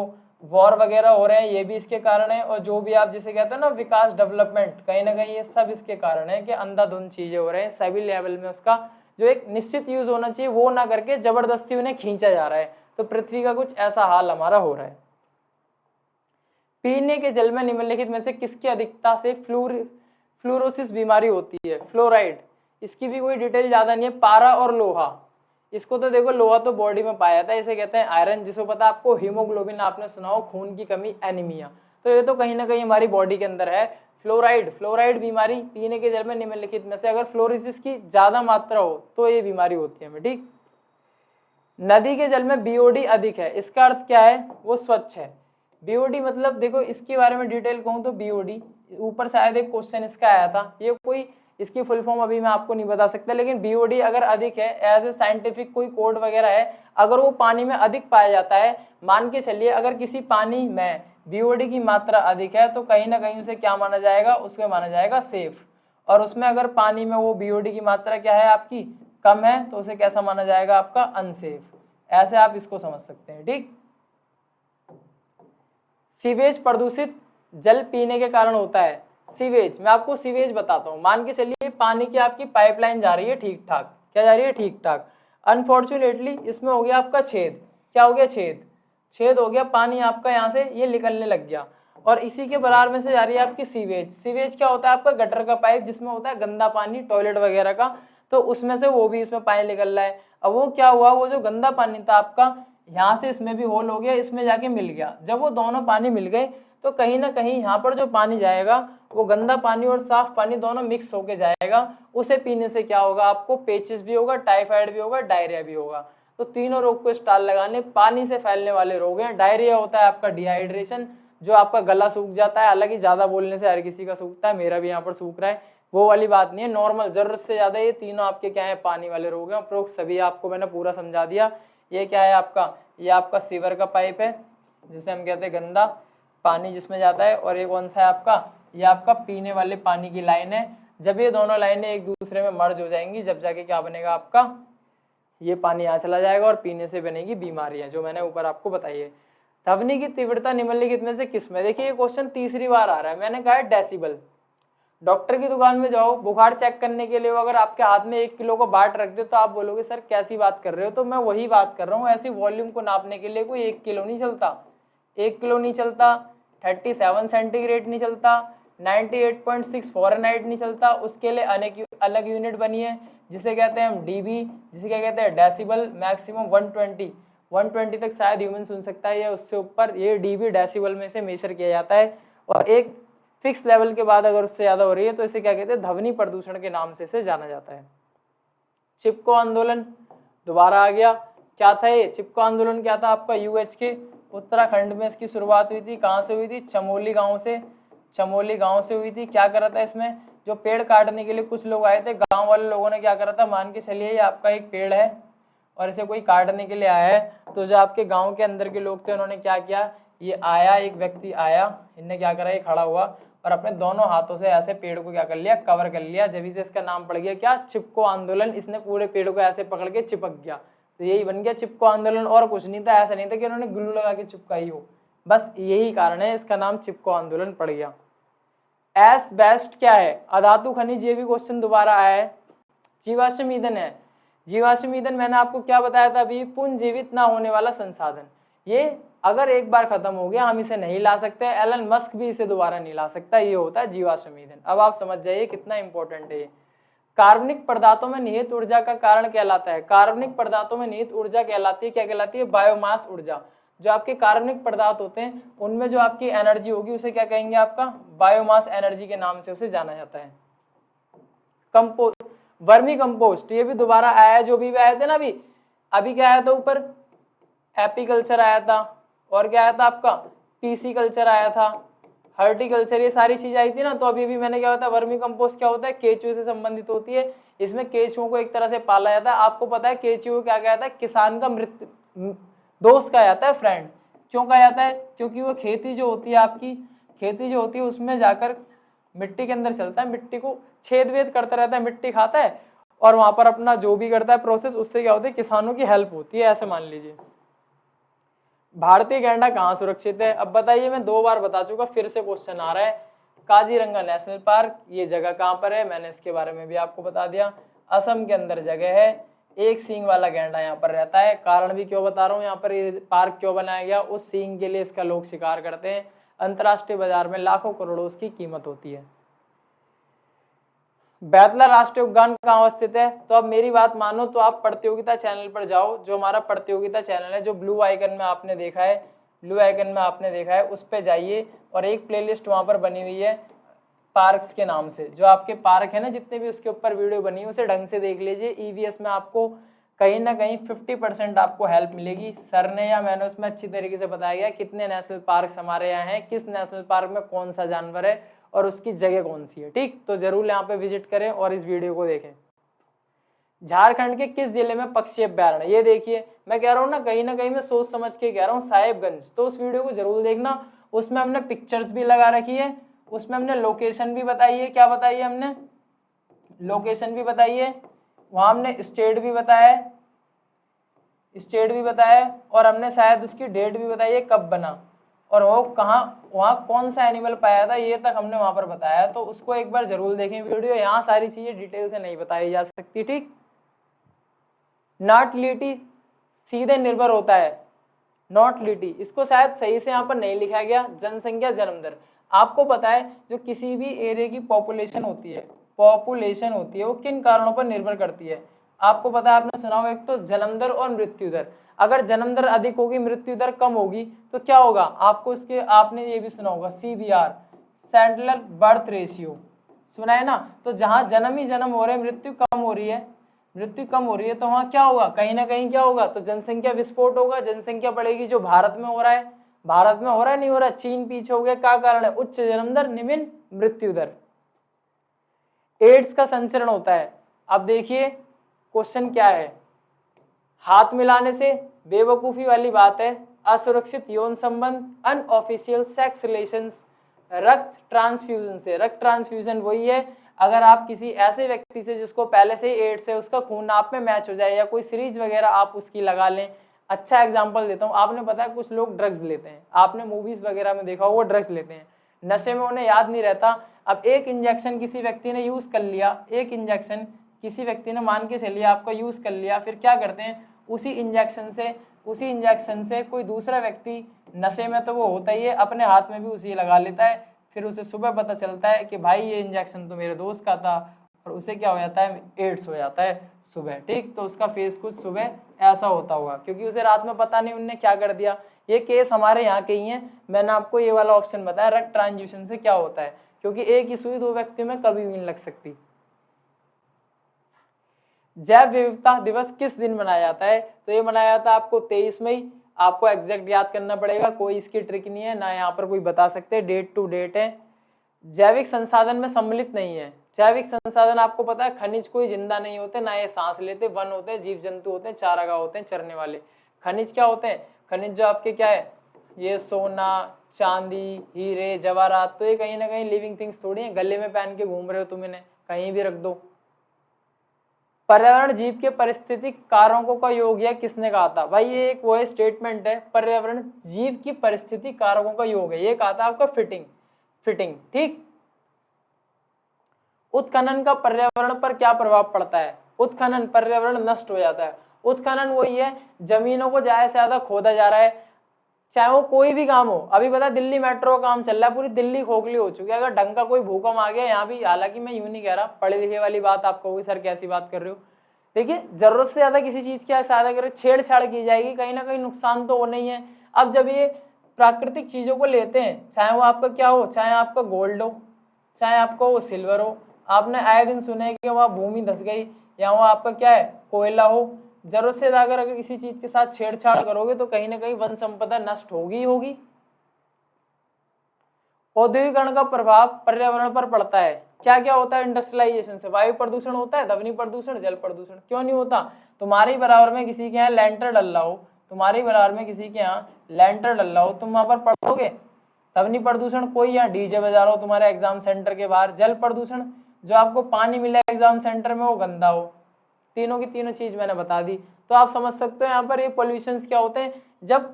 वॉर वगैरह हो रहे हैं ये भी इसके कारण है, और जो भी आप जिसे कहते हैं ना विकास, डेवलपमेंट, कहीं ना कहीं ये सब इसके कारण है कि अंधाधुंध चीजें हो रहे हैं सभी लेवल में। उसका जो एक निश्चित यूज होना चाहिए वो ना करके जबरदस्ती उन्हें खींचा जा रहा है। तो पृथ्वी का कुछ ऐसा हाल हमारा हो रहा है। पीने के जल में निम्नलिखित में से किसकी अधिकता से फ्लोरोसिस बीमारी होती है? फ्लोराइड। इसकी भी कोई डिटेल ज्यादा नहीं है। पारा और लोहा। इसको तो देखो, लोहा तो बॉडी में पाया जाता है, इसे कहते हैं आयरन। जिसको पता है आपको हीमोग्लोबिन, आपने सुना हो खून की कमी, एनीमिया, तो ये तो कहीं ना कहीं हमारी बॉडी के अंदर है। फ्लोराइड। फ्लोराइड बीमारी पीने के जल में निम्नलिखित में से अगर फ्लोरोसिस की ज्यादा मात्रा हो तो ये बीमारी होती है हमें। ठीक। नदी के जल में बीओडी अधिक है, इसका अर्थ क्या है? वो स्वच्छ है। बीओडी मतलब देखो, इसके बारे में डिटेल कहूं तो बीओडी ऊपर शायद एक क्वेश्चन इसका आया था, ये कोई इसकी फुल फॉर्म अभी मैं आपको नहीं बता सकता, लेकिन बीओडी अगर अधिक है, एज ए साइंटिफिक कोई कोड वगैरह है, अगर वो पानी में अधिक पाया जाता है, मान के चलिए अगर किसी पानी में बीओडी की मात्रा अधिक है तो कहीं ना कहीं उसे क्या माना जाएगा? उसको माना जाएगा सेफ। और उसमें अगर पानी में वो बीओडी की मात्रा क्या है आपकी? कम है, तो उसे कैसा माना जाएगा? आपका अनसेफ। ऐसे आप इसको समझ सकते हैं। ठीक। सीवेज प्रदूषित जल पीने के कारण होता है। सीवेज, मैं आपको सीवेज बताता हूँ। मान के चलिए पानी की आपकी पाइपलाइन जा रही है ठीक ठाक, क्या जा रही है? ठीक ठाक। अनफॉर्चुनेटली इसमें हो गया आपका छेद। क्या हो गया? छेद। छेद हो गया, पानी आपका यहाँ से ये निकलने लग गया, और इसी के बराबर में से जा रही है आपकी सीवेज। सीवेज क्या होता है? आपका गटर का पाइप जिसमें होता है गंदा पानी टॉयलेट वगैरह का, तो उसमें से वो भी इसमें पानी निकल रहा है। अब वो क्या हुआ? वो जो गंदा पानी था आपका, यहाँ से इसमें भी होल हो गया, इसमें जाके मिल गया। जब वो दोनों पानी मिल गए तो कहीं ना कहीं यहाँ पर जो पानी जाएगा वो गंदा पानी और साफ पानी दोनों मिक्स होके जाएगा। उसे पीने से क्या होगा? आपको पेचिस भी होगा, टाइफाइड भी होगा, डायरिया भी होगा। तो तीनों रोग को स्टाल लगाने पानी से फैलने वाले रोग हैं। डायरिया होता है आपका डिहाइड्रेशन, जो आपका गला सूख जाता है, हालांकि ज्यादा बोलने से हर किसी का सूखता है, मेरा भी यहाँ पर सूख रहा है, वो वाली बात नहीं है, नॉर्मल जरूरत से ज्यादा। ये तीनों आपके क्या है? पानी वाले रोग हैं। उपरोक्त सभी आपको मैंने पूरा समझा दिया। ये क्या है आपका? ये आपका सीवर का पाइप है जिसे हम कहते हैं गंदा पानी जिसमें जाता है, और ये कौन सा है आपका? ये आपका पीने वाले पानी की लाइन है। जब ये दोनों लाइनें एक दूसरे में मर्ज हो जाएंगी, जब जाके क्या बनेगा आपका? ये पानी यहाँ चला जाएगा और पीने से बनेगी बीमारियां, जो मैंने ऊपर आपको बताई है। ध्वनि की तीव्रता निम्नलिखित में से किस में? देखिए ये क्वेश्चन तीसरी बार आ रहा है। मैंने कहा है डेसिबल। डॉक्टर की दुकान में जाओ, बुखार चेक करने के लिए अगर आपके हाथ में 1 किलो का बाट रख दे तो आप बोलोगे सर कैसी बात कर रहे हो? तो मैं वही बात कर रहा हूँ। ऐसी वॉल्यूम को नापने के लिए कोई 1 किलो नहीं चलता, 1 किलो नहीं चलता, 37 सेंटीग्रेड नहीं चलता, 98.6 फ़ारेनहाइट नहीं चलता। उसके लिए अनेक अलग यूनिट बनी है जिसे कहते हैं हम डीबी, जिसे क्या कहते हैं? डेसिबल। मैक्सिमम 120 तक शायद ह्यूमन सुन सकता है, या उससे ऊपर। ये डीबी डेसिबल में से मेजर किया जाता है, और एक फिक्स लेवल के बाद अगर उससे ज्यादा हो रही है तो इसे क्या कहते हैं? ध्वनि प्रदूषण के नाम से इसे जाना जाता है। चिपको आंदोलन दोबारा आ गया। क्या था ये चिपको आंदोलन? क्या था आपका? यूएच के उत्तराखंड में इसकी शुरुआत हुई थी। कहाँ से हुई थी? चमोली गांव से। चमोली गांव से हुई थी। क्या करा था इसमें? जो पेड़ काटने के लिए कुछ लोग आए थे, गांव वाले लोगों ने क्या करा था? मान के चलिए ये आपका एक पेड़ है और इसे कोई काटने के लिए आया है, तो जो आपके गाँव के अंदर के लोग थे उन्होंने क्या किया? ये आया, एक व्यक्ति आया, इनने क्या करा? ये खड़ा हुआ और अपने दोनों हाथों से ऐसे पेड़ को क्या कर लिया, कवर कर लिया, जब से इसका नाम पड़ गया क्या, चिपको आंदोलन। इसने पूरे पेड़ को ऐसे पकड़ के चिपक गया, तो यही बन गया चिपको आंदोलन, और कुछ नहीं था, ऐसा नहीं था कि उन्होंने ग्लू लगा के चिपकाई हो, बस यही कारण है इसका नाम चिपको आंदोलन पड़ गया। एस्बेस्ट क्या है, अधातु खनिज, ये भी क्वेश्चन दोबारा आया है। जीवाश्म ईंधन है, जीवाश्म ईंधन मैंने आपको क्या बताया था अभी, पुनर्जीवित ना होने वाला संसाधन। ये अगर एक बार खत्म हो गया हम इसे नहीं ला सकते, एलन मस्क भी इसे दोबारा नहीं ला सकता, ये होता है जीवाश्म ईंधन। अब आप समझ जाइए कितना इंपॉर्टेंट है ये। कार्बनिक पदार्थों में निहित ऊर्जा का कारण कहलाता है, कार्बनिक पदार्थों में निहित ऊर्जा कहलाती है, क्या कहलाती है, बायोमास ऊर्जा। जो आपके कार्बनिक पदार्थ होते हैं उनमें जो आपकी एनर्जी होगी उसे क्या कहेंगे, आपका बायोमास एनर्जी के नाम से उसे जाना जाता है। कंपोस्ट, वर्मी कंपोस्ट, ये भी दोबारा आया है, जो भी आए थे ना अभी क्या आया था ऊपर, एपीकल्चर आया था, और क्या आया था आपका, पीसी कल्चर आया था, हर्टिकल्चर, ये सारी चीज आई थी ना। तो अभी भी मैंने क्या होता है, वर्मी कंपोस्ट क्या होता है, केचुए से संबंधित होती है। इसमें केचुओं को एक तरह से पाला जाता है। आपको पता है केचुए क्या कहता है, किसान का मृत्यु दोस्त कहा जाता है, फ्रेंड। क्यों कहा जाता है, क्योंकि वो खेती जो होती है आपकी, खेती जो होती है उसमें जाकर मिट्टी के अंदर चलता है, मिट्टी को छेद वेद करता रहता है, मिट्टी खाता है, और वहां पर अपना जो भी करता है प्रोसेस, उससे क्या होता है, किसानों की हेल्प होती है, ऐसे मान लीजिए। भारतीय गैंडा कहाँ सुरक्षित है, अब बताइए, मैं 2 बार बता चुका, फिर से क्वेश्चन आ रहा है। काजीरंगा नेशनल पार्क, ये जगह कहाँ पर है, मैंने इसके बारे में भी आपको बता दिया। असम के अंदर जगह है, एक सींग वाला गैंडा यहाँ पर रहता है। कारण भी क्यों बता रहा हूँ, यहाँ पर ये पार्क क्यों बनाया गया, उस सींग के लिए इसका लोग शिकार करते हैं। अंतर्राष्ट्रीय बाजार में लाखों करोड़ों उसकी कीमत होती है। बैतला राष्ट्रीय उद्यान कहाँ स्थित है, तो अब मेरी बात मानो तो आप प्रतियोगिता चैनल पर जाओ, जो हमारा प्रतियोगिता चैनल है, जो ब्लू आइकन में आपने देखा है, ब्लू आइकन में आपने देखा है, उस पे जाइए, और एक प्लेलिस्ट वहां पर बनी हुई है पार्क्स के नाम से। जो आपके पार्क है ना, जितने भी उसके ऊपर वीडियो बनी है, उसे ढंग से देख लीजिए। ईवीएस में आपको कहीं ना कहीं 50% आपको हेल्प मिलेगी। सर ने या मैंने उसमें अच्छी तरीके से बताया गया कितने नेशनल पार्क हमारे यहाँ हैं, किस नेशनल पार्क में कौन सा जानवर है और उसकी जगह कौन सी है। ठीक, तो जरूर यहाँ पे विजिट करें और इस वीडियो को देखें। झारखंड के किस जिले में पक्षी अभ्यारण्य, ये देखिए, मैं कह रहा हूँ ना कहीं मैं सोच समझ के कह रहा हूँ, साहेबगंज। तो उस वीडियो को जरूर देखना, उसमें हमने पिक्चर्स भी लगा रखी है, उसमें हमने लोकेशन भी बताई है। क्या बताई है हमने, लोकेशन भी बताई है, वहां हमने स्टेट भी बताया है, स्टेट भी बताया है, और हमने शायद उसकी डेट भी बताई है कब बना, और वो कहाँ, वहाँ कौन सा एनिमल पाया था, ये तक हमने वहां पर बताया। तो उसको एक बार जरूर देखें वीडियो, यहाँ सारी चीजें डिटेल से नहीं बताई जा सकती। ठीक, नॉट-लिटी सीधे निर्भर होता है, नॉट-लिटी, इसको शायद सही से यहाँ पर नहीं लिखा गया। जनसंख्या जन्म दर, आपको पता है जो किसी भी एरिया की पॉपुलेशन होती है, वो किन कारणों पर निर्भर करती है। आपको पता है, आपने सुना होगा, एक तो जन्म दर और मृत्यु दर। अगर जन्म दर अधिक होगी, मृत्यु दर कम होगी, तो क्या होगा, आपको इसके, आपने ये भी सुना होगा CBR, सेंट्रल बर्थ रेशियो, सुना है ना। तो जहां जन्म ही जन्म हो रहे हैं, मृत्यु कम हो रही है, तो वहां क्या होगा, कहीं ना कहीं क्या होगा, तो जनसंख्या विस्फोट होगा, जनसंख्या बढ़ेगी। जो भारत में हो रहा है, नहीं हो रहा, चीन पीछे हो गया, क्या कारण है, उच्च जन्म दर, निम्न मृत्यु दर। एड्स का संचरण होता है, अब देखिए क्वेश्चन क्या है, हाथ मिलाने से, बेवकूफी वाली बात है, असुरक्षित यौन संबंध, अनऑफिशियल सेक्स रिलेशंस, रक्त ट्रांसफ्यूजन से। रक्त ट्रांसफ्यूजन वही है, अगर आप किसी ऐसे व्यक्ति से जिसको पहले से ही एड्स है, उसका खून आप में मैच हो जाए, या कोई सीरीज वगैरह आप उसकी लगा लें। अच्छा एग्जांपल देता हूँ, आपने पता है कुछ लोग ड्रग्स लेते हैं, आपने मूवीज वगैरह में देखा वो ड्रग्स लेते हैं, नशे में उन्हें याद नहीं रहता। अब एक इंजेक्शन किसी व्यक्ति ने यूज कर लिया, एक इंजेक्शन किसी व्यक्ति ने, मान के चलिए आपका यूज कर लिया, फिर क्या करते हैं, उसी इंजेक्शन से कोई दूसरा व्यक्ति नशे में तो वो होता ही है, अपने हाथ में भी उसी लगा लेता है। फिर उसे सुबह पता चलता है कि भाई ये इंजेक्शन तो मेरे दोस्त का था, और उसे क्या हो जाता है, एड्स हो जाता है सुबह। ठीक, तो उसका फेस कुछ सुबह ऐसा होता होगा, क्योंकि उसे रात में पता नहीं उनने क्या कर दिया। ये केस हमारे यहाँ के ही है, मैंने आपको ये वाला ऑप्शन बताया, रक्त ट्रांसफ्यूजन से क्या होता है, क्योंकि एक ही सुई 2 व्यक्तियों में कभी भी नहीं लग सकती। जैव विविधता दिवस किस दिन मनाया जाता है, तो ये मनाया जाता है आपको 23 मई। आपको एग्जैक्ट याद करना पड़ेगा, कोई इसकी ट्रिक नहीं है ना, यहाँ पर कोई बता सकते, डेट टू डेट है। जैविक संसाधन में सम्मिलित नहीं है, जैविक संसाधन आपको पता है, खनिज कोई जिंदा नहीं होते, ना ये सांस लेते, वन होते हैं, जीव जंतु होते हैं, चारागाह होते हैं, चरने वाले। खनिज क्या होते हैं, खनिज जो आपके क्या है, ये सोना चांदी हीरे जवाहरात, तो ये कहीं ना कहीं लिविंग थिंग्स थोड़ी है, गले में पहन के घूम रहे हो तुम, इन्हें कहीं भी रख दो। पर्यावरण जीव के पारिस्थितिक कारकों का योग है, किसने कहा था भाई, ये एक वो है स्टेटमेंट है, पर्यावरण जीव की पारिस्थितिक कारकों का योग है, ये कहा था आपका फिटिंग ठीक। उत्खनन का पर्यावरण पर क्या प्रभाव पड़ता है, उत्खनन पर्यावरण नष्ट हो जाता है। उत्खनन वही है, जमीनों को ज्यादा से ज्यादा खोदा जा रहा है, चाहे वो कोई भी काम हो। अभी पता दिल्ली मेट्रो का काम चल रहा है, पूरी दिल्ली खोखली हो चुकी है, अगर ढंग का कोई भूकंप आ गया यहाँ भी, हालांकि मैं यूं नहीं कह रहा, पढ़े लिखे वाली बात आप कहोगे सर कैसी बात कर रहे हो, देखिए जरूरत से ज्यादा किसी चीज की ज्यादा अगर छेड़छाड़ की जाएगी कहीं ना कहीं नुकसान तो होना ही है। अब जब ये प्राकृतिक चीजों को लेते हैं, चाहे वो आपका क्या हो, चाहे आपका गोल्ड हो, चाहे आपका वो सिल्वर हो, आपने आए दिन सुना है कि वहाँ भूमि धस गई, या वो आपका क्या है कोयला हो, जरूरत से ज्यादा अगर किसी चीज के साथ छेड़छाड़ करोगे तो कहीं ना कहीं वन संपदा नष्ट होगी ही होगी। औद्योगिकरण का प्रभाव पर्यावरण पर पड़ता है, क्या क्या होता है इंडस्ट्रियलाइजेशन से, वायु प्रदूषण होता है, ध्वनि प्रदूषण, जल प्रदूषण, क्यों नहीं होता। तुम्हारे बराबर में किसी के यहाँ लैंटर डल रहा हो, तुम्हारे बराबर में किसी के यहाँ लैंटर डल रहा हो, तुम वहां पर पढ़ोगे ध्वनि प्रदूषण, कोई यहाँ डीजे बजा रहा हो तुम्हारे एग्जाम सेंटर के बाहर, जल प्रदूषण जो आपको पानी मिला एग्जाम सेंटर में वो गंदा हो, तीनों की तीनों चीज मैंने बता दी। तो आप समझ सकते हो यहाँ पर ये पॉल्यूशन क्या होते हैं, जब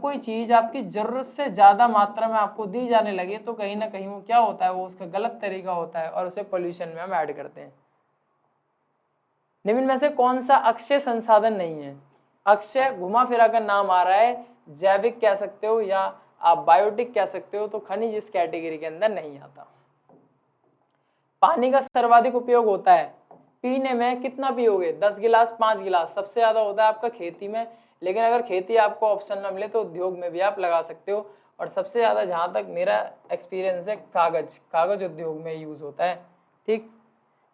कोई चीज आपकी जरूरत से ज्यादा मात्रा में आपको दी जाने लगे तो कहीं ना कहीं वो क्या होता है, वो उसका गलत तरीका होता है और उसे पॉल्यूशन में हम ऐड करते हैं। निम्न में से कौन सा अक्षय संसाधन नहीं है, अक्षय घुमा फिरा कर नाम आ रहा है, जैविक कह सकते हो या आप बायोटिक कह सकते हो, तो खनिज इस कैटेगरी के अंदर नहीं आता। पानी का सर्वाधिक उपयोग होता है, पीने में कितना पियोगे, 10 गिलास 5 गिलास, सबसे ज्यादा होता है आपका खेती में, लेकिन अगर खेती आपको ऑप्शन न मिले तो उद्योग में भी आप लगा सकते हो, और सबसे ज्यादा जहां तक मेरा एक्सपीरियंस है कागज उद्योग में यूज होता है ठीक।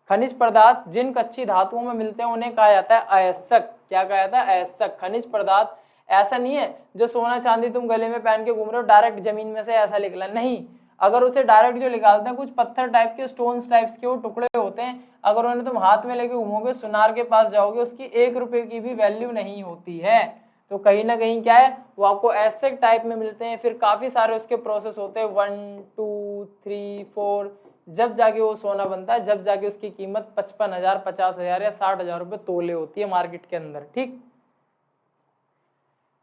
खनिज पदार्थ जिन कच्ची धातुओं में मिलते हैं उन्हें कहा जाता है अयस्क, क्या कहा जाता है अयस्क। खनिज पदार्थ ऐसा नहीं है जो सोना चांदी तुम गले में पहन के घूम रहे हो डायरेक्ट जमीन में से ऐसा निकला, नहीं, अगर उसे डायरेक्ट जो निकालते हैं कुछ पत्थर टाइप के स्टोन्स टाइप्स के वो टुकड़े होते हैं, अगर उन्हें तुम हाथ में लेके घूमोगे सुनार के पास जाओगे उसकी 1 रुपए की भी वैल्यू नहीं होती है। तो कहीं ना कहीं क्या है वो आपको ऐसे टाइप में मिलते हैं, फिर काफी सारे उसके प्रोसेस होते हैं 1 2 3 4, जब जाके वो सोना बनता है, जब जाके उसकी कीमत 55,000 50,000 या 60,000 रुपए तोले होती है मार्केट के अंदर ठीक।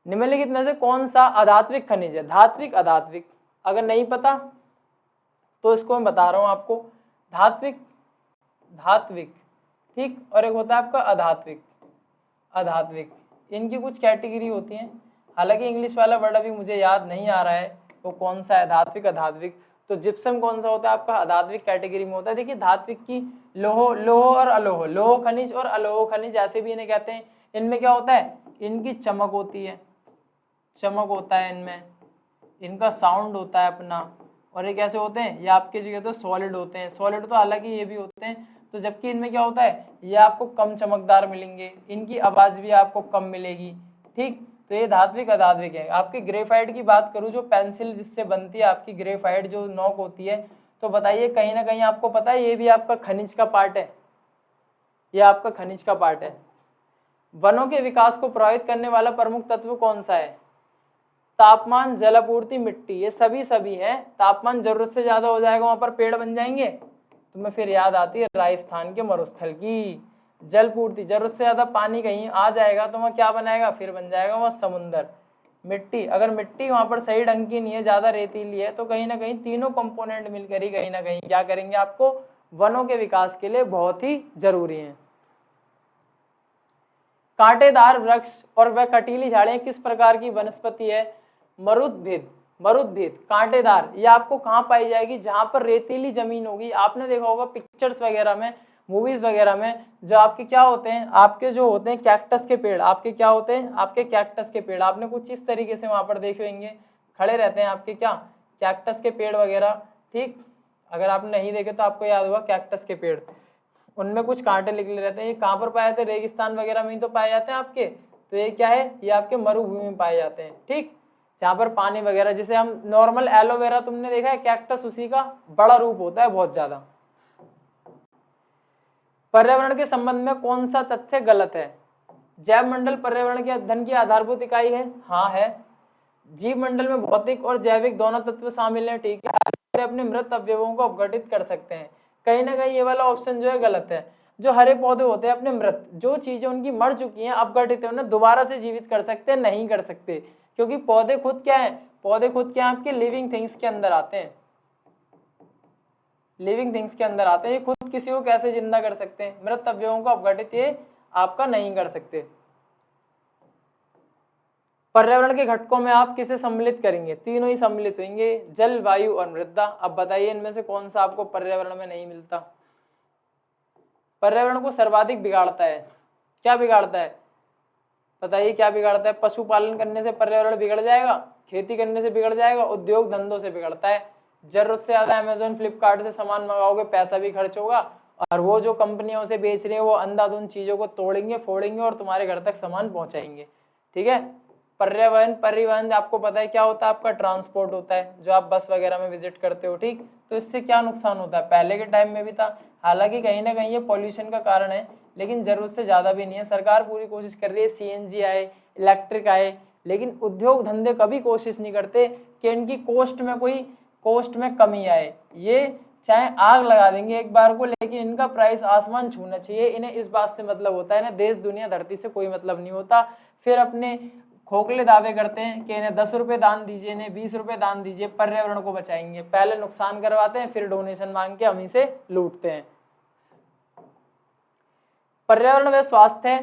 निम्नलिखित में से कौन सा अधात्विक खनिज है, धात्विक अधात्विक, अगर नहीं पता तो इसको मैं बता रहा हूं आपको, धात्विक ठीक, और एक होता है आपका अधात्विक, इनकी कुछ कैटेगरी होती हैं, हालांकि इंग्लिश वाला वर्ड अभी मुझे याद नहीं आ रहा है वो कौन सा है धात्विक अधात्विक। तो जिप्सम कौन सा होता है आपका अधात्विक कैटेगरी में होता है। देखिए धात्विक की लोह और अलोह, लोह खनिज और अलोह खनिज ऐसे भी इन्हें कहते हैं। इनमें क्या होता है, इनकी चमक होती है, चमक होता है इनमें, इनका साउंड होता है अपना, और ये कैसे होते हैं, ये आपके जो कहते हैं सॉलिड होते हैं, सॉलिड तो हालांकि ये भी होते हैं, तो जबकि इनमें क्या होता है ये आपको कम चमकदार मिलेंगे, इनकी आवाज भी आपको कम मिलेगी ठीक। तो ये धात्विक अधात्विक है। आपकी ग्रेफाइट की बात करूं, जो पेंसिल जिससे बनती है आपकी ग्रेफाइट जो नोक होती है, तो बताइए कहीं ना कहीं आपको पता है ये भी आपका खनिज का पार्ट है, ये आपका खनिज का पार्ट है। वनों के विकास को प्रभावित करने वाला प्रमुख तत्व कौन सा है, तापमान जलापूर्ति मिट्टी, ये सभी है। तापमान जरूरत से ज्यादा हो जाएगा वहां पर पेड़ बन जाएंगे, तुम्हें फिर याद आती है राजस्थान के मरुस्थल की। जलपूर्ति, जरूरत से ज्यादा पानी कहीं आ जाएगा तो वहाँ क्या बनाएगा, फिर बन जाएगा वहाँ समुंदर। मिट्टी, अगर मिट्टी वहां पर सही ढंग की नहीं है, ज्यादा रेतीली है, तो कहीं ना कहीं तीनों कंपोनेंट मिलकर ही कहीं ना कहीं क्या करेंगे, आपको वनों के विकास के लिए बहुत ही जरूरी है। कांटेदार वृक्ष और वह कटीली झाड़ियां किस प्रकार की वनस्पति है, मरुद्भिद कांटेदार, ये आपको कहाँ पाई जाएगी, जहां पर रेतीली जमीन होगी। आपने देखा होगा पिक्चर्स वगैरह में, मूवीज वगैरह में, जो आपके क्या होते हैं, आपके जो होते हैं कैक्टस के पेड़, आपके क्या होते हैं, आपके कैक्टस के पेड़, आपने कुछ इस तरीके से वहां पर देखे होंगे, खड़े रहते हैं आपके क्या कैक्टस के पेड़ वगैरह ठीक। अगर आपने नहीं देखे तो आपको याद होगा कैक्टस के पेड़, उनमें कुछ कांटे निकले रहते हैं। ये कहाँ पर पाए जाते हैं, रेगिस्तान वगैरह में ही तो पाए जाते हैं आपके। तो ये क्या है, ये आपके मरुभूमि में पाए जाते हैं ठीक, जहाँ पर पानी वगैरह, जिसे हम नॉर्मल एलोवेरा तुमने देखा है, कैक्टस उसी का बड़ा रूप होता है बहुत ज्यादा। पर्यावरण के संबंध में कौन सा तथ्य गलत है, जैव मंडल पर्यावरण के अध्ययन की आधारभूत इकाई है, हाँ है। जीव मंडल में भौतिक और जैविक दोनों तत्व शामिल हैं, ठीक है। अपने मृत अवयवों को अपघटित कर सकते हैं। कहीं ना कहीं ये वाला ऑप्शन जो है गलत है। जो हरे पौधे होते हैं अपने मृत, जो चीजें उनकी मर चुकी हैं, अपघटित है, उन्हें दोबारा से जीवित कर सकते हैं? नहीं कर सकते, क्योंकि पौधे खुद क्या है, पौधे खुद क्या है, आपके लिविंग थिंग्स के अंदर आते हैं, लिविंग थिंग्स के अंदर आते हैं। ये खुद किसी को कैसे जिंदा कर सकते हैं? मृत अवयवों को अपघटित ये आपका नहीं कर सकते। पर्यावरण के घटकों में आप किसे सम्मिलित करेंगे? तीनों ही सम्मिलित होंगे, जल, वायु और मृदा। अब बताइए इनमें से कौन सा आपको पर्यावरण में नहीं मिलता? पर्यावरण को सर्वाधिक बिगाड़ता है, क्या बिगाड़ता है बताइए, क्या बिगाड़ता है? पशुपालन करने से पर्यावरण बिगड़ जाएगा, खेती करने से बिगड़ जाएगा, उद्योग धंधों से बिगड़ता है। जरूरत से ज्यादा अमेजोन फ्लिपकार्ट से सामान मंगाओगे, पैसा भी खर्च होगा, और वो जो कंपनियों से बेच रहे हैं वो अंधाधुंध चीजों को तोड़ेंगे, फोड़ेंगे और तुम्हारे घर तक सामान पहुंचाएंगे, ठीक है। पर्यावरण, परिवहन आपको पता है क्या होता है? आपका ट्रांसपोर्ट होता है, जो आप बस वगैरह में विजिट करते हो, ठीक। तो इससे क्या नुकसान होता है? पहले के टाइम में भी था, हालांकि कहीं ना कहीं ये पॉल्यूशन का कारण है, लेकिन जरूरत से ज्यादा भी नहीं है। सरकार पूरी कोशिश कर रही है सीएनजी आए, इलेक्ट्रिक आए, लेकिन उद्योग धंधे कभी कोशिश नहीं करते कि इनकी कोस्ट में कमी आए। ये चाहे आग लगा देंगे एक बार को, लेकिन इनका प्राइस आसमान छूना चाहिए। इन्हें इस बात से मतलब होता है ना, देश दुनिया धरती से कोई मतलब नहीं होता। फिर अपने खोखले दावे करते हैं कि इन्हें 10 रुपए दान दीजिए, इन्हें 20 रुपए दान दीजिए, पर्यावरण को बचाएंगे। पहले नुकसान करवाते हैं, फिर डोनेशन मांग के हम ही से लूटते हैं। पर्यावरण व स्वास्थ्य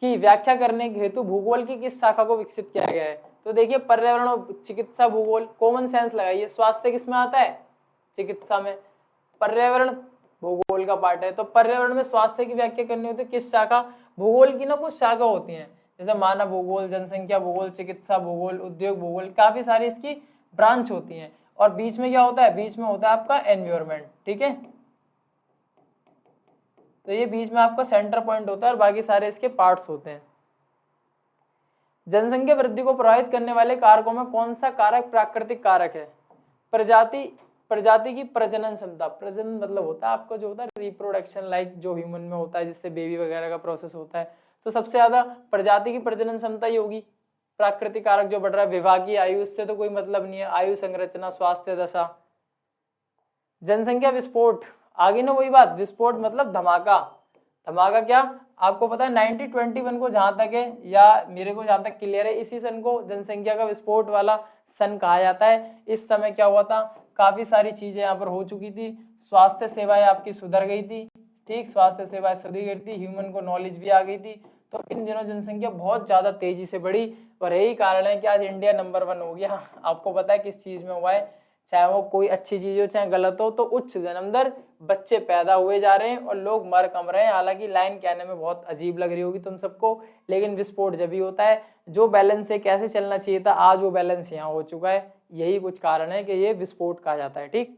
की व्याख्या करने के हेतु भूगोल की किस शाखा को विकसित किया गया है? तो देखिए, पर्यावरण और चिकित्सा भूगोल, कॉमन सेंस लगाइए। स्वास्थ्य किस में आता है? चिकित्सा में। पर्यावरण भूगोल का पार्ट है, तो पर्यावरण में स्वास्थ्य की व्याख्या करनी होती है किस शाखा? भूगोल की ना कुछ शाखा होती हैं, जैसे मानव भूगोल, जनसंख्या भूगोल, चिकित्सा भूगोल, उद्योग भूगोल, काफी सारी इसकी ब्रांच होती हैं। और बीच में क्या होता है? बीच में होता है आपका एनवायरमेंट, ठीक है। तो ये बीच में आपका सेंटर पॉइंट होता है और बाकी सारे इसके पार्ट्स होते हैं। जनसंख्या वृद्धि को प्रभावित करने वाले कारकों में कौन सा कारक प्राकृतिक कारक है? प्रजाति की प्रजनन क्षमता। प्रजनन मतलब होता है आपको जो होता है रिप्रोडक्शन, लाइक जो ह्यूमन में होता है, जिससे बेबी वगैरह का प्रोसेस होता है। तो सबसे ज्यादा प्रजाति की प्रजनन क्षमता ही होगी। प्राकृतिक कारक जो बढ़ रहा है, विभागीय आयु, इससे तो कोई मतलब नहीं है। आयु संरचना, स्वास्थ्य दशा। जनसंख्या विस्फोट, आगे ना वही बात, विस्फोट मतलब धमाका। धमाका क्या? आपको पता है 1921 को जहां तक है, या मेरे को जहां तक क्लियर है, इसी सन को जनसंख्या का विस्फोट वाला सन कहा जाता है। इस समय क्या हुआ था? काफी सारी चीजें यहाँ पर हो चुकी थी। स्वास्थ्य सेवाएं आपकी सुधर गई थी, ठीक, स्वास्थ्य सेवाएं सुधर गई थी, ह्यूमन को नॉलेज भी आ गई थी। तो इन दिनों जनसंख्या बहुत ज्यादा तेजी से बढ़ी, और यही कारण है कि आज इंडिया नंबर 1 हो गया। आपको पता है किस चीज में हुआ है? चाहे वो कोई अच्छी चीज हो चाहे गलत हो, तो उच्च जन्म दर, बच्चे पैदा हुए जा रहे हैं और लोग मर कम रहे हैं। हालांकि लाइन कहने में बहुत अजीब लग रही होगी तुम सबको, लेकिन विस्फोट जब भी होता है, जो बैलेंस से कैसे चलना चाहिए था, आज वो बैलेंस यहाँ हो चुका है। यही कुछ कारण है कि ये विस्फोट कहा जाता है, ठीक।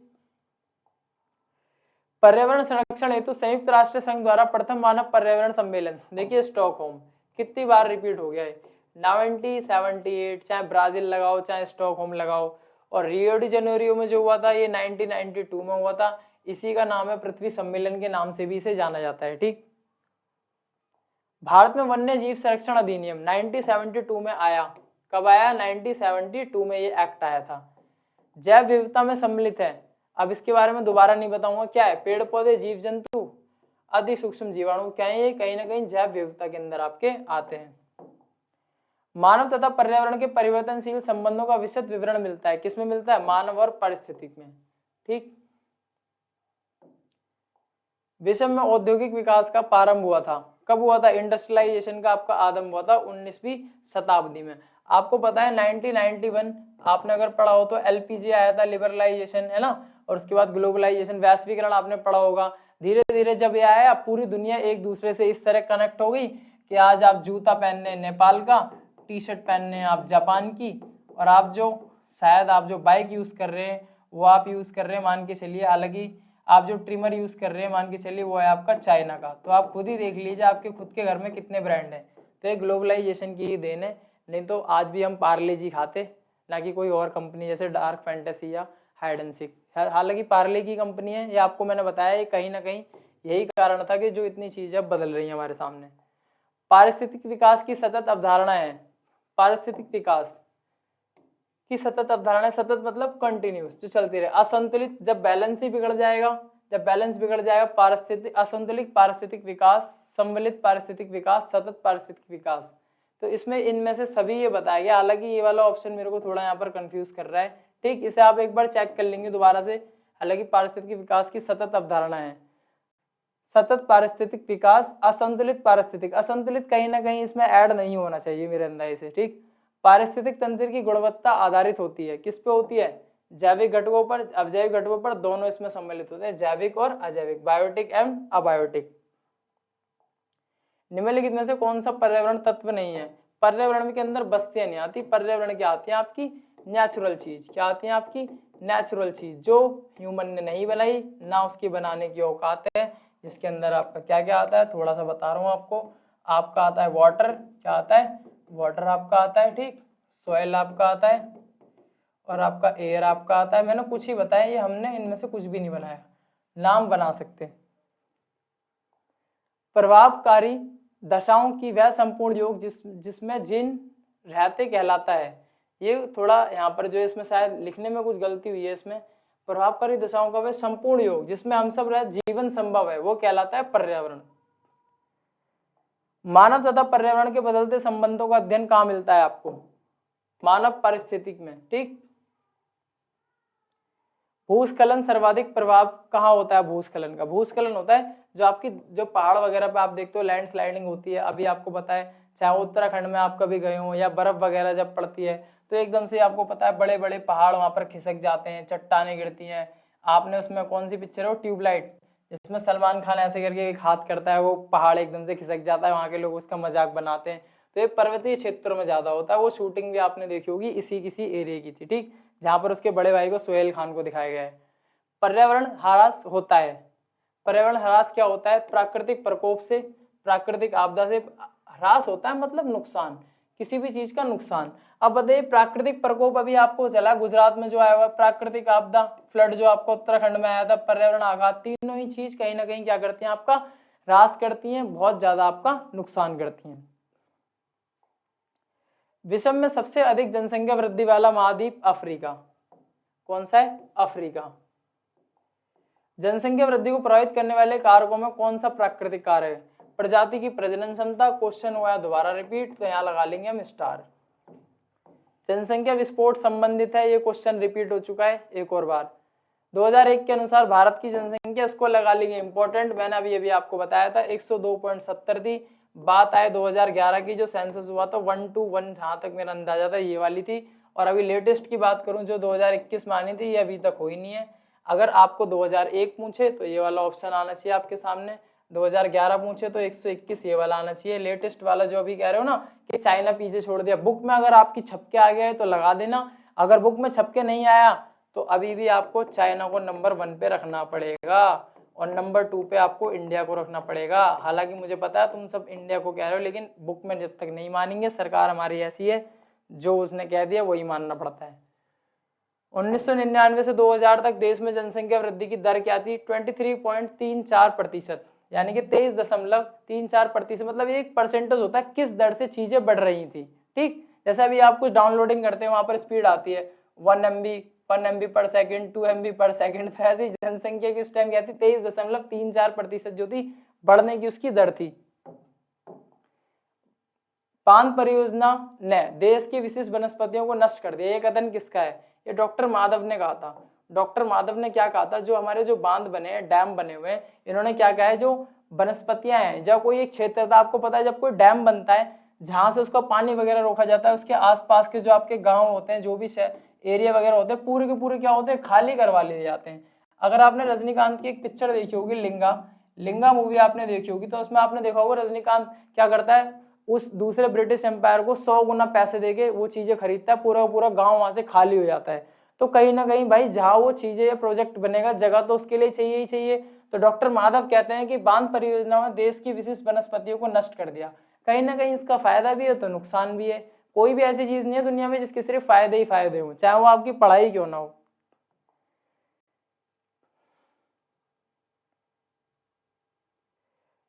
पर्यावरण संरक्षण हेतु संयुक्त राष्ट्र संघ द्वारा प्रथम मानव पर्यावरण सम्मेलन, देखिए स्टॉकहोम, कितनी बार रिपीट हो गया है? 1978, चाहे ब्राजील लगाओ चाहे स्टॉकहोम लगाओ। और रियो डी जेनेरियो में जो हुआ था ये 1992 में हुआ था। इसी का नाम है पृथ्वी सम्मेलन के नाम से भी इसे जाना जाता है, ठीक। भारत में वन्य जीव संरक्षण अधिनियम 1972 में आया। कब आया? 1972 में ये एक्ट आया था। जैव विविधता में सम्मिलित है। अब इसके बारे में दोबारा नहीं बताऊंगा। क्या है? पेड़ पौधे, जीव जंतु, अति सूक्ष्म जीवाणु, क्या है ये? कहीं ना कहीं जैव विविधता के अंदर आपके आते हैं। मानव तथा पर्यावरण के परिवर्तनशील संबंधों का विशद विवरण मिलता है, किसमें मिलता है? मानव और पारिस्थितिक में, ठीक। विश्व में औद्योगिक विकास का प्रारंभ हुआ था, कब हुआ था? इंडस्ट्रियलाइजेशन का आपका आरंभ हुआ था 19वीं शताब्दी में। आपको पता है 1991 आपने अगर पढ़ा हो तो एलपीजी आया था, लिबरलाइजेशन, है ना। और उसके बाद ग्लोबलाइजेशन, वैश्वीकरण आपने पढ़ा होगा। धीरे धीरे जब ये आया, पूरी दुनिया एक दूसरे से इस तरह कनेक्ट हो गई कि आज आप जूता पहनने नेपाल का, टी शर्ट पहनने आप जापान की, और आप जो शायद आप जो बाइक यूज कर रहे हैं वो आप यूज कर रहे हैं मान के चलिए, हालांकि आप जो ट्रिमर यूज कर रहे हैं मान के चलिए वो है आपका चाइना का। तो आप खुद ही देख लीजिए आपके खुद के घर में कितने ब्रांड हैं। तो ये ग्लोबलाइजेशन की ही देन है, नहीं तो आज भी हम पार्ले जी खाते, ना कि कोई और कंपनी जैसे डार्क फैंटेसी या हाइड एंड सीक। हालांकि पार्ले की कंपनी है, ये आपको मैंने बताया, ये कहीं ना कहीं यही कारण था कि जो इतनी चीजें अब बदल रही हैं हमारे सामने। पारिस्थितिक विकास की सतत अवधारणा है। पारिस्थितिक विकास की सतत अवधारणा है। सतत मतलब कंटिन्यूस, जो चलती रहे। असंतुलित, जब बैलेंस ही बिगड़ जाएगा, जब बैलेंस बिगड़ जाएगा। पारिस्थितिक, असंतुलित पारिस्थितिक विकास, सम्मिलित पारिस्थितिक विकास, सतत पारिस्थितिक विकास। तो इसमें इनमें से सभी ये बताया गया। हालांकि ये वाला ऑप्शन मेरे को थोड़ा यहाँ पर कंफ्यूज कर रहा है, ठीक, इसे आप एक बार चेक कर लेंगे दोबारा से। हालांकि पारिस्थितिक विकास की सतत अवधारणा है। सतत पारिस्थितिक विकास, असंतुलित पारिस्थितिक, असंतुलित कहीं ना कहीं इसमें ऐड नहीं होना चाहिए मेरे अंदाजे से, ठीक। पारिस्थितिक तंत्र की गुणवत्ता आधारित होती है, किस पे होती है? जैविक घटकों पर, अजैविक घटकों पर, दोनों इसमें सम्मिलित होते हैं, जैविक और अजैविक, बायोटिक एवं अबायोटिक। निम्नलिखित में से कौन सा पर्यावरण तत्व नहीं है? पर्यावरण के अंदर बस्तियां नहीं आती। पर्यावरण क्या आती है आपकी? नेचुरल चीज। क्या आती है आपकी? नेचुरल चीज, जो ह्यूमन ने नहीं बनाई, ना उसकी बनाने की औकात है। जिसके अंदर आपका क्या क्या आता है, थोड़ा सा बता रहा हूँ आपको। आपका आता है वाटर, क्या आता है? वाटर आपका आता है, ठीक। सॉइल आपका आता है, और आपका एयर आपका आता है। मैंने कुछ ही बताया, ये हमने इनमें से कुछ भी नहीं बनाया, नाम बना सकते। प्रभावकारी दशाओं की वह संपूर्ण योग जिसमें जिन रहते कहलाता है। ये थोड़ा यहाँ पर जो इसमें शायद लिखने में कुछ गलती हुई है इसमें। प्रभावकारी दशाओं का वह संपूर्ण योग जिसमें हम सब रह जीवन संभव है, वो कहलाता है पर्यावरण। मानव तथा पर्यावरण के बदलते संबंधों का अध्ययन कहाँ मिलता है आपको? मानव पारिस्थितिक में, ठीक। भूस्खलन सर्वाधिक प्रभाव कहाँ होता है भूस्खलन का? भूस्खलन होता है जो आपकी, जो पहाड़ वगैरह पे आप देखते हो लैंडस्लाइडिंग होती है। अभी आपको पता है, चाहे उत्तराखंड में आप कभी गए हो, या बर्फ वगैरह जब पड़ती है तो एकदम से आपको पता है बड़े बड़े पहाड़ वहां पर खिसक जाते हैं, चट्टाने गिरती हैं। आपने उसमें कौन सी पिक्चर है वो, ट्यूबलाइट, जिसमें सलमान खान ऐसे करके एक हाथ करता है, वो पहाड़ एकदम से खिसक जाता है, वहां के लोग उसका मजाक बनाते हैं। तो ये पर्वतीय क्षेत्रों में ज्यादा होता है। वो शूटिंग भी आपने देखी होगी इसी किसी एरिया की थी, ठीक, जहां पर उसके बड़े भाई को सोहेल खान को दिखाया गया है। पर्यावरण ह्रास होता है। पर्यावरण ह्रास क्या होता है? प्राकृतिक प्रकोप से, प्राकृतिक आपदा से ह्रास होता है, मतलब नुकसान, किसी भी चीज का नुकसान। अब बताइए, प्राकृतिक प्रकोप अभी आपको चला गुजरात में जो आया हुआ प्राकृतिक आपदा, फ्लड जो आपको उत्तराखंड में आया था, पर्यावरण आघात, तीनों ही चीज कहीं ना कहीं क्या करती हैं? आपका ह्रास करती हैं, बहुत ज्यादा आपका नुकसान करती हैं। विश्व में सबसे अधिक जनसंख्या वृद्धि वाला महाद्वीप अफ्रीका, कौन सा है? अफ्रीका। जनसंख्या वृद्धि को प्रभावित करने वाले कारकों में कौन सा प्राकृतिक कार्य है? प्रजाति की प्रजनन क्षमता। क्वेश्चन हुआ है दोबारा रिपीट, तो यहाँ लगा लेंगे हम स्टार। जनसंख्या विस्फोट संबंधित है, ये क्वेश्चन रिपीट हो चुका है एक और बार। 2001 के अनुसार भारत की जनसंख्या, इसको लगा लेंगे इंपॉर्टेंट, मैंने अभी आपको बताया था 102.70 थी। बात आए 2011 की, जो सेंसस हुआ था 1 to 1, जहां तक मेरा अंदाजा था ये वाली थी। और अभी लेटेस्ट की बात करूं जो 2021 में आनी थी, ये अभी तक हुई नहीं है। अगर आपको 2001 पूछे तो ये वाला ऑप्शन आना चाहिए आपके सामने, 2011 पूछे तो 121 ये वाला आना चाहिए। लेटेस्ट वाला जो अभी कह रहे हो ना कि चाइना पीछे छोड़ दिया, बुक में अगर आपकी छपके आ गया है तो लगा देना, अगर बुक में छपके नहीं आया तो अभी भी आपको चाइना को नंबर 1 पे रखना पड़ेगा, और नंबर 2 पे आपको इंडिया को रखना पड़ेगा। हालांकि मुझे पता है तुम सब इंडिया को कह रहे हो, लेकिन बुक में जब तक नहीं मानेंगे, सरकार हमारी ऐसी है, जो उसने कह दिया वही मानना पड़ता है। 1999 से 2000 तक देश में जनसंख्या वृद्धि की दर क्या थी? 23.34%, यानी कि 23.34%, मतलब 1% होता है किस दर से चीजें बढ़ रही थी, ठीक। जैसे अभी आप कुछ डाउनलोडिंग करते हैं, वहां पर स्पीड आती है 1 MB पर सेकंड, 2 MB पर सेकंड। तो ऐसी जनसंख्या की उस टाइम क्या थी? 23.34% जो थी बढ़ने की उसकी दर थी। पान परियोजना ने देश की विशिष्ट वनस्पतियों को नष्ट कर दिया, ये कथन किसका है? ये डॉक्टर माधव ने कहा था। डॉक्टर माधव ने क्या कहा था? जो हमारे जो बांध बने हैं, डैम बने हुए हैं, इन्होंने क्या कहा है, जो वनस्पतियां हैं, जब कोई एक क्षेत्र था, आपको पता है जब कोई डैम बनता है जहां से उसका पानी वगैरह रोका जाता है, उसके आसपास के जो आपके गांव होते हैं, जो भी एरिया वगैरह होते हैं, पूरे के पूरे क्या होते हैं? खाली करवा लिए जाते हैं। अगर आपने रजनीकांत की एक पिक्चर देखी होगी, लिंगा मूवी आपने देखी होगी, तो उसमें आपने देखा होगा रजनीकांत क्या करता है, उस दूसरे ब्रिटिश एम्पायर को 100 गुना पैसे देके वो चीजें खरीदता है, पूरा पूरा गांव वहां से खाली हो जाता है। तो कहीं ना कहीं भाई, जहां वो चीजें या प्रोजेक्ट बनेगा, जगह तो उसके लिए चाहिए ही चाहिए। तो डॉक्टर माधव कहते हैं कि बांध परियोजना में देश की विशिष्ट वनस्पतियों को नष्ट कर दिया। कहीं ना कहीं इसका फायदा भी है तो नुकसान भी है। कोई भी ऐसी चीज नहीं है दुनिया में जिसके सिर्फ फायदे ही फायदे हो, चाहे वो आपकी पढ़ाई क्यों ना हो।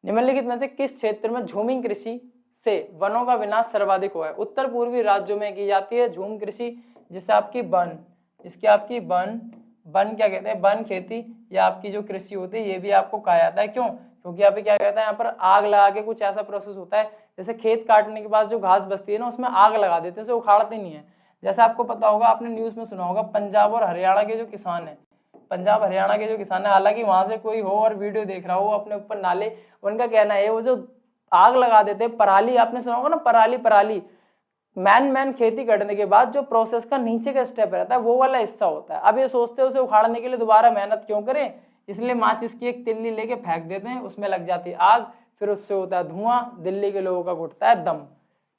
निम्नलिखित में से किस क्षेत्र में झूमिंग कृषि से वनों का विनाश सर्वाधिक हुआ है? उत्तर पूर्वी राज्यों में की जाती है झूम कृषि, जिससे आपकी वन, इसकी आपकी वन क्या कहते हैं, वन खेती या आपकी जो कृषि होती है ये भी आपको कहा जाता है। क्यों? क्योंकि यहाँ पे क्या कहता है, यहाँ पर आग लगा के कुछ ऐसा प्रोसेस होता है, जैसे खेत काटने के बाद जो घास बचती है ना उसमें आग लगा देते हैं, उसे उखाड़ते नहीं है। जैसे आपको पता होगा, आपने न्यूज में सुना होगा, पंजाब और हरियाणा के जो किसान है, पंजाब हरियाणा के जो किसान है, हालांकि वहां से कोई हो और वीडियो देख रहा हो अपने ऊपर नाले, उनका कहना है वो जो आग लगा देते हैं पराली, आपने सुना होगा ना पराली मैन खेती करने के बाद जो प्रोसेस का नीचे का स्टेप रहता है वो वाला हिस्सा होता है। अब ये सोचते हैं उसे उखाड़ने के लिए दोबारा मेहनत क्यों करें, इसलिए माचिस की एक तिल्ली लेके फेंक देते हैं, उसमें लग जाती है आग, फिर उससे होता है धुआं, दिल्ली के लोगों का घुटता है दम।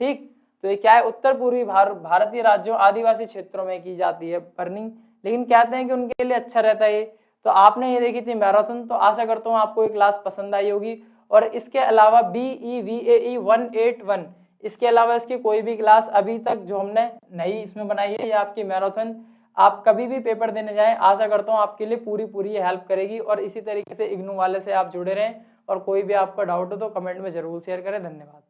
ठीक, तो ये क्या है, उत्तर पूर्वी भारतीय राज्यों आदिवासी क्षेत्रों में की जाती है बर्निंग, लेकिन कहते हैं कि उनके लिए अच्छा रहता है ये। तो आपने ये देखी थी मैराथन, तो आशा करता हूँ आपको ये क्लास पसंद आई होगी। और इसके अलावा BEVAE 181, इसके अलावा इसकी कोई भी क्लास अभी तक जो हमने नई इसमें बनाई है, ये आपकी मैराथन, आप कभी भी पेपर देने जाएं, आशा करता हूँ आपके लिए पूरी हेल्प करेगी। और इसी तरीके से इग्नू वाले से आप जुड़े रहें, और कोई भी आपका डाउट हो तो कमेंट में जरूर शेयर करें। धन्यवाद।